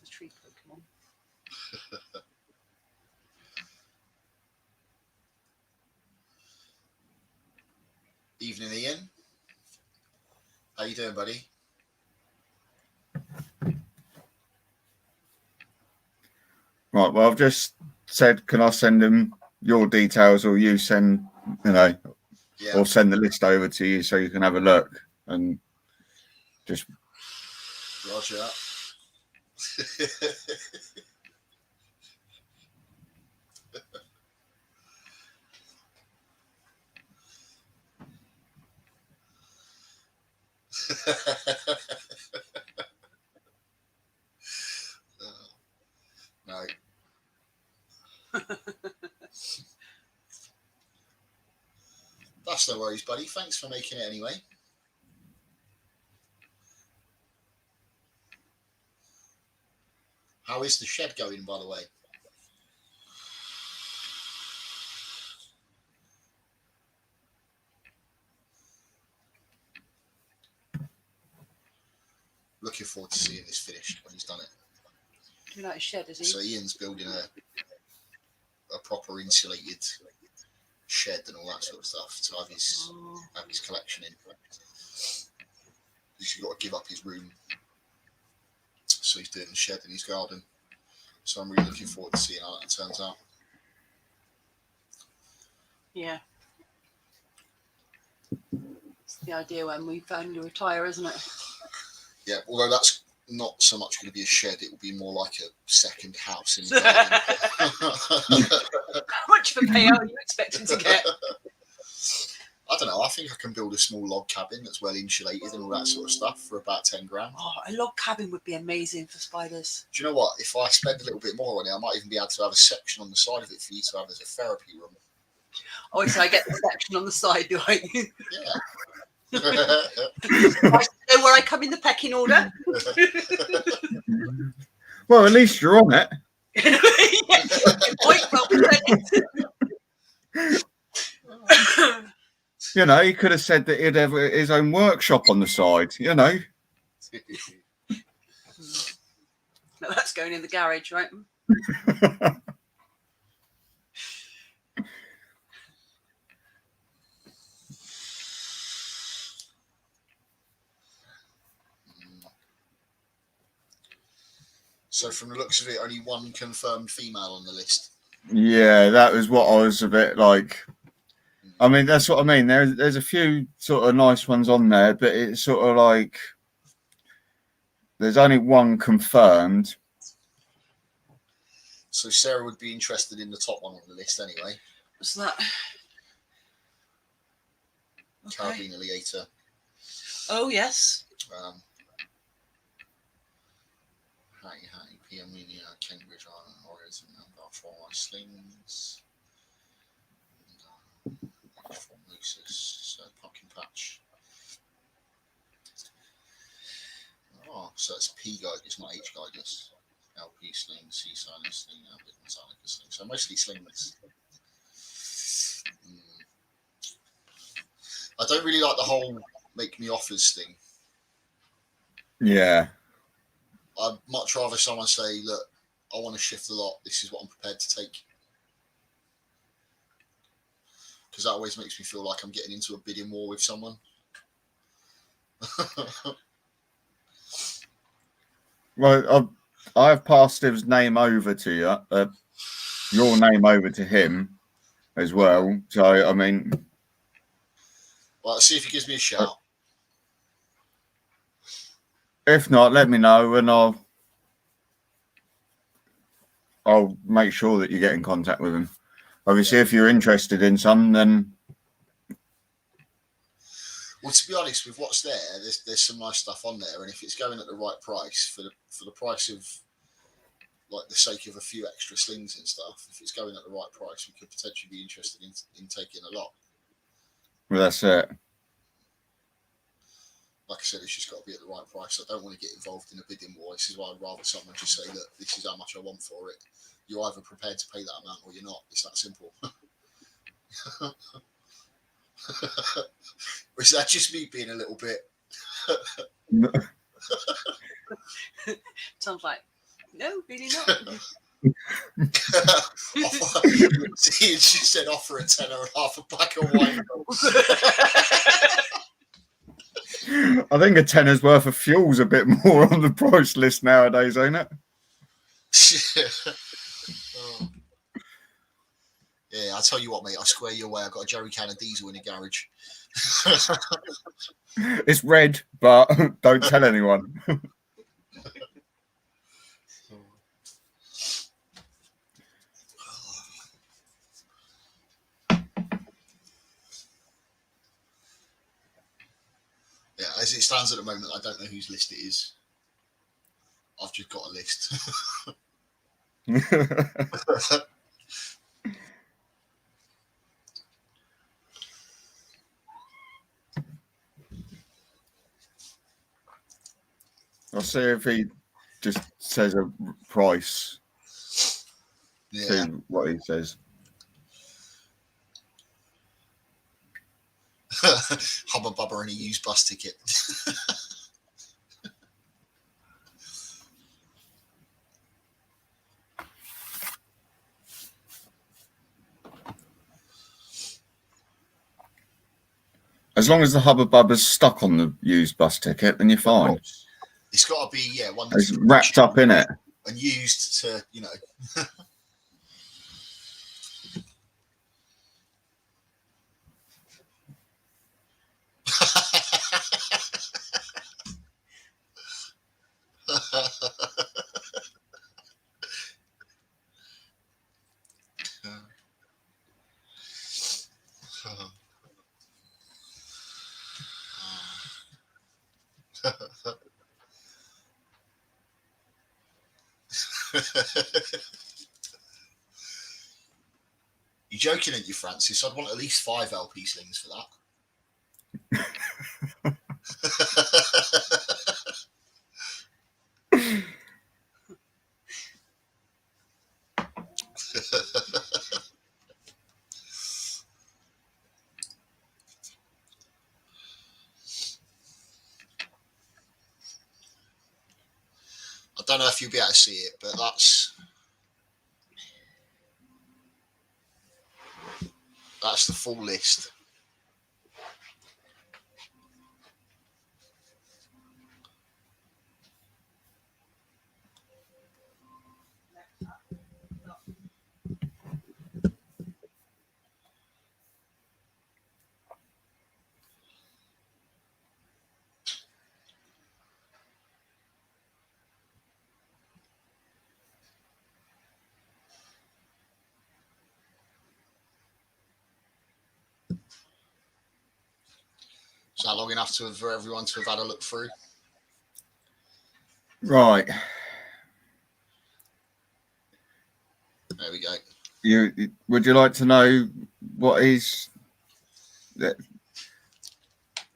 The tree Pokemon. Evening, Ian. How you doing, buddy? Right. Well, I've just said, can I send him your details, or you send, Yeah. or send the list over to you so you can have a look and just. Roger that. No. That's no worries, buddy. Thanks for making it anyway. How is the shed going, by the way? Looking forward to seeing this finished when he's done it. Do you like his shed, is he? So Ian's building a proper insulated shed and all that sort of stuff to have his collection in. He's got to give up his room, so he's doing the shed in his garden. So I'm really looking forward to seeing how that turns out. Yeah. It's the idea when we finally retire, isn't it? Yeah, although that's not so much going to be a shed, it will be more like a second house in the garden. How much of a payout are you expecting to get? I don't know. I think I can build a small log cabin that's well insulated and all that sort of stuff for about 10 grand. Oh, a log cabin would be amazing for spiders. Do you know what? If I spend a little bit more on it, I might even be able to have a section on the side of it for you to have as a therapy room. Oh, so I get the section on the side, do I? Yeah. I know where I come in the pecking order. Well, at least you're on it. He could have said that he'd have his own workshop on the side, No, that's going in the garage, right? So from the looks of it, only one confirmed female on the list. Yeah, that was what I was a bit like. I mean, that's what I mean. There's a few sort of nice ones on there, but it's sort of like there's only one confirmed. So Sarah would be interested in the top one on the list anyway. What's that? Carabiner Leator. Oh, yes. Hattie, Piaminia, Cambridge Island, Warriors, and about 4 slings. From Lucis, Pumpkin Patch. Oh, so it's P guidance, not H guidance. LP sling, C silence sling, LP silence sling. So mostly slings. I don't really like the whole make me offers thing. Yeah. I'd much rather someone say, look, I want to shift a lot. This is what I'm prepared to take. Because that always makes me feel like I'm getting into a bidding war with someone. Well, I've passed his name over to you, your name over to him as well. So, I mean... Well, let's see if he gives me a shout. If not, let me know and I'll make sure that you get in contact with him. Obviously, if you're interested in some, then... Well, to be honest, with what's there, there's some nice stuff on there, and if it's going at the right price for the price of, like, the sake of a few extra slings and stuff, if it's going at the right price, we could potentially be interested in taking a lot. Well, that's it. Like I said, it's just got to be at the right price. I don't want to get involved in a bidding war. This is why I'd rather someone just say, look, this is how much I want for it. You're either prepared to pay that amount or you're not. It's that simple. Or is that just me being a little bit? Sounds like, no, really not. See, it just said offer a tenner and half a pack of wine. I think a tenner's worth of fuel's a bit more on the price list nowadays, ain't it? Oh. Yeah, I tell you what, mate. I swear your way. I've got a jerry can of diesel in the garage. It's red, but don't tell anyone. Yeah, as it stands at the moment, I don't know whose list it is. I've just got a list. I'll see if he just says a price. Yeah. See what he says. Hubba Bubba and a used bus ticket. As long as the Hubba Bubba's stuck on the used bus ticket, then you're fine. It's got to be, one It's wrapped up in it. and used to, You're joking, aren't you, Francis? I'd want at least 5 LP slings for that. I don't know if you'll be able to see it, but that's the full list. Is that long enough for everyone to have had a look through? Right. There we go. Would you like to know what he's?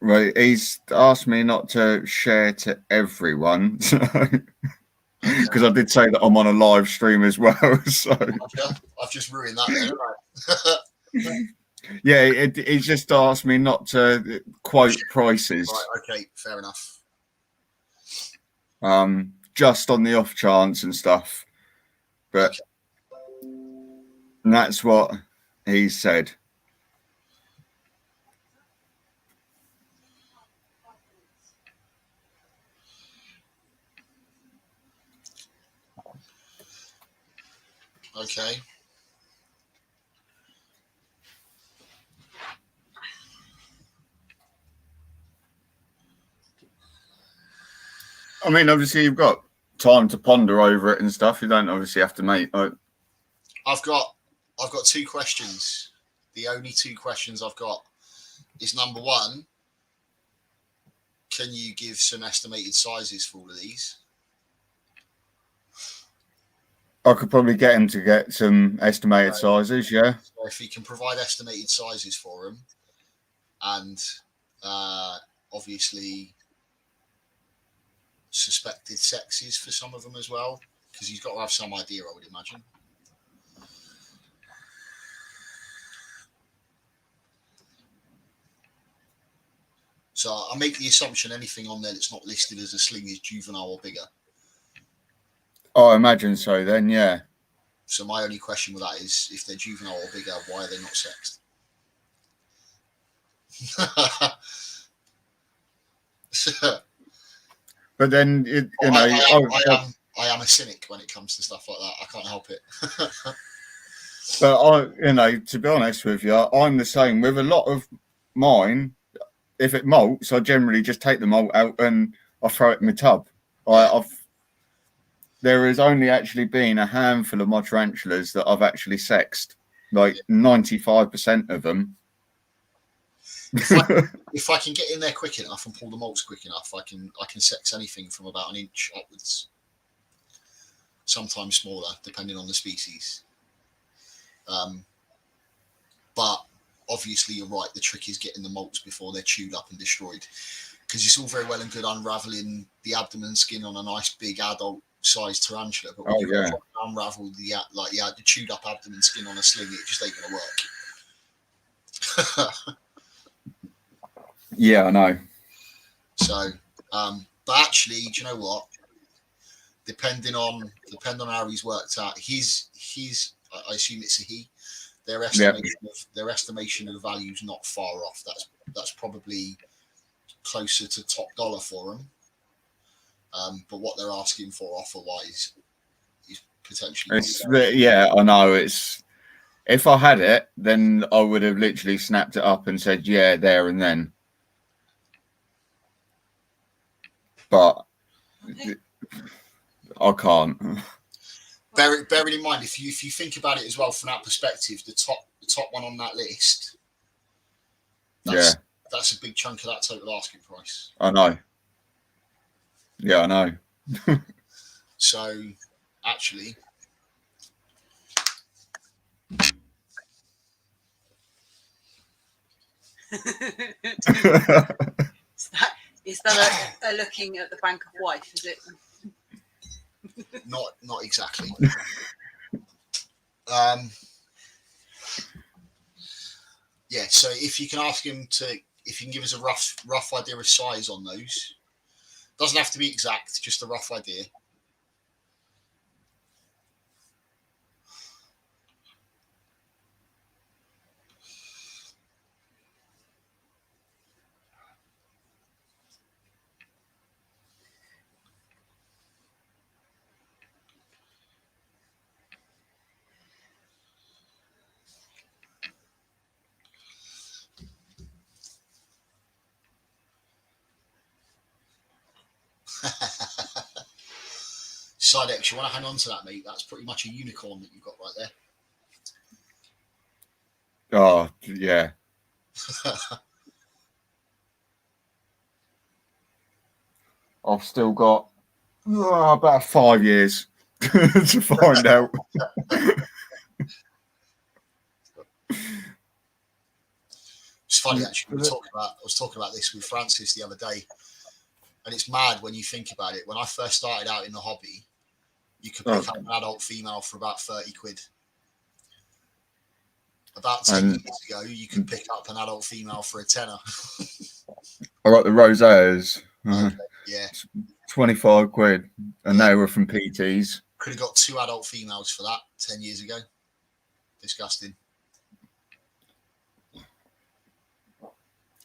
Right, he's asked me not to share to everyone, because I did say that I'm on a live stream as well. So I've just ruined that, then, haven't I? yeah, he's just asked me not to quote prices. Right, okay, fair enough. Just on the off chance and stuff, but that's what he said. Okay. I mean, obviously, you've got time to ponder over it and stuff. You don't obviously have to make. I've got 2 questions. The only 2 questions I've got is number 1. Can you give some estimated sizes for all of these? I could probably get him to get some estimated sizes. Yeah. So if he can provide estimated sizes for them, and obviously suspected sexes for some of them as well, because he's got to have some idea, I would imagine. So I make the assumption anything on there that's not listed as a sling is juvenile or bigger. I imagine so. Then, yeah. So my only question with that is, if they're juvenile or bigger, why are they not sexed? But then, I am a cynic when it comes to stuff like that. I can't help it. But to be honest with you, I'm the same with a lot of mine. If it molts, I generally just take the malt out and I throw it in my tub. There has only actually been a handful of my tarantulas that I've actually sexed. Like 95% of them. If I can get in there quick enough and pull the malts quick enough, I can sex anything from about an inch upwards. Sometimes smaller, depending on the species. But obviously, you're right. The trick is getting the malts before they're chewed up and destroyed. Because it's all very well and good unraveling the abdomen skin on a nice big adult-sized tarantula, but when you unravel the chewed up abdomen skin on a sling, it just ain't gonna work. Yeah, I know. So, but actually, do you know what? Depending on how he's worked out, his I assume it's a he. Their estimation of the value is not far off. That's probably closer to top dollar for them. But what they're asking for offer wise is potentially. I know. If I had it, then I would have literally snapped it up and said, "Yeah, there and then." But I can't. Bearing in mind, if you think about it as well from that perspective, the top one on that list, that's a big chunk of that total asking price. I know. Yeah, I know. So, actually, is that a looking at the bank of wife? Is it? Not exactly. Yeah. So if you can ask him if you can give us a rough idea of size on those, doesn't have to be exact, just a rough idea. Sidex, you want to hang on to that, mate? That's pretty much a unicorn that you've got right there. Oh, yeah. I've still got about 5 years to find out. It's funny actually. I was talking about this with Francis the other day, and it's mad when you think about it. When I first started out in the hobby, you could pick up an adult female for about 30 quid. About 10 years ago, you could pick up an adult female for a tenner. I got the Roseas. Yeah. 25 quid. And they were from PTs. Could have got 2 adult females for that 10 years ago. Disgusting.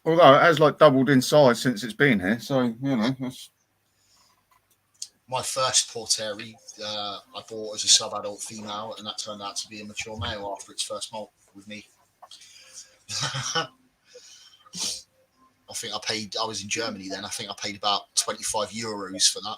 Although it has doubled in size since it's been here. So, that's... My first Porteri, I bought as a sub-adult female, and that turned out to be a mature male after its first molt with me. I was in Germany then. I think I paid about 25 euros for that.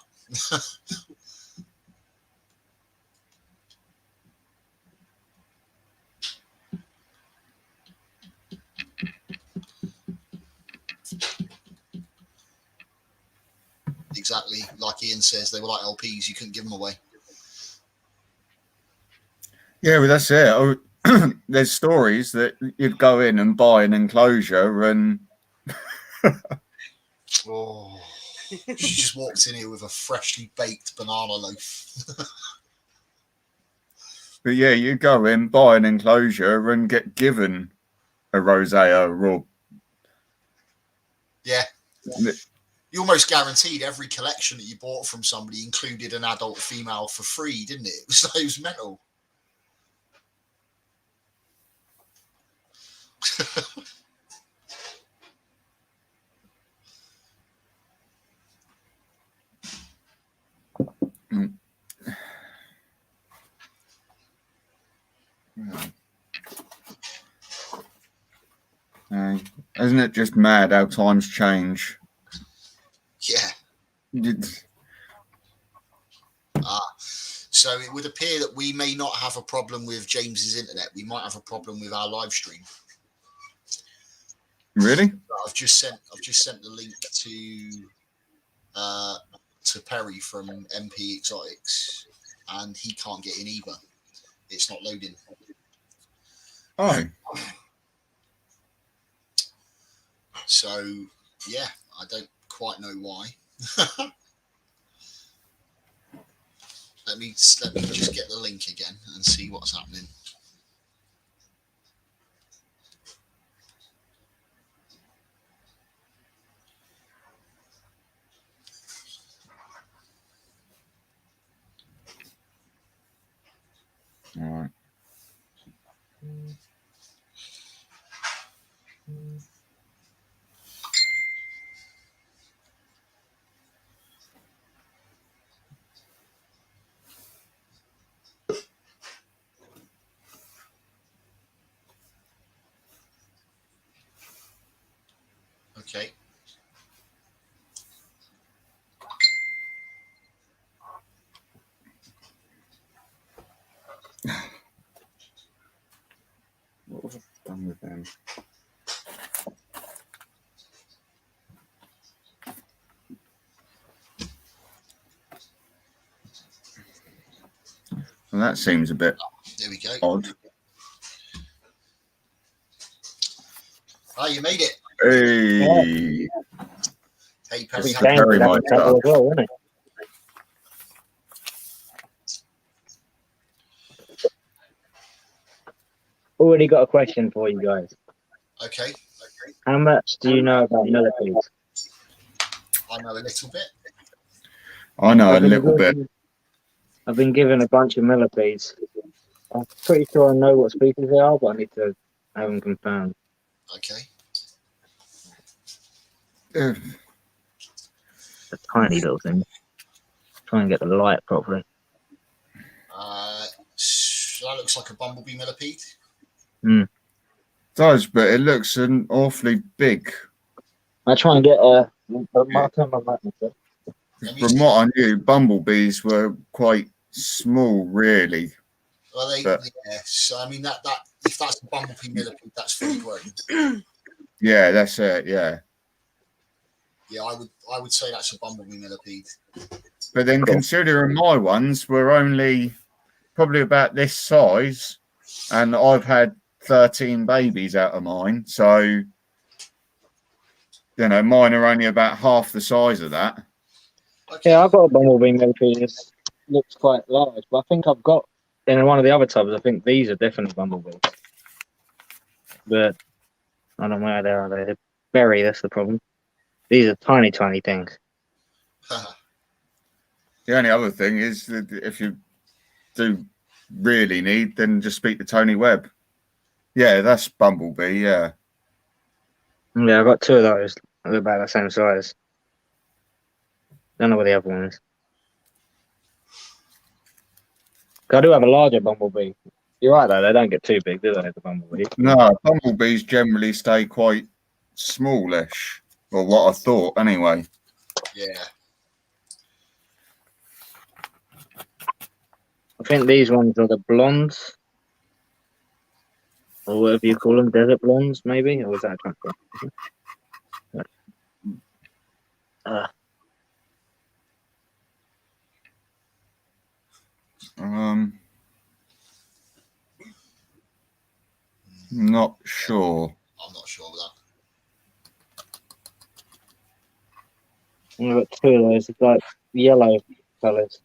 Exactly. Like Ian says, they were like LPs. You couldn't give them away. Yeah, well, that's it. There's stories that you'd go in and buy an enclosure and... Oh, she just walked in here with a freshly baked banana loaf. But yeah, you go in, buy an enclosure and get given a rosea or... Yeah. You almost guaranteed every collection that you bought from somebody included an adult female for free, didn't it? It was mental. Isn't it just mad how times change? Yeah. So it would appear that we may not have a problem with James's internet. We might have a problem with our live stream. Really? I've just sent the link to Perry from MP Exotics, and he can't get in either. It's not loading. Oh, So yeah, I don't quite know why. Let me just get the link again and see what's happening. all right. Okay. What have I done with them? Well, that seems a bit There we go. odd. Oh, you made it. Hey, Hey, It's Perry. It's dangerous Perry having might trouble as well, isn't it? Already got a question for you guys. Okay. How much do you know about millipedes? I know a little bit. I know a I've been little bit. I've been given a bunch of millipedes. I'm pretty sure I know what species they are, but I need to have them confirmed. Okay. Ugh. A tiny little thing. Try and get the light properly. So that looks like a bumblebee millipede. Does, but it looks an awfully big. I try and get a mark on my map. Let me From see. what I knew, bumblebees were quite small, really. Well, But- yeah. So I mean that if that's a bumblebee millipede, that's fully grown. Yeah, that's it. Yeah, Yeah, I would say that's a bumblebee millipede. but then Cool. considering my ones were only probably about this size, and I've had 13 babies out of mine, so you know mine are only about half the size of that. Okay. Yeah, I've got a bumblebee millipede. It looks quite large, but I think I've got in one of the other tubs. I think these are definitely bumblebees, but I don't know where they are. They're berry. That's the problem. These are tiny, tiny things. The only other thing is that if you do really need, then just speak to Tony Webb. Yeah, that's bumblebee. Yeah, Yeah, I got two of those. They're about the same size. Don't know what the other one is. I do have a larger bumblebee. You're right though; they don't get too big, do they? The bumblebee. no, bumblebees generally stay quite smallish, or what I thought anyway. Yeah. I think these ones are the blondes, or whatever you call them, desert blondes, maybe, or was that a transfer? Not sure. I'm not sure of that. I've got two of those. It's like yellow colours.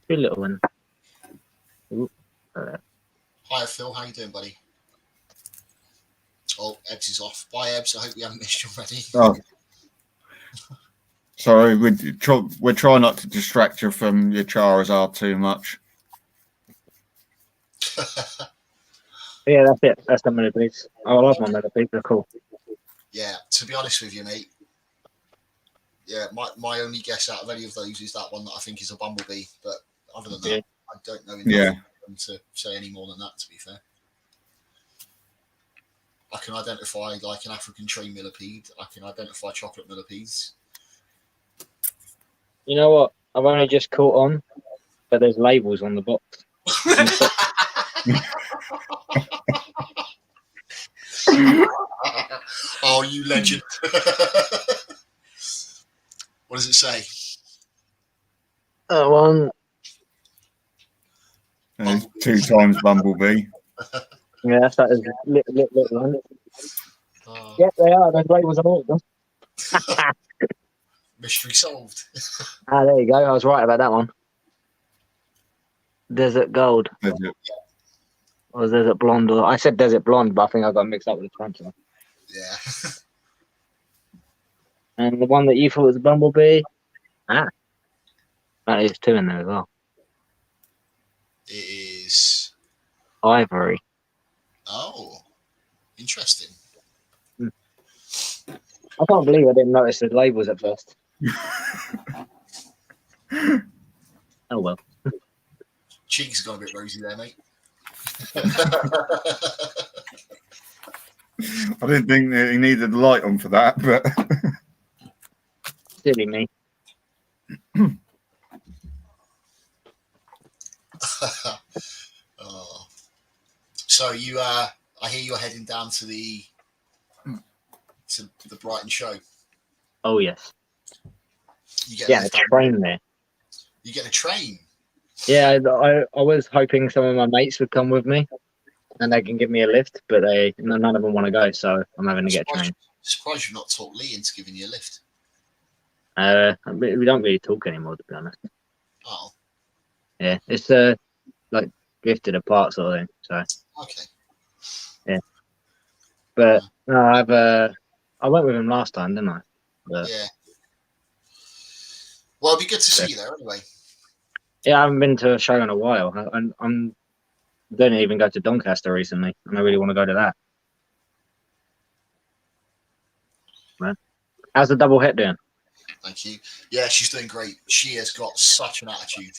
Two little ones. Ooh, Hi Phil, how you doing, buddy? Oh, Ebbs is off. Bye, Ebbs. I hope we haven't missed you already. Oh, sorry. We're trying not to distract you from your Charizard too much. Yeah, that's it. That's the millipedes. I love my millipedes. They're cool. Yeah, to be honest with you, mate. Yeah, my only guess out of any of those is that one that I think is a bumblebee. But other than that, Yeah. I don't know enough Yeah. of them to say any more than that, to be fair. I can identify like an African train millipede. I can identify chocolate millipedes. You know what? I've only just caught on, but there's labels on the box. Oh, you legend. What does it say? That one. There's 2 times Bumblebee. Yeah, that's that little one. Oh, Yep, they are. Those labels on all of them. mystery solved. Ah, there you go. I was right about that one. Desert Gold. There's it. Or Desert Blonde. Or I said Desert Blonde, but I think I got mixed up with the Tarantula. Yeah. And the one that you thought was Bumblebee. Ah. That is 2 in there as well. It is. Ivory. Oh, interesting. I can't believe I didn't notice the labels at first. Oh well. Cheeks got a bit rosy there, mate. I didn't think that he needed the light on for that, but Silly me. Oh. So you, I hear you're heading down to the Brighton show. Oh yes. You get Yeah, the train there. You get a train. Yeah, I was hoping some of my mates would come with me, and they can give me a lift, but none of them want to go, so I'm having to get a train. Surprised you've not talked Lee into giving you a lift. We don't really talk anymore, to be honest. Oh, Yeah, it's like drifted apart sort of thing. So, okay. but no, I went with him last time, didn't I? But, Yeah. Well, it'd be good to see you there anyway. yeah, I haven't been to a show in a while. I didn't even go to Doncaster recently, and I really want to go to that. Man. How's the double hit doing? Thank you. Yeah, she's doing great. She has got such an attitude.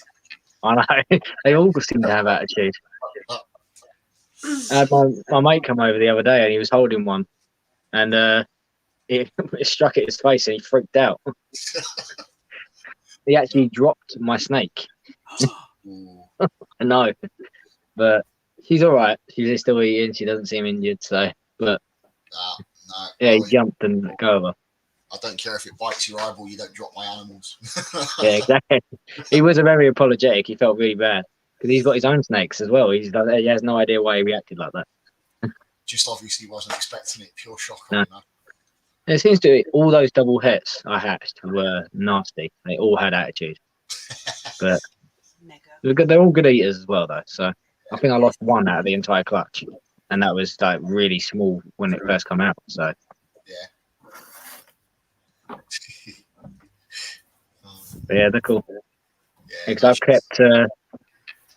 I know they all seem to have attitude. I had my mate come over the other day, and he was holding one, and it struck at his face, and he freaked out. He actually dropped my snake. Ooh. No, but she's all right. She's still eating. She doesn't seem injured. So, but No. yeah, he Well, jumped and let go of her. I don't care if it bites your eyeball. You don't drop my animals. Yeah, exactly. He was very apologetic. He felt really bad because he's got his own snakes as well. He has no idea why he reacted like that. Just obviously wasn't expecting it. Pure shock No. on that. It seems to be all those double hits I hatched were nasty. They all had attitude, but Mega. they're all good eaters as well, though. So I think I lost one out of the entire clutch, and that was like really small when it first came out. So but yeah, they're cool. Yeah, Because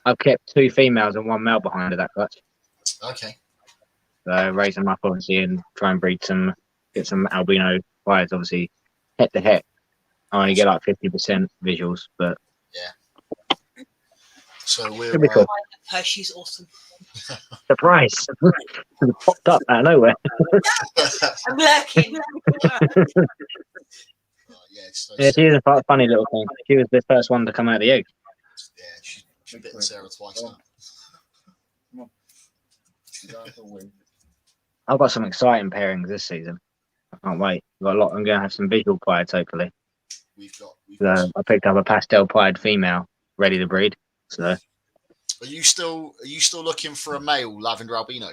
I've kept 2 females and 1 male behind of that clutch. okay. So raise them up obviously and try and get some albino pies. Obviously, head to head, I only get like 50% visuals, but So we're it'll be cool. Her, she's awesome. Surprise! Popped up out of nowhere. I'm lurking. Yeah, she is a funny little thing. She was the first one to come out of the egg. Yeah, she's bitten Sarah twice now. I've got some exciting pairings this season. I can't wait. I've got a lot. I'm going to have some visual pieds hopefully. We've So got I picked up a pastel pied female ready to breed. So Are you still looking for a male lavender albino?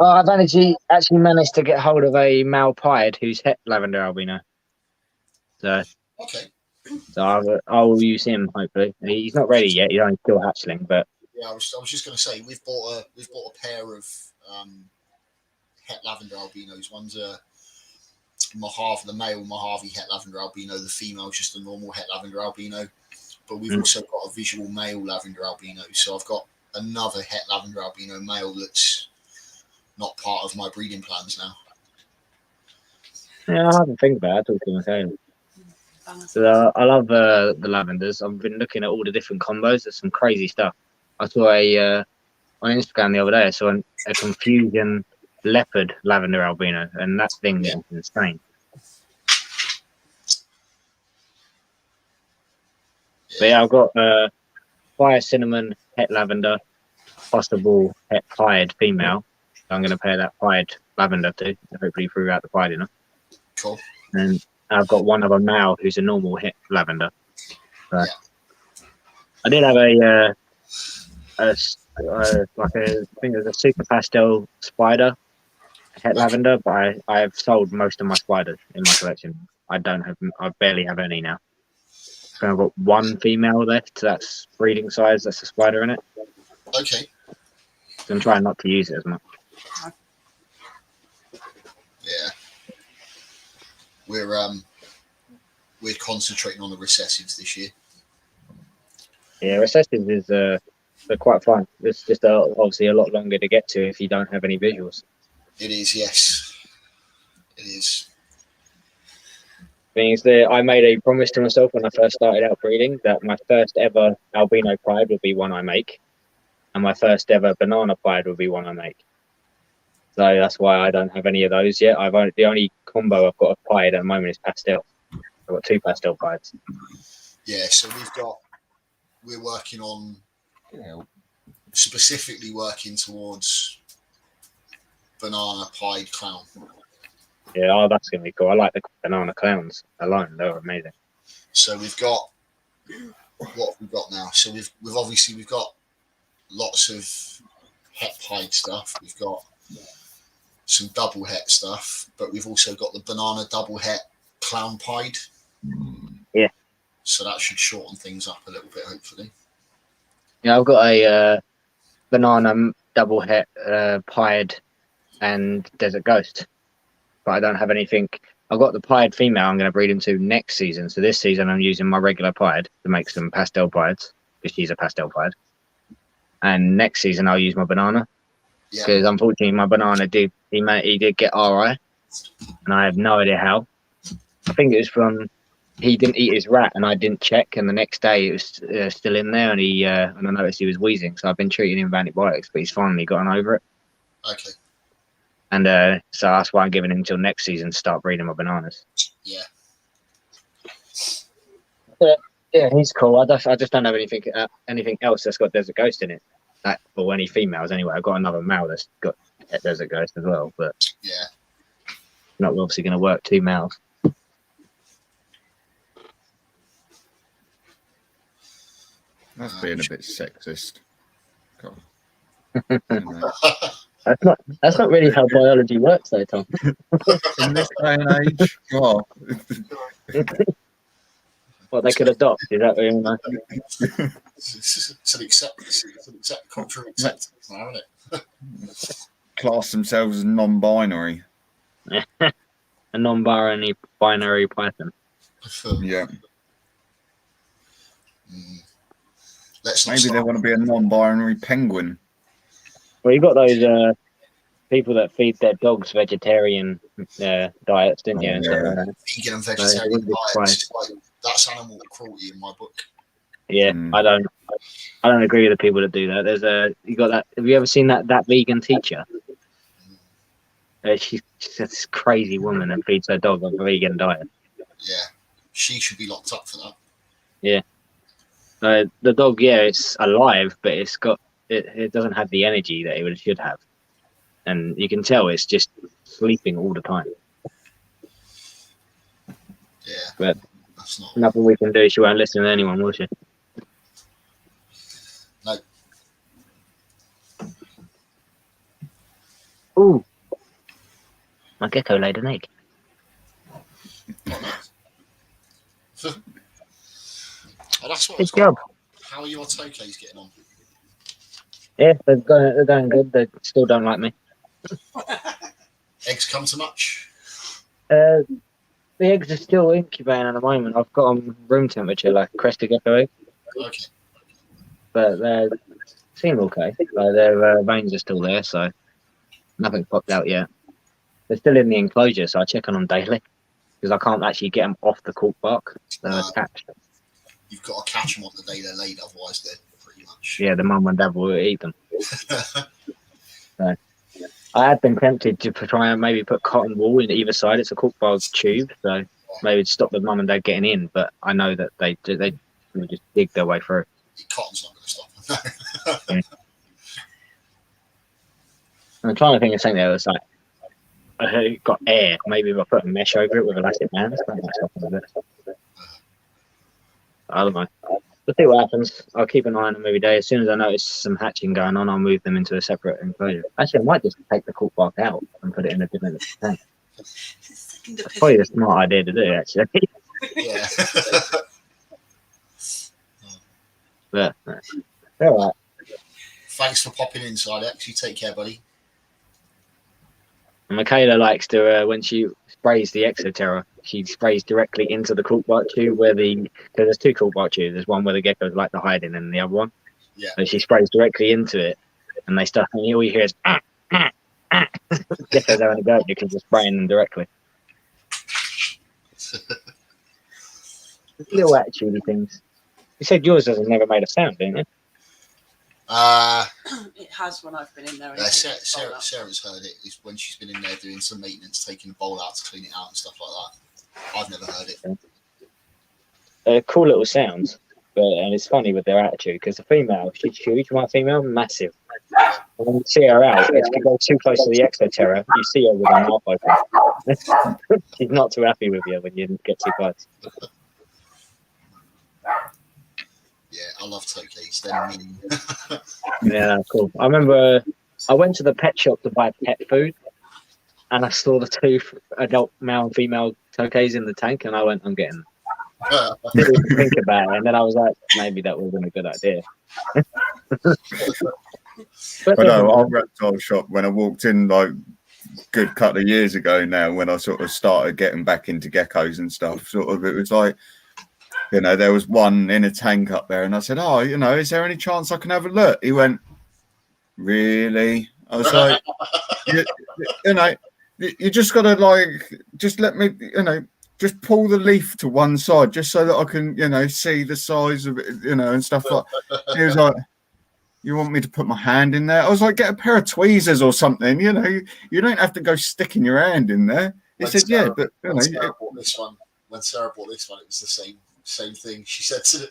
I've actually managed to get hold of a male pied who's het lavender albino. So Okay. I'll use him hopefully. He's not ready yet. He's only still hatchling, but Yeah, I was just going to say we've bought a pair of het lavender albinos. One's a Mojave, the male Mojave het lavender albino. The female's just a normal het lavender albino. But we've also got a visual male lavender albino. So I've got another het lavender albino male that's not part of my breeding plans now. yeah, I haven't think about it. I talk to him okay. So I love the lavenders. I've been looking at all the different combos. There's some crazy stuff. I saw on Instagram the other day. I saw a confusion leopard lavender albino, and that thing is insane. But yeah, I've got fire cinnamon, het lavender, possible het pied female. So I'm going to pair that pied lavender to, hopefully through out the pied enough. Cool. And I've got one other male who's a normal het lavender. So I did have I think there's a super pastel spider het lavender, but I've sold most of my spiders in my collection. I barely have any now. So I've got one female left. That's breeding size. That's a spider in it. Okay. So I'm trying not to use it as much. Yeah. We're concentrating on the recessives this year. Yeah, recessives is they're quite fun. It's just obviously a lot longer to get to if you don't have any visuals. It is, yes. It is. Thing is that I made a promise to myself when I first started out breeding that my first ever albino pied would be one I make, and my first ever banana pied would be one I make. So that's why I don't have any of those yet. The only combo I've got of pied at the moment is pastel. I've got 2 pastel pieds. Yeah, so we're working on specifically working towards banana pied clown. Yeah, that's gonna be cool. I like the banana clowns alone; they're amazing. So we've got what have we got now? So we've got lots of het pied stuff. We've got some double het stuff, but we've also got the banana double het clown pied. Yeah. So that should shorten things up a little bit, hopefully. Yeah, I've got a banana double het pied and desert ghost, but I don't have anything. I've got the pied female I'm going to breed into next season. So this season I'm using my regular pied to make some pastel pieds because she's a pastel pied. And next season I'll use my banana because unfortunately my banana did get RI, and I have no idea how. I think it was from he didn't eat his rat and I didn't check, and the next day it was still in there, and and I noticed he was wheezing, so I've been treating him with antibiotics, but he's finally gotten over it. Okay. And so that's why I'm giving him until next season to start breeding my bananas. Yeah. Yeah, he's cool. I just don't have anything else that's got desert ghost in it, or any females anyway. I've got another male that's got desert ghost as well, but yeah, not obviously going to work 2 males. That's being a bit sexist. God. That's not really how biology works, though, Tom. In this day and age, God. Well, they could adopt. Is that what you know? It's an cultural acceptance now, isn't it? Class themselves as non-binary. A non-binary python. Yeah. Let's not Maybe start. they want to be a non-binary penguin. Well, you've got those people that feed their dogs vegetarian diets, didn't you? Yeah. Vegan and vegetarian diets. That's animal cruelty in my book. Yeah, I don't agree with the people that do that. You got that. Have you ever seen that vegan teacher? She's this crazy woman that feeds her dog on a vegan diet. Yeah, she should be locked up for that. Yeah, the dog, it's alive, but it doesn't have the energy that it should have, and you can tell it's just sleeping all the time. Yeah, but that's not nothing we can do. She won't listen to anyone, will she? No. Ooh, my gecko laid an egg. Oh, that's what Good job. How are your tokays getting on? Yeah, they're going good. They still don't like me. Eggs come to much? The eggs are still incubating at the moment. I've got them room temperature, like crested gecko egg. Okay. But they seem okay. Like their veins are still there, so nothing popped out yet. They're still in the enclosure, so I check on them daily because I can't actually get them off the cork bark. They're attached. You've got to catch them on the day they're laid, otherwise they're pretty much. Yeah, the mum and dad will eat them. So, I had been tempted to try and maybe put cotton wool in either side. It's a cork barred tube, so maybe to stop the mum and dad getting in. But I know that they would just dig their way through. Cotton's not going to stop them. I'm trying to think of something that was like, I heard it got air. Maybe if I put a mesh over it with elastic bands, that might stop them a bit. I don't know. We'll see what happens. I'll keep an eye on them every day. As soon as I notice some hatching going on, I'll move them into a separate enclosure. Actually, I might just take the cork bark out and put it in a different tank. Second That's probably a smart idea to do, actually. Yeah. But all right. Thanks for popping in, Sidex. You take care, buddy. And Michaela likes to, when she sprays the Exoterra, she sprays directly into the cork bark tube because there's two cork bark tubes. There's one where the geckos like to hide in, and the other one. Yeah. So she sprays directly into it, and they start. And all you hear is geckos having a go because you're spraying them directly. Little attitudey things. You said yours has never made a sound, didn't it? It has when I've been in there. and Sarah's taken the bowl out. heard it. Is when she's been in there doing some maintenance, taking the bowl out to clean it out and stuff like that. I've never heard it. They're cool little sounds, and it's funny with their attitude because the female, she's huge. My female, massive. And when you see her out, if you go too close to the Exoterra, you see her with her mouth open. She's not too happy with you when you get too close. Yeah, I love tokeis. They're mean. Yeah, cool. I remember I went to the pet shop to buy pet food, and I saw the two adult male and female tokeis in the tank, and I went, I'm getting them. Didn't even think about it, and then I was like, maybe that wasn't a good idea. I know our reptile shop, when I walked in like good couple of years ago now, when I sort of started getting back into geckos and stuff, sort of it was like, you know, there was one in a tank up there, and I said, "Oh, you know, is there any chance I can have a look?" He went, "Really?" I was like, you know, you just got to like, just let me, you know, just pull the leaf to one side just so that I can, you know, see the size of it, you know, and stuff like. He was like, "You want me to put my hand in there?" I was like, "Get a pair of tweezers or something, you know. You don't have to go sticking your hand in there." He said, "Yeah, but you know." When Sarah bought this one, it was the same thing. She said to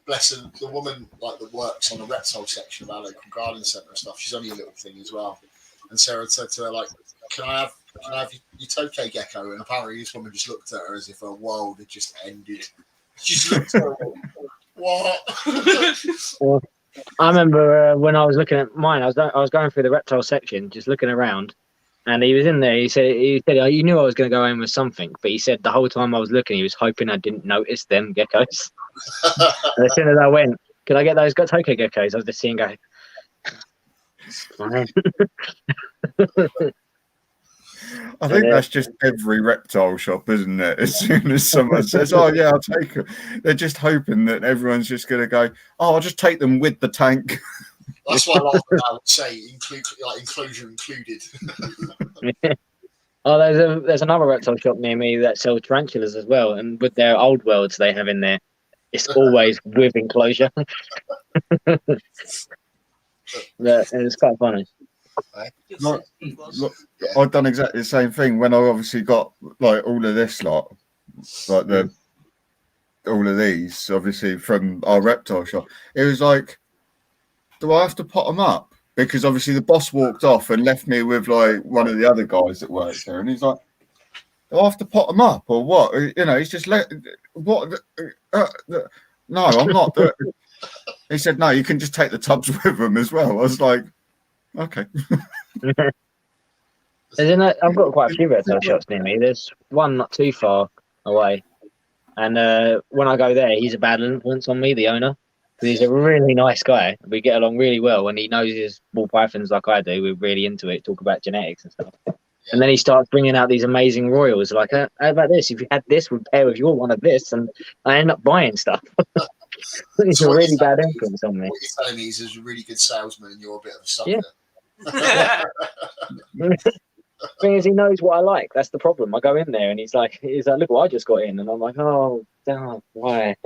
bless her, the woman like that works on the reptile section of our local garden centre and stuff. She's only a little thing as well. And Sarah said to her, like, can I have your tokay gecko? And apparently this woman just looked at her as if her world had just ended. She just looked at her, what? I remember when I was looking at mine, I was going through the reptile section, just looking around, and he was in there. He said, "Oh, you knew I was going to go in with something," but he said the whole time I was looking, he was hoping I didn't notice them geckos. And as soon as I went, "Could I get those tokay geckos?" I was just seeing go. Fine. I think that's just every reptile shop, isn't it? As soon as someone says, "Oh yeah, I'll take them," they're just hoping that everyone's just going to go, "Oh, I'll just take them with the tank." That's what I would say, enclosure included. Oh, there's another reptile shop near me that sells tarantulas as well, and with their old worlds they have in there, it's always with enclosure. And it's quite funny. Right. Look, I've done exactly the same thing when I obviously got like all of this lot, like all of these, obviously from our reptile shop. It was like, do I have to pot them up? Because obviously the boss walked off and left me with like one of the other guys that works there, and he's like, "Do I have to pot them up or what?" You know, he's just what? No, I'm not. He said, "No, you can just take the tubs with them as well." I was like, "Okay." I've got quite a few reptile shops near me. There's one not too far away, and when I go there, he's a bad influence on me, the owner. He's a really nice guy. We get along really well, and he knows his ball pythons like I do. We're really into it, talk about genetics and stuff. Yeah. And then he starts bringing out these amazing royals, like, how about this? If you had this, would pair with your one of this, and I end up buying stuff. He's a really bad influence on me. What you're telling me is he's a really good salesman, and you're a bit of a sucker. Yeah. The thing is, he knows what I like. That's the problem. I go in there, and he's like, "Look what I just got in," and I'm like, "Oh, damn, why?"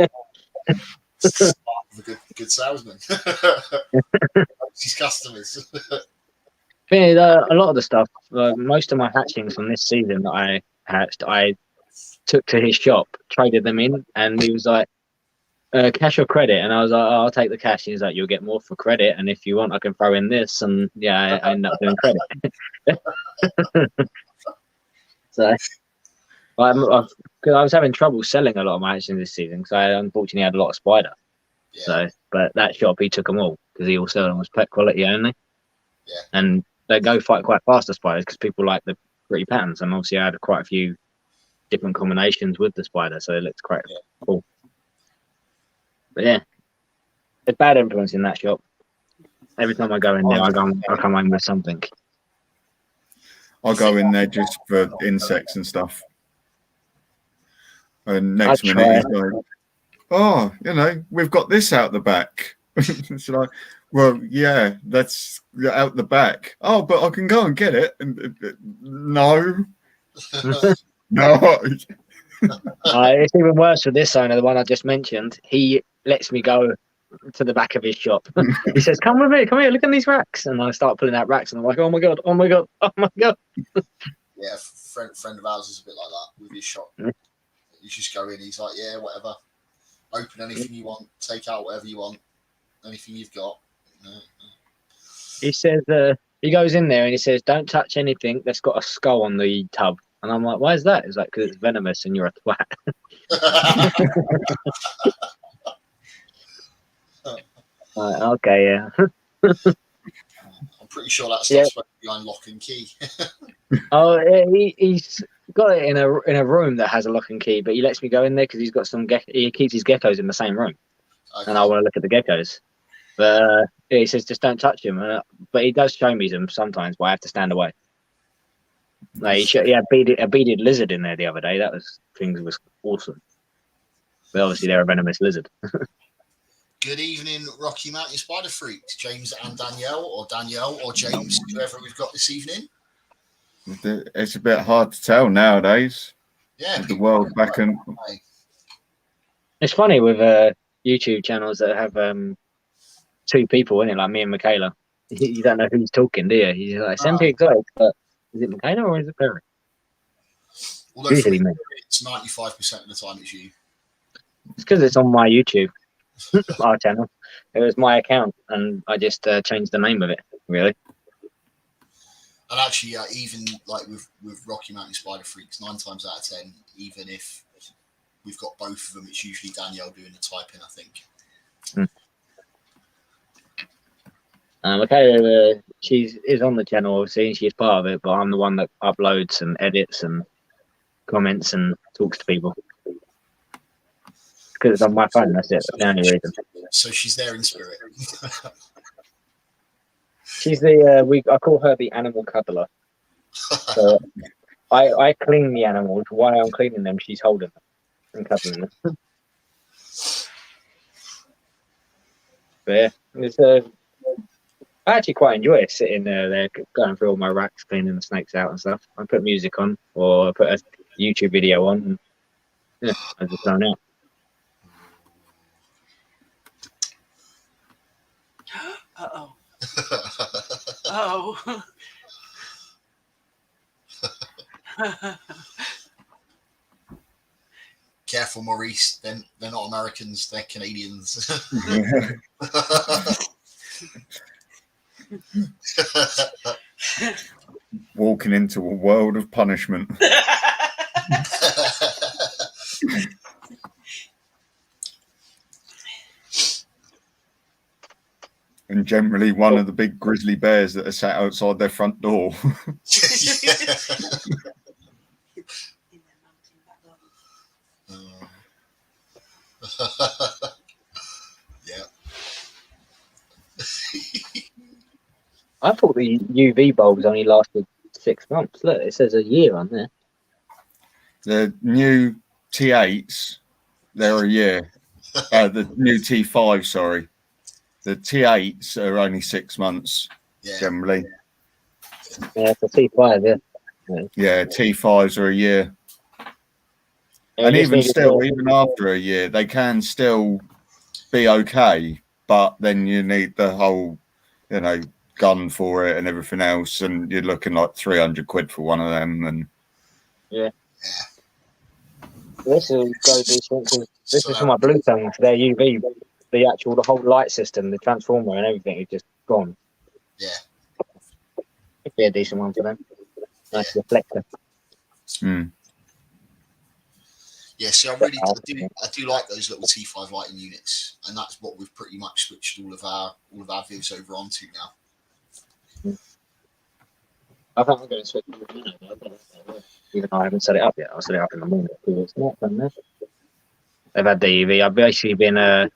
A good salesman. His customers. thing is, a lot of the stuff, most of my hatchings from this season that I hatched, I took to his shop, traded them in, and he was like, cash or credit? And I was like, oh, I'll take the cash. He's like, you'll get more for credit, and if you want, I can throw in this. And yeah, I ended up doing credit. So I was having trouble selling a lot of my hatchings this season because I unfortunately had a lot of spider. Yeah. So, but that shop, he took them all because he also them was pet quality only. Yeah. And they go quite fast, the spiders, because people like the pretty patterns. And obviously, I had quite a few different combinations with the spider, so it looks quite cool. But yeah, there's bad influence in that shop. Every time I go in there, I come home with something. I go in there just for insects and stuff. And next I minute, try. he's like, oh, we've got this out the back. It's like, well, yeah, that's out the back. Oh, but I can go and get it. And no. No. It's even worse with this owner, the one I just mentioned. He lets me go to the back of his shop. He says, come with me, come here, look at these racks. And I start pulling out racks, and I'm like, oh my God, oh my God, oh my God. Yeah, friend of ours is a bit like that with his shop. Mm. You just go in, he's like, yeah, whatever. Open anything you want, take out whatever you want, anything you've got. He says, he goes in there and he says, don't touch anything that's got a skull on the tub. And I'm like, why is that? He's like, because it's venomous and you're a twat. Okay, yeah. I'm pretty sure that stuff's behind lock and key. Oh, he's got it in a room that has a lock and key, but he lets me go in there because he's got he keeps his geckos in the same room, Okay. and I want to look at the geckos. But he says just don't touch him. But he does show me them sometimes, but I have to stand away. Like he had a beaded lizard in there the other day. That was awesome. But obviously they're a venomous lizard. Good evening, Rocky Mountain Spider Freaks, James and Danielle, or James, whoever we've got this evening. It's a bit hard to tell nowadays. Yeah, With the world back and It's funny with YouTube channels that have two people in it, like me and Michaela. You don't know who's talking, do you? You're like, Sempi Exotic, but is it Michaela or is it Perry? Although Usually me. it's 95% of the time it's you. It's because it's on my YouTube, our channel. It was my account, and I just changed the name of it, really. And actually, even like with Rocky Mountain Spider Freaks, 9 times out of 10, even if we've got both of them, it's usually Danielle doing the typing, I think. Michaela, she is on the channel, obviously, and she's part of it, but I'm the one that uploads and edits and comments and talks to people. Because it's on my phone, that's it. That's the only reason. So she's there in spirit. She's I call her the animal cuddler. So I clean the animals. While I'm cleaning them, she's holding them and cuddling them. But yeah, it's I actually quite enjoy sitting there going through all my racks, cleaning the snakes out and stuff. I put music on, or I put a YouTube video on, and yeah, I just zone out. Uh-oh. Oh. Careful, Maurice. They're not Americans. They're Canadians. walking into a world of punishment. And generally one of the big grizzly bears that are sat outside their front door. Yeah. I thought the UV bulbs only lasted 6 months. Look, it says a year on there. The new T8s, they're a year. The new T5, sorry. The T8s are only 6 months, generally. Yeah, it's a T5, yeah. Yeah, T5s are a year. Yeah, And you just even need to still, do- even after a year, they can still be okay. But then you need the whole, gun for it and everything else, and you're looking like 300 quid for one of them. And This will go decent. 'Cause this So is for my blue tongues. Their UV, the whole light system, the transformer and everything is just gone. Yeah. It'd be a decent one for them. Nice reflector. yeah, see, I do like those little T5 lighting units, and that's what we've pretty much switched all of our Vivs over onto now. I think I'm going to switch to the even though I haven't set it up yet. I'll set it up in the morning. It's not done there. They've had the UV. I've basically been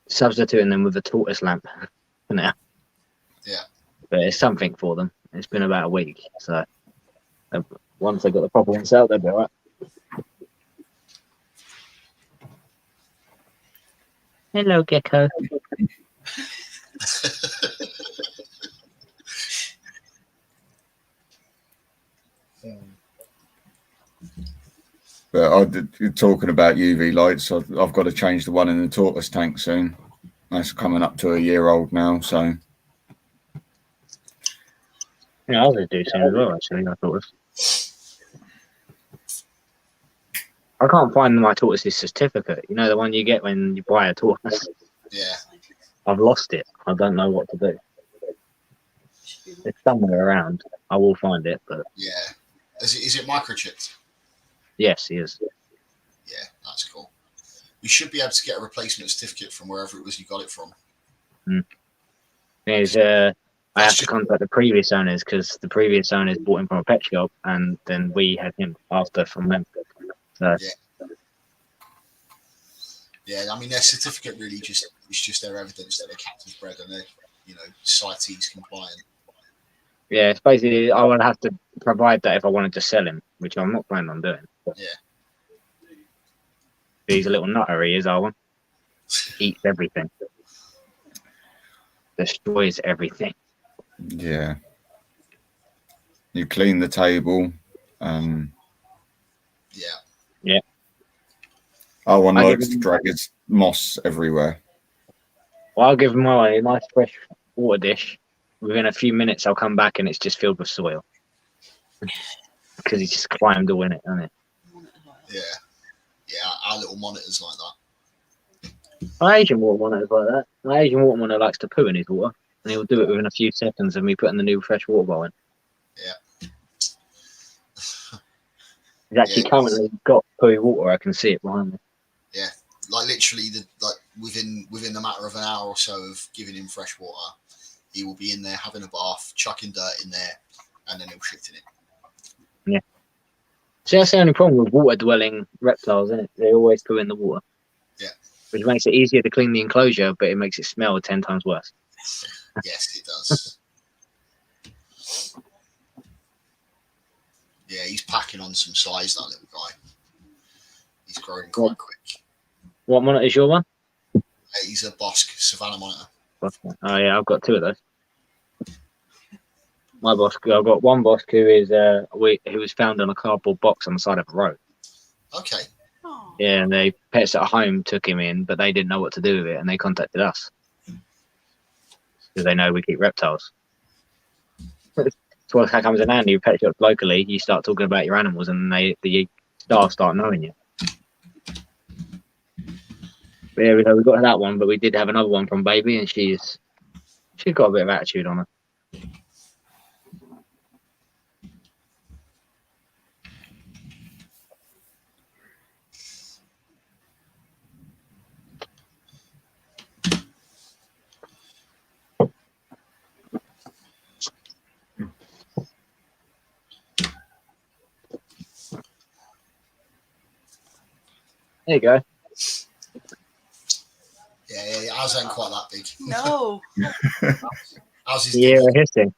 substituting them with a tortoise lamp for now. Yeah. But it's something for them. It's been about a week. So once they've got the proper ones out, they'll be all right. Hello, Gecko. But you're talking about UV lights. I've got to change the one in the tortoise tank soon. That's coming up to a year old now. So Yeah, I was going to do soon as well, actually. I thought I can't find my tortoise's certificate. You know, the one you get when you buy a tortoise. Yeah. I've lost it. I don't know what to do. It's somewhere around. I will find it, but Yeah. Is it microchipped? yes, he is. Yeah, that's cool. You should be able to get a replacement certificate from wherever it was you got it from. I have to contact the previous owners because the previous owners bought him from a pet shop, and then we had him after from them. So Yeah, I mean, their certificate really it's just their evidence that they're captive bred and they're, CITES compliant. yeah, it's basically I would have to provide that if I wanted to sell him, which I'm not planning on doing. Yeah. He's a little nutter, he is, Arwen. Eats everything. Destroys everything. yeah, you clean the table. Yeah. Owen I likes give to him- drag his moss everywhere. Well, I'll give him a nice fresh water dish. Within a few minutes, I'll come back and it's just filled with soil. Because he's just climbed all in it, hasn't he? Yeah. Yeah, our little monitors like that. My Asian water monitor is like that. My Asian water monitor likes to poo in his water, and he'll do it within a few seconds of me putting the new fresh water bowl in. Yeah. He's actually Yeah. currently got poo water. I can see it behind me. Like literally, within the matter of an hour or so of giving him fresh water, he will be in there having a bath, chucking dirt in there, and then he'll shit in it. See, that's the only problem with water-dwelling reptiles, isn't it? They always poo in the water. Yeah. Which makes it easier to clean the enclosure, but it makes it smell 10 times worse. Yes, it does. Yeah, he's packing on some size, that little guy. He's growing quite quick. What monitor is your one? He's a Bosk Savannah monitor. Oh yeah, I've got two of those. My Bosk, I've got one Bosk who is who was found on a cardboard box on the side of a road. Okay. Oh, Yeah, and the pets at home took him in, but they didn't know what to do with it, and they contacted us because they know we keep reptiles. So that comes in handy. You pet shops locally, you start talking about your animals, and the staff start knowing you. But yeah, we got that one, but we did have another one from Baby, and she's got a bit of attitude on her. There you go. Yeah, ours ain't quite that big. no. Ours is Yeah, hissing.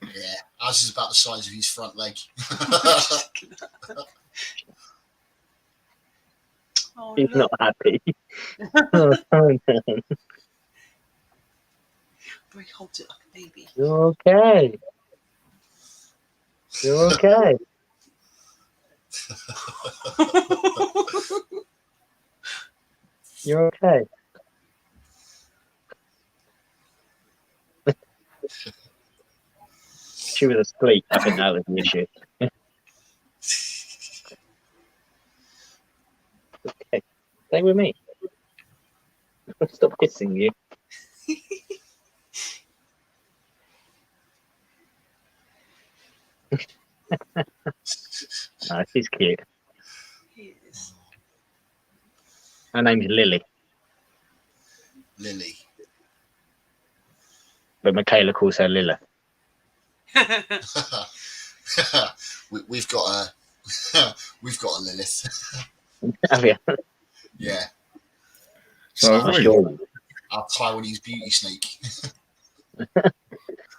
yeah, ours is about the size of his front leg. Oh, He's no. not happy. He holds it like a baby. You're okay. You're okay. You're okay. she was asleep, I think that was the issue. Okay, stay with me. Stop kissing you. No, she's cute. He is. Her name's Lily, Lily. but Michaela calls her Lila. We've got a we've got a Lilith. Have you? Yeah, So I'm really, sure. our Taiwanese beauty snake.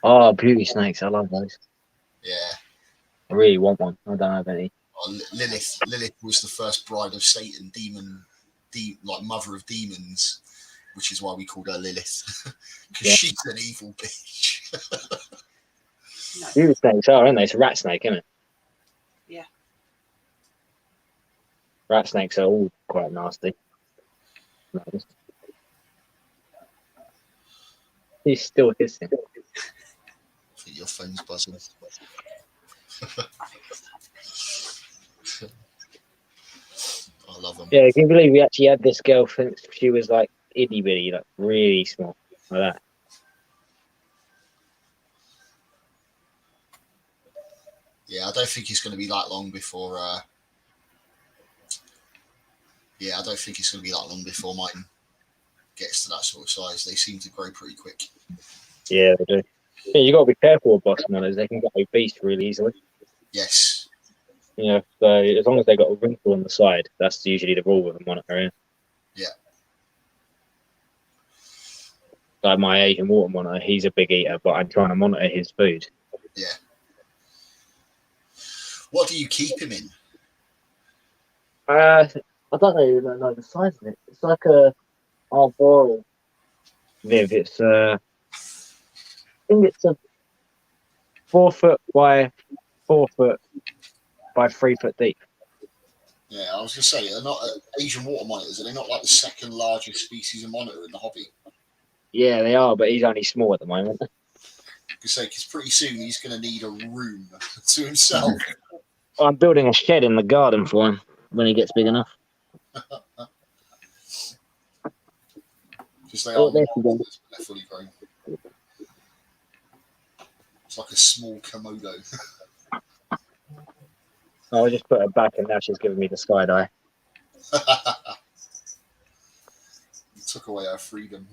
Oh, beauty snakes! I love those. Yeah. I really want one. I don't have any. Lilith was the first bride of Satan, like mother of demons, which is why we called her Lilith, because Yeah. she's an evil bitch. No. Beauty snakes are, aren't they? It's a rat snake, isn't it? Yeah. Rat snakes are all quite nasty. Nice. He's still hissing. I think your phone's buzzing. I love them. Yeah, can you believe we actually had this girl since she was like itty bitty, like really small, like that? Yeah, I don't think it's going to be that long before. Yeah, I don't think it's going to be that long before mine gets to that sort of size. They seem to grow pretty quick. Yeah, they do. Yeah, you got to be careful with boss monitors. They can get obese really easily. Yes. You know, so as long as they got a wrinkle on the side, that's usually the rule with a monitor. Yeah. Yeah. Like my Asian water monitor, he's a big eater, but I'm trying to monitor his food. Yeah. What do you keep him in? I don't even know the size of it. It's like a arboreal Viv. It's I think it's a 4 foot by 4 foot by 3 foot deep. Yeah, I was going to say, they're not Asian water monitors. Are they not like the second largest species of monitor in the hobby? Yeah, they are, but he's only small at the moment. Because pretty soon he's going to need a room to himself. I'm building a shed in the garden for him when he gets big enough. Because they Oh, are there you go. monsters, but they're fully grown. It's like a small Komodo. I just put her back, and now she's giving me the side eye. You took away our freedom.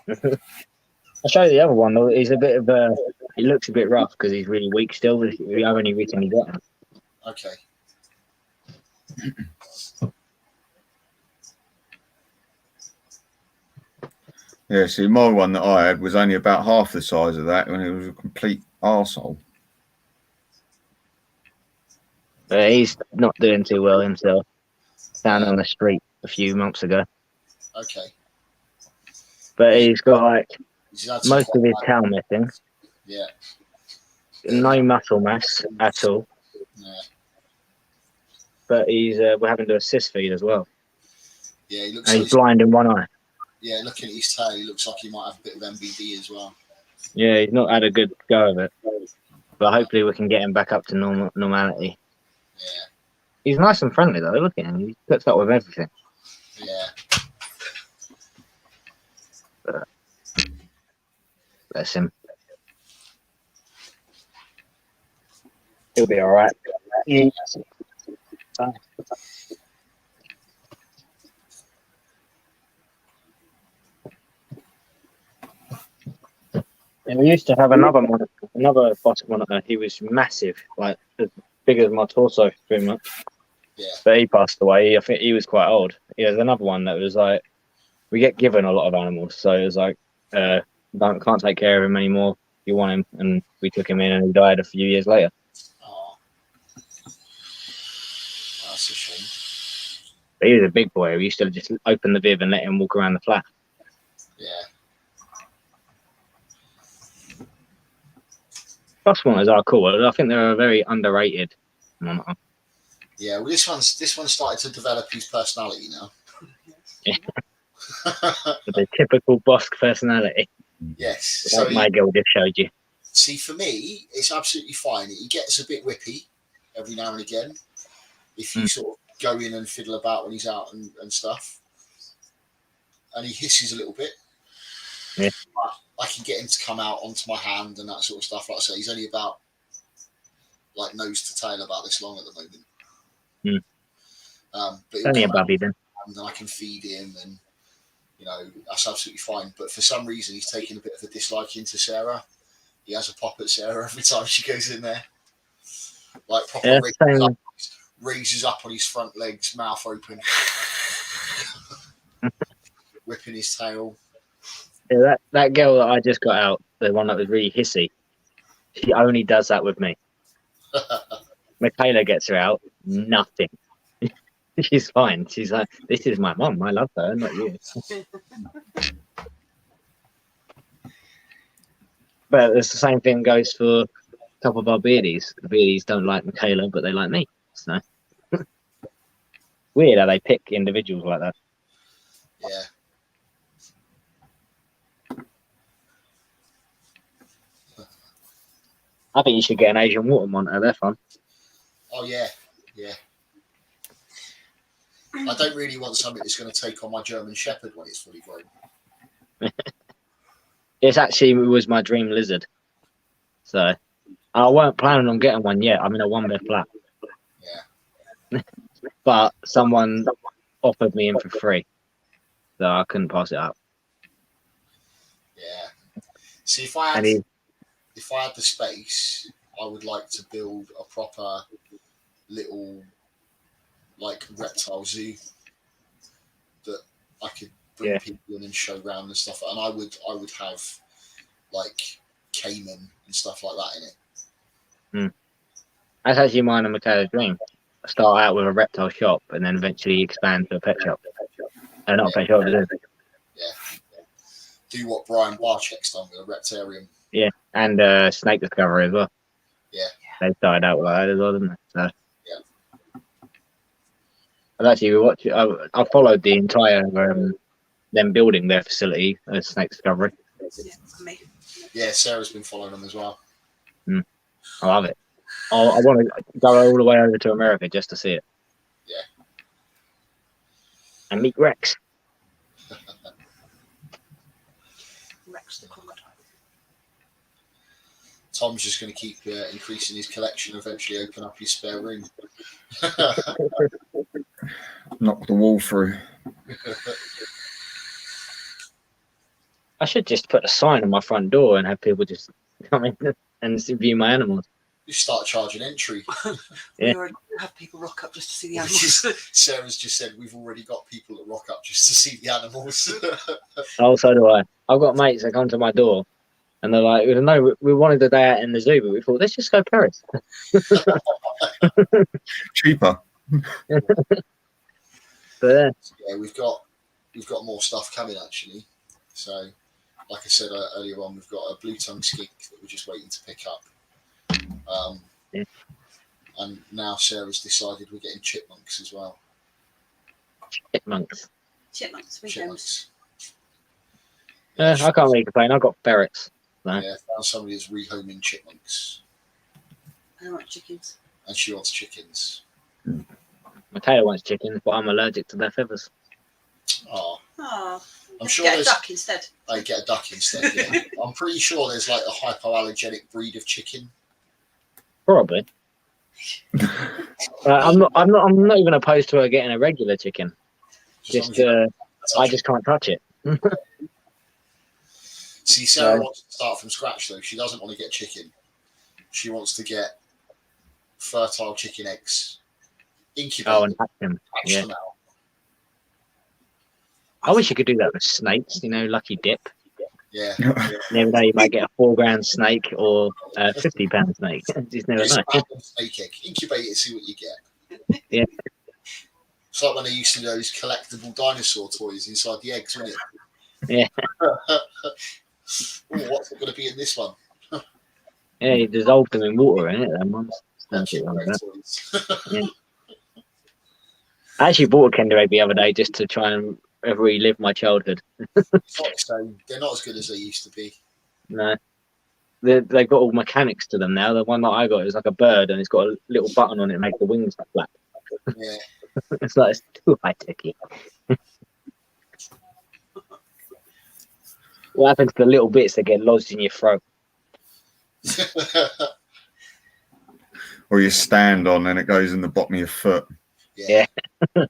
I'll show you the other one. Though. He's a bit of a. He looks a bit rough because he's really weak still. We have only recently got him. Okay. yeah. See, my one that I had was only about half the size of that when it was a complete arsehole. But he's not doing too well himself. Down on the street a few months ago. Okay. But he's got like He's had some most of his hot tail missing. Yeah. No muscle mass at all. Yeah. But he's we're having to assist feed as well. Yeah, he looks And like he's blind in one eye. yeah, looking at his tail, he looks like he might have a bit of MBD as well. Yeah, he's not had a good go of it. But hopefully we can get him back up to normality. Yeah. He's nice and friendly though. Look at him. He puts up with everything. Yeah. Bless him. He'll be all right. Yeah. And we used to have another boss monitor. He was massive, like as big as my torso, pretty much. Yeah. But he passed away. I think he was quite old. Yeah, there's another one that was like, we get given a lot of animals, so it was like, can't take care of him anymore. You want him, and we took him in, and he died a few years later. Oh. That's a shame. But he was a big boy. We used to just open the Viv and let him walk around the flat. Yeah. Boss monitors are cool. I think they're a very underrated monitor. Yeah, well this one's started to develop his personality now. Yeah. With the typical boss personality. Yes. So Like my girl just showed you. See, for me, it's absolutely fine. He gets a bit whippy every now and again if you sort of go in and fiddle about when he's out and stuff. And he hisses a little bit. Yeah. But I can get him to come out onto my hand and that sort of stuff. Like I say, he's only about like nose to tail about this long at the moment. But he'll Only a come out bubby then. and then I can feed him, and you know that's absolutely fine. But for some reason, he's taken a bit of a dislike into Sarah. He has a pop at Sarah every time she goes in there, like proper Yeah, raises up on his front legs, mouth open, whipping his tail. Yeah, that girl that I just got out, the one that was really hissy, she only does that with me. Michaela gets her out, nothing. She's fine. She's like, this is my mum. I love her, not you. But it's the same thing goes for a couple of our beardies. The beardies don't like Michaela, but they like me. So weird how they pick individuals like that. Yeah. I think you should get an Asian water monitor. They're fun. Oh yeah, yeah. I don't really want something that's going to take on my German Shepherd when it's fully grown. It was my dream lizard. So I weren't planning on getting one yet. I'm in a one-bed flat. Yeah. But someone offered me in for free. So I couldn't pass it up. Yeah. See, if I had the space, I would like to build a proper little like reptile zoo that I could bring people in and show around and stuff. And I would have like caiman and stuff like that in it. That's actually mine and Michaela's dream. Start out with a reptile shop and then eventually expand to a pet shop. Not a pet shop, is it? Yeah. Do what Brian Barczyk's done with a reptarium. Yeah, and snake discovery as well. Yeah. They started out with that as well, didn't they? So. Yeah. I've actually I followed the entire them building their facility as Snake Discovery. Yeah, for me. Yeah, Sarah's been following them as well. I love it. I want to go all the way over to America just to see it. Yeah. And meet Rex. Rex the crocodile. Tom's just going to keep increasing his collection, eventually open up his spare room. Knock the wall through. I should just put a sign on my front door and have people just come in and view my animals. You start charging entry. Yeah. We already have people rock up just to see the animals. Sarah's just said we've already got people that rock up just to see the animals. Oh, so do I. I've got mates that come to my door and they're like, no, we wanted the day out in the zoo, but we thought, let's just go Paris. Cheaper. But Yeah, we've got more stuff coming actually. So, like I said earlier on, we've got a blue tongue skink that we're just waiting to pick up. Yeah. And now Sarah's decided we're getting chipmunks as well. chipmunks. Chipmunks, weekends. Chipmunks. I can't really complain. I've got ferrets. Yeah, found somebody that's rehoming chipmunks, I don't want chickens. and she wants chickens. Michaela wants chickens, but I'm allergic to their feathers. Oh, Oh, I'm sure get a there's. duck instead. They get a duck instead. Yeah. I'm pretty sure there's like a hypoallergenic breed of chicken. Probably. I'm not even opposed to her getting a regular chicken. I just can't touch it. See, Sarah wants to start from scratch though. She doesn't want to get chicken. She wants to get fertile chicken eggs, incubate Oh, and hatch them. hatch Yeah. them out. I wish you could do that with snakes. Lucky dip. Yeah. You never know, you might get a £4,000 snake or a £50 snake. You just never Just know. a random snake egg. Incubate it, see what you get. Yeah. It's like when they used to do those collectible dinosaur toys inside the eggs, wasn't it? Yeah. Oh, what's it going to be in this one? Yeah, you dissolve them in water, innit? Them ones. Don't you like that? Toys. I actually bought a Kinder Egg the other day just to try and relive my childhood. So they're not as good as they used to be. No. they've got all mechanics to them now. The one that I got is like a bird, and it's got a little button on it to make the wings flap. Yeah. It's like it's too high techy. What happens to the little bits that get lodged in your throat? Or you stand on and it goes in the bottom of your foot. Yeah. Lego.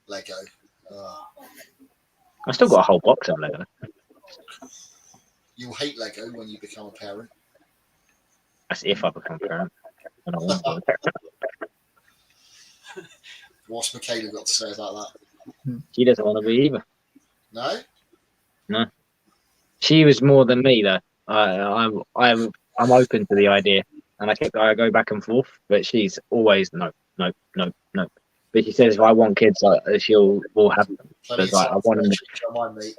Lego. Oh. I still got a whole box of Lego. You'll hate Lego when you become a parent. That's if I become a parent. I don't want to be a parent. What's Michaela got to say about that? She doesn't want to be either. No? She was more than me though. I'm open to the idea, and I go back and forth, but she's always no. But she says if I want kids, we'll have them. Plenty of Like, time I want for them. a trip, don't mind me.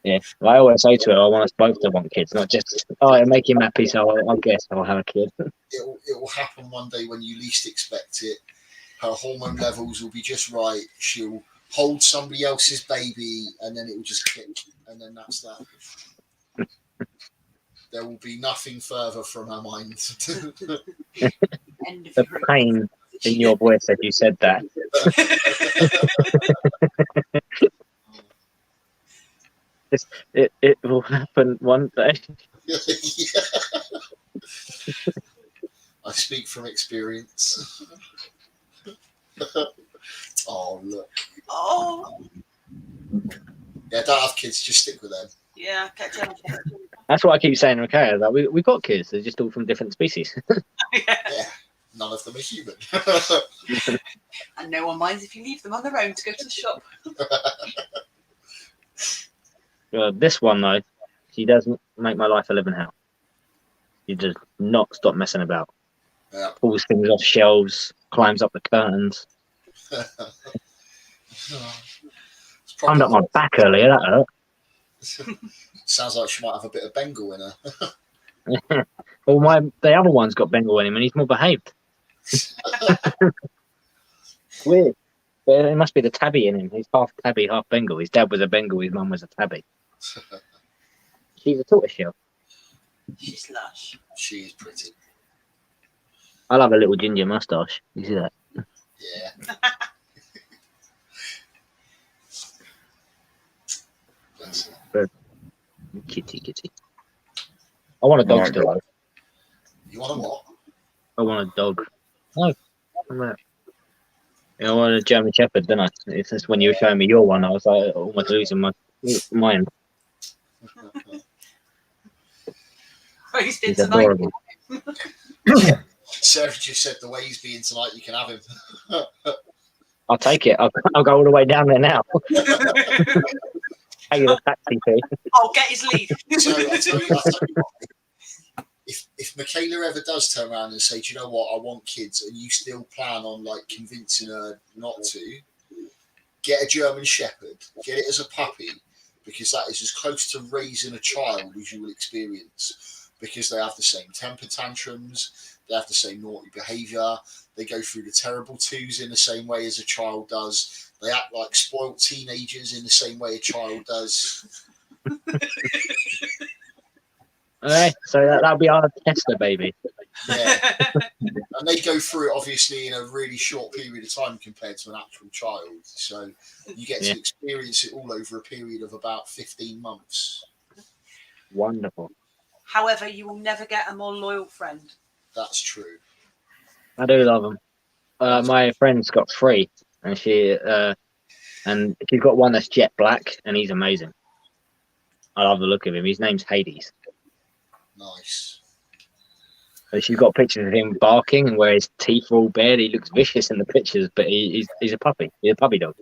Yeah, I always say to her, I want us both to want kids, not just it'll make him happy, so I guess I'll have a kid. It will happen one day when you least expect it. Her hormone levels will be just right. She'll hold somebody else's baby, and then it will just click, and then that's that. There will be nothing further from her mind. End of The your pain in your voice as you said that. It will happen one day. Yeah. I speak from experience. Oh, look. Oh, Yeah, don't have kids, just stick with them. yeah, catch up. That's what I keep saying, okay, that we got kids, they're just all from different species. Yeah. Yeah, none of them are human. And no one minds if you leave them on their own to go to the shop. This one though, she doesn't make my life a living hell. She does not stop messing about. Yeah. Pulls things off shelves, climbs up the curtains. It's Climbed up my probably- back earlier, that hurt. Sounds like she might have a bit of Bengal in her. Well, the other one's got Bengal in him, and he's more behaved. Weird. But it must be the tabby in him. He's half tabby, half Bengal. His dad was a Bengal, his mum was a tabby. She's a tortoiseshell. She's lush. She is pretty. I love a little ginger moustache. You see that? Yeah. Bless her. Kitty. I want a dog Right. still. Though. You want a what? I want a dog. No. I want a German Shepherd, don't I? It's just when you were showing me your one, I was like almost losing my mind. Raised He's in tonight. adorable. Sarah just said the way he's being tonight, you can have him. I'll take it. I'll go all the way down there now. Pay you the taxi fee. I'll get his leave. So I tell you what, if Michaela ever does turn around and say, do you know what, I want kids, and you still plan on like convincing her not to, get a German Shepherd, get it as a puppy, because that is as close to raising a child as you will experience, because they have the same temper tantrums, they have the same naughty behaviour, they go through the terrible twos in the same way as a child does, they act like spoilt teenagers in the same way a child does. Okay, so that'll be our tester baby. Yeah. And they go through it obviously in a really short period of time compared to an actual child. So you get Yeah. to experience it all over a period of about 15 months. Wonderful. However, you will never get a more loyal friend. That's true. I do love them. My friend's got 3, and she's got one that's jet black, and he's amazing. I love the look of him. His name's Hades. Nice. So she's got pictures of him barking and where his teeth are all bared. He looks vicious in the pictures, but he's a puppy. He's a puppy dog.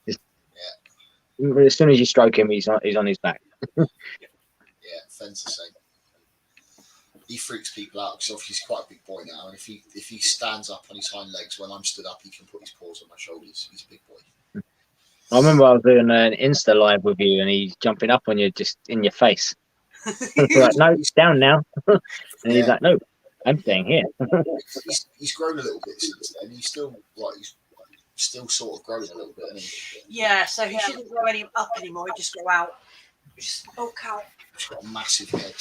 As soon as you stroke him, he's on his back. Yeah, Fenn's the same. He freaks people out because obviously he's quite a big boy now, and if he stands up on his hind legs when I'm stood up, he can put his paws on my shoulders. He's a big boy. I remember I was doing an Insta live with you, and he's jumping up on you just in your face. Like, no, it's down now. And he's Yeah. like, no, I'm staying here. He's grown a little bit since then. He's still sort of growing a little bit, isn't he? Yeah, so he shouldn't grow up anymore. He just grow out. Just bulk out. She's got a massive head.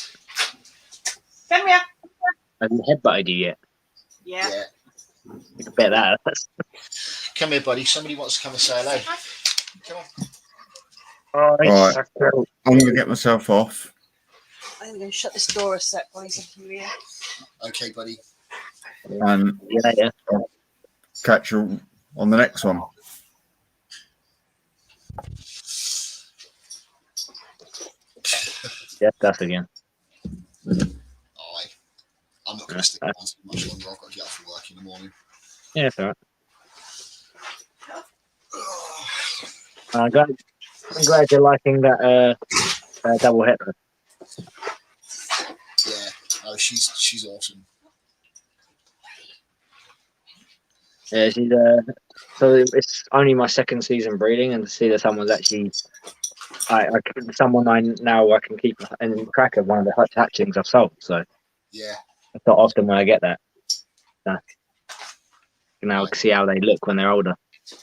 Come here. Have you headbutted you yet? Yeah. Yeah. I bet that. Come here, buddy. Somebody wants to come and say hello. Come on. Oh, Right. so cool. I'm going to get myself off. I'm going to shut this door a sec, boys. If you hear. Okay, buddy. And Yeah. catch you on the next one. Yeah, that's again. I'm not going to stick around too much longer. I've got to get up for work in the morning. Yeah, that's all right. I'm glad you're liking that double hit. Yeah. Oh, she's awesome. Yeah, she's so it's only my second season breeding, and to see that someone's actually someone I can keep in track of one of the hatchings I've sold. So Yeah. it's not often when I get that. So, you know, see how they look when they're older.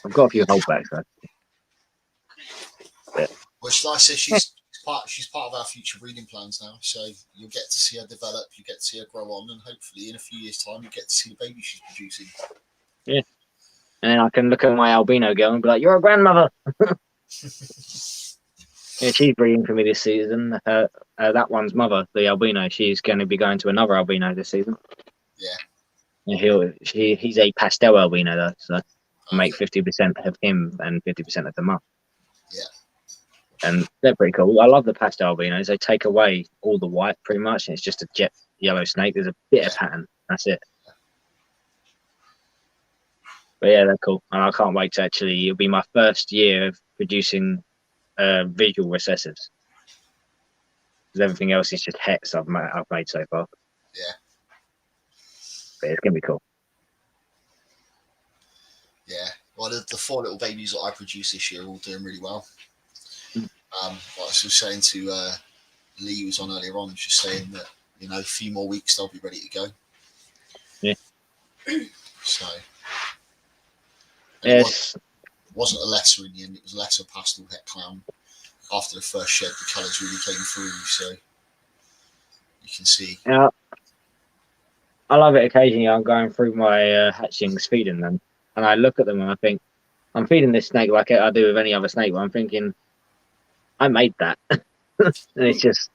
I've got a few holdbacks though. Well, like I said, she's part of our future breeding plans now. So you'll get to see her develop, you get to see her grow on, and hopefully in a few years' time, you get to see the baby she's producing. Yeah. And then I can look at my albino girl and be like, "You're a grandmother." Yeah, she's breeding for me this season. That one's mother, the albino, she's going to be going to another albino this season. Yeah. And he's a pastel albino though, so I make 50% of him and 50% of the mum. Yeah. And they're pretty cool. I love the pastel albinos. They take away all the white pretty much, and it's just a jet yellow snake. There's a bit of pattern. That's it. But yeah, they're cool, and I can't wait to actually. It'll be my first year of producing visual recessives. Because everything else is just hets I've made so far. Yeah. But it's gonna be cool. Yeah. Well, the 4 little babies that I produced this year are all doing really well. Like I was just saying to Lee, who was on earlier on, just saying that, you know, a few more weeks they'll be ready to go. Yeah. So. Yes. It wasn't a letter in the end, it was a letter pastel het clown. After the first shed, the colours really came through, so you can see. Yeah. I love it occasionally. I'm going through my hatchings, feeding them, and I look at them and I think, I'm feeding this snake like I do with any other snake, but I'm thinking, I made that. And it's just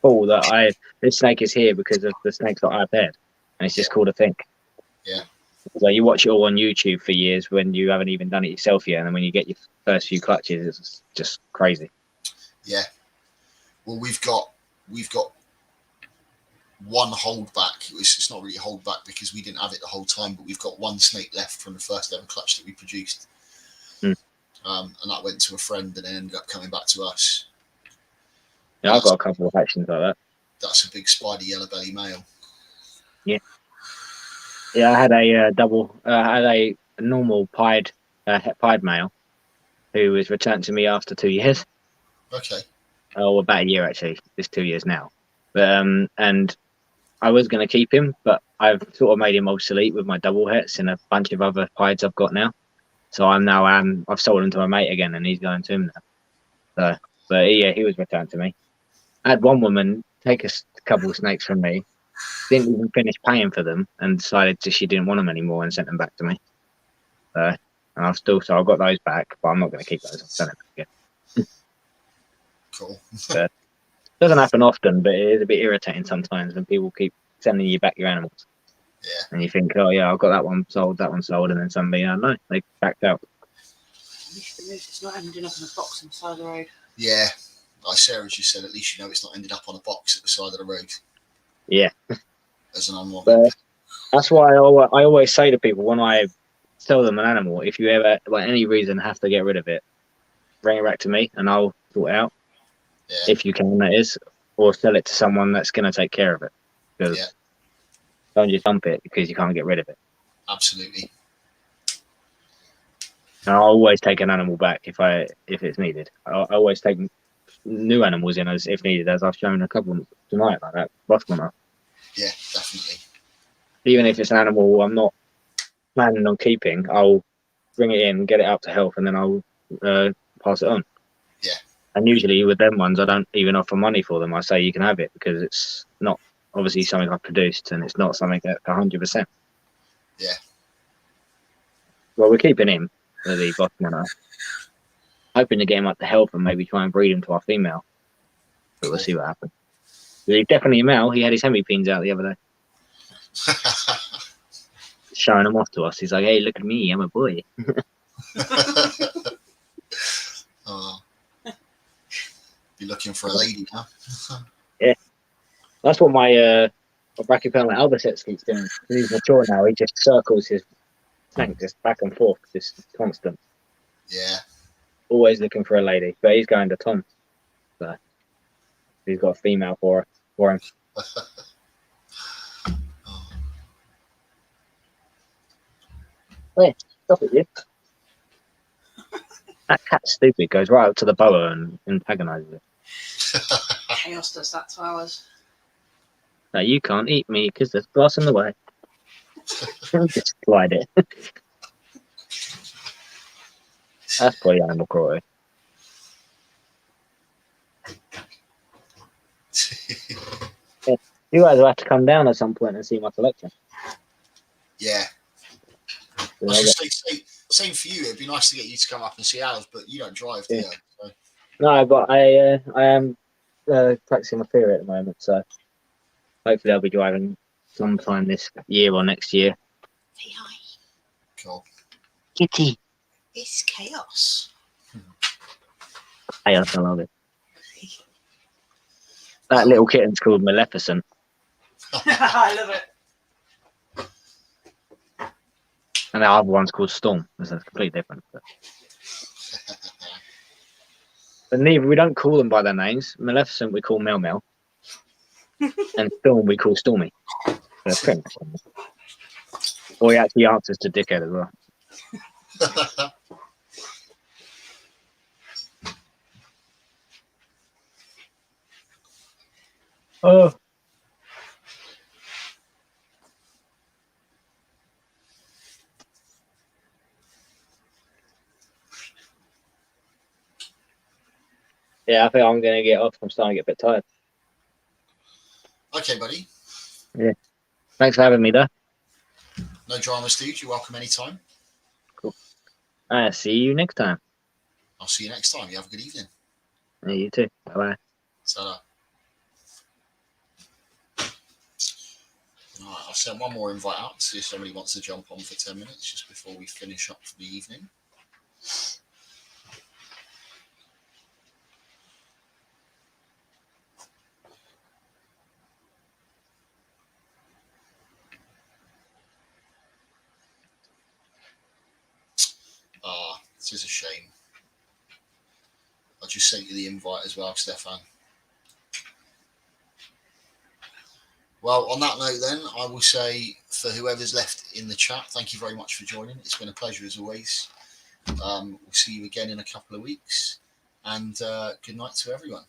cool that this snake is here because of the snakes that I paired. And it's just cool to think. Yeah. So you watch it all on YouTube for years when you haven't even done it yourself yet, and then when you get your first few clutches, it's just crazy. Yeah. Well, we've got one holdback. It's not really a holdback because we didn't have it the whole time, but we've got one snake left from the first ever clutch that we produced. And that went to a friend and then ended up coming back to us. Yeah, I've got a couple of hatchings like that. That's a big spider yellow belly male. Yeah. Yeah, I had a a normal pied male who was returned to me after 2 years. Okay. Oh, about a year actually. It's 2 years now. But and I was going to keep him, but I've sort of made him obsolete with my double hets and a bunch of other pieds I've got now. So I've sold him to my mate again, and he's going to him now. So, but yeah, he was returned to me. I had one woman take a couple of snakes from me, didn't even finish paying for them, and decided she didn't want them anymore and sent them back to me. So, and I've got those back, but I'm not going to keep those. I'm selling them again. Cool. Doesn't happen often, but it is a bit irritating sometimes when people keep sending you back your animals. Yeah. And you think, oh yeah, I've got that one sold, and then somebody, no, they backed out. At least it's not ending up in a box on the side of the road. Yeah. Like Sarah just said, at least you know it's not ended up on a box at the side of the road. Yeah. As an unwanted. That's why I always say to people when I sell them an animal, if you ever, like any reason, have to get rid of it, bring it back to me and I'll sort it out. Yeah. If you can, that is, or sell it to someone that's going to take care of it. Because don't just dump it because you can't get rid of it. Absolutely. And I'll always take an animal back if it's needed. I always take new animals in as if needed, as I've shown a couple tonight like that. Rothmana. Yeah, definitely. Even if it's an animal I'm not planning on keeping, I'll bring it in, get it up to health, and then I'll pass it on. Yeah. And usually with them ones, I don't even offer money for them. I say you can have it because it's not obviously something I produced and it's not something at 100%. Yeah. Well, we're keeping him, the boss winner. Hoping to get him up to health and maybe try and breed him to our female. But we'll see what happens. He's definitely a male. He had his hemipenes out the other day, showing them off to us. He's like, hey, look at me. I'm a boy. Oh. Be looking for a lady now. That's what my Brachypelma albicets keeps doing. He's mature now. He just circles his tank just back and forth, just constant. Yeah. Always looking for a lady. But he's going to Tom. So he's got a female for him. Oh. Stop it, you. That cat's stupid. Goes right up to the boa and antagonizes it. Chaos does that to ours. No, you can't eat me because there's glass in the way. Just slide it. That's probably animal cruelty. You guys will have to come down at some point and see my collection. Yeah. I was just say, same for you. It'd be nice to get you to come up and see ours, but you don't drive, do you? So. No, but I am practicing my theory at the moment, so hopefully I'll be driving sometime this year or next year. Hey, hi. Cool. Kitty. It's chaos. Hey, I love it. That little kitten's called Maleficent. I love it. And the other one's called Storm. That's completely different. But neither, we don't call them by their names. Maleficent we call Mel Mel. And Storm we call Stormy. They're pretty much similar. Or he actually answers to Dickhead as well. Oh. Yeah, I think I'm going to get off. I'm starting to get a bit tired. Okay, buddy. Thanks for having me, though. No dramas, dude. You're welcome anytime. Cool. See you next time. I'll see you next time. You have a good evening. Yeah, you too. Bye-bye. Ta-da. All right, I'll send one more invite out to see if somebody wants to jump on for 10 minutes just before we finish up for the evening. This is a shame. I'll just send you the invite as well, Stefan. Well, on that note then, I will say for whoever's left in the chat, thank you very much for joining. It's been a pleasure as always. We'll see you again in a couple of weeks. And good night to everyone.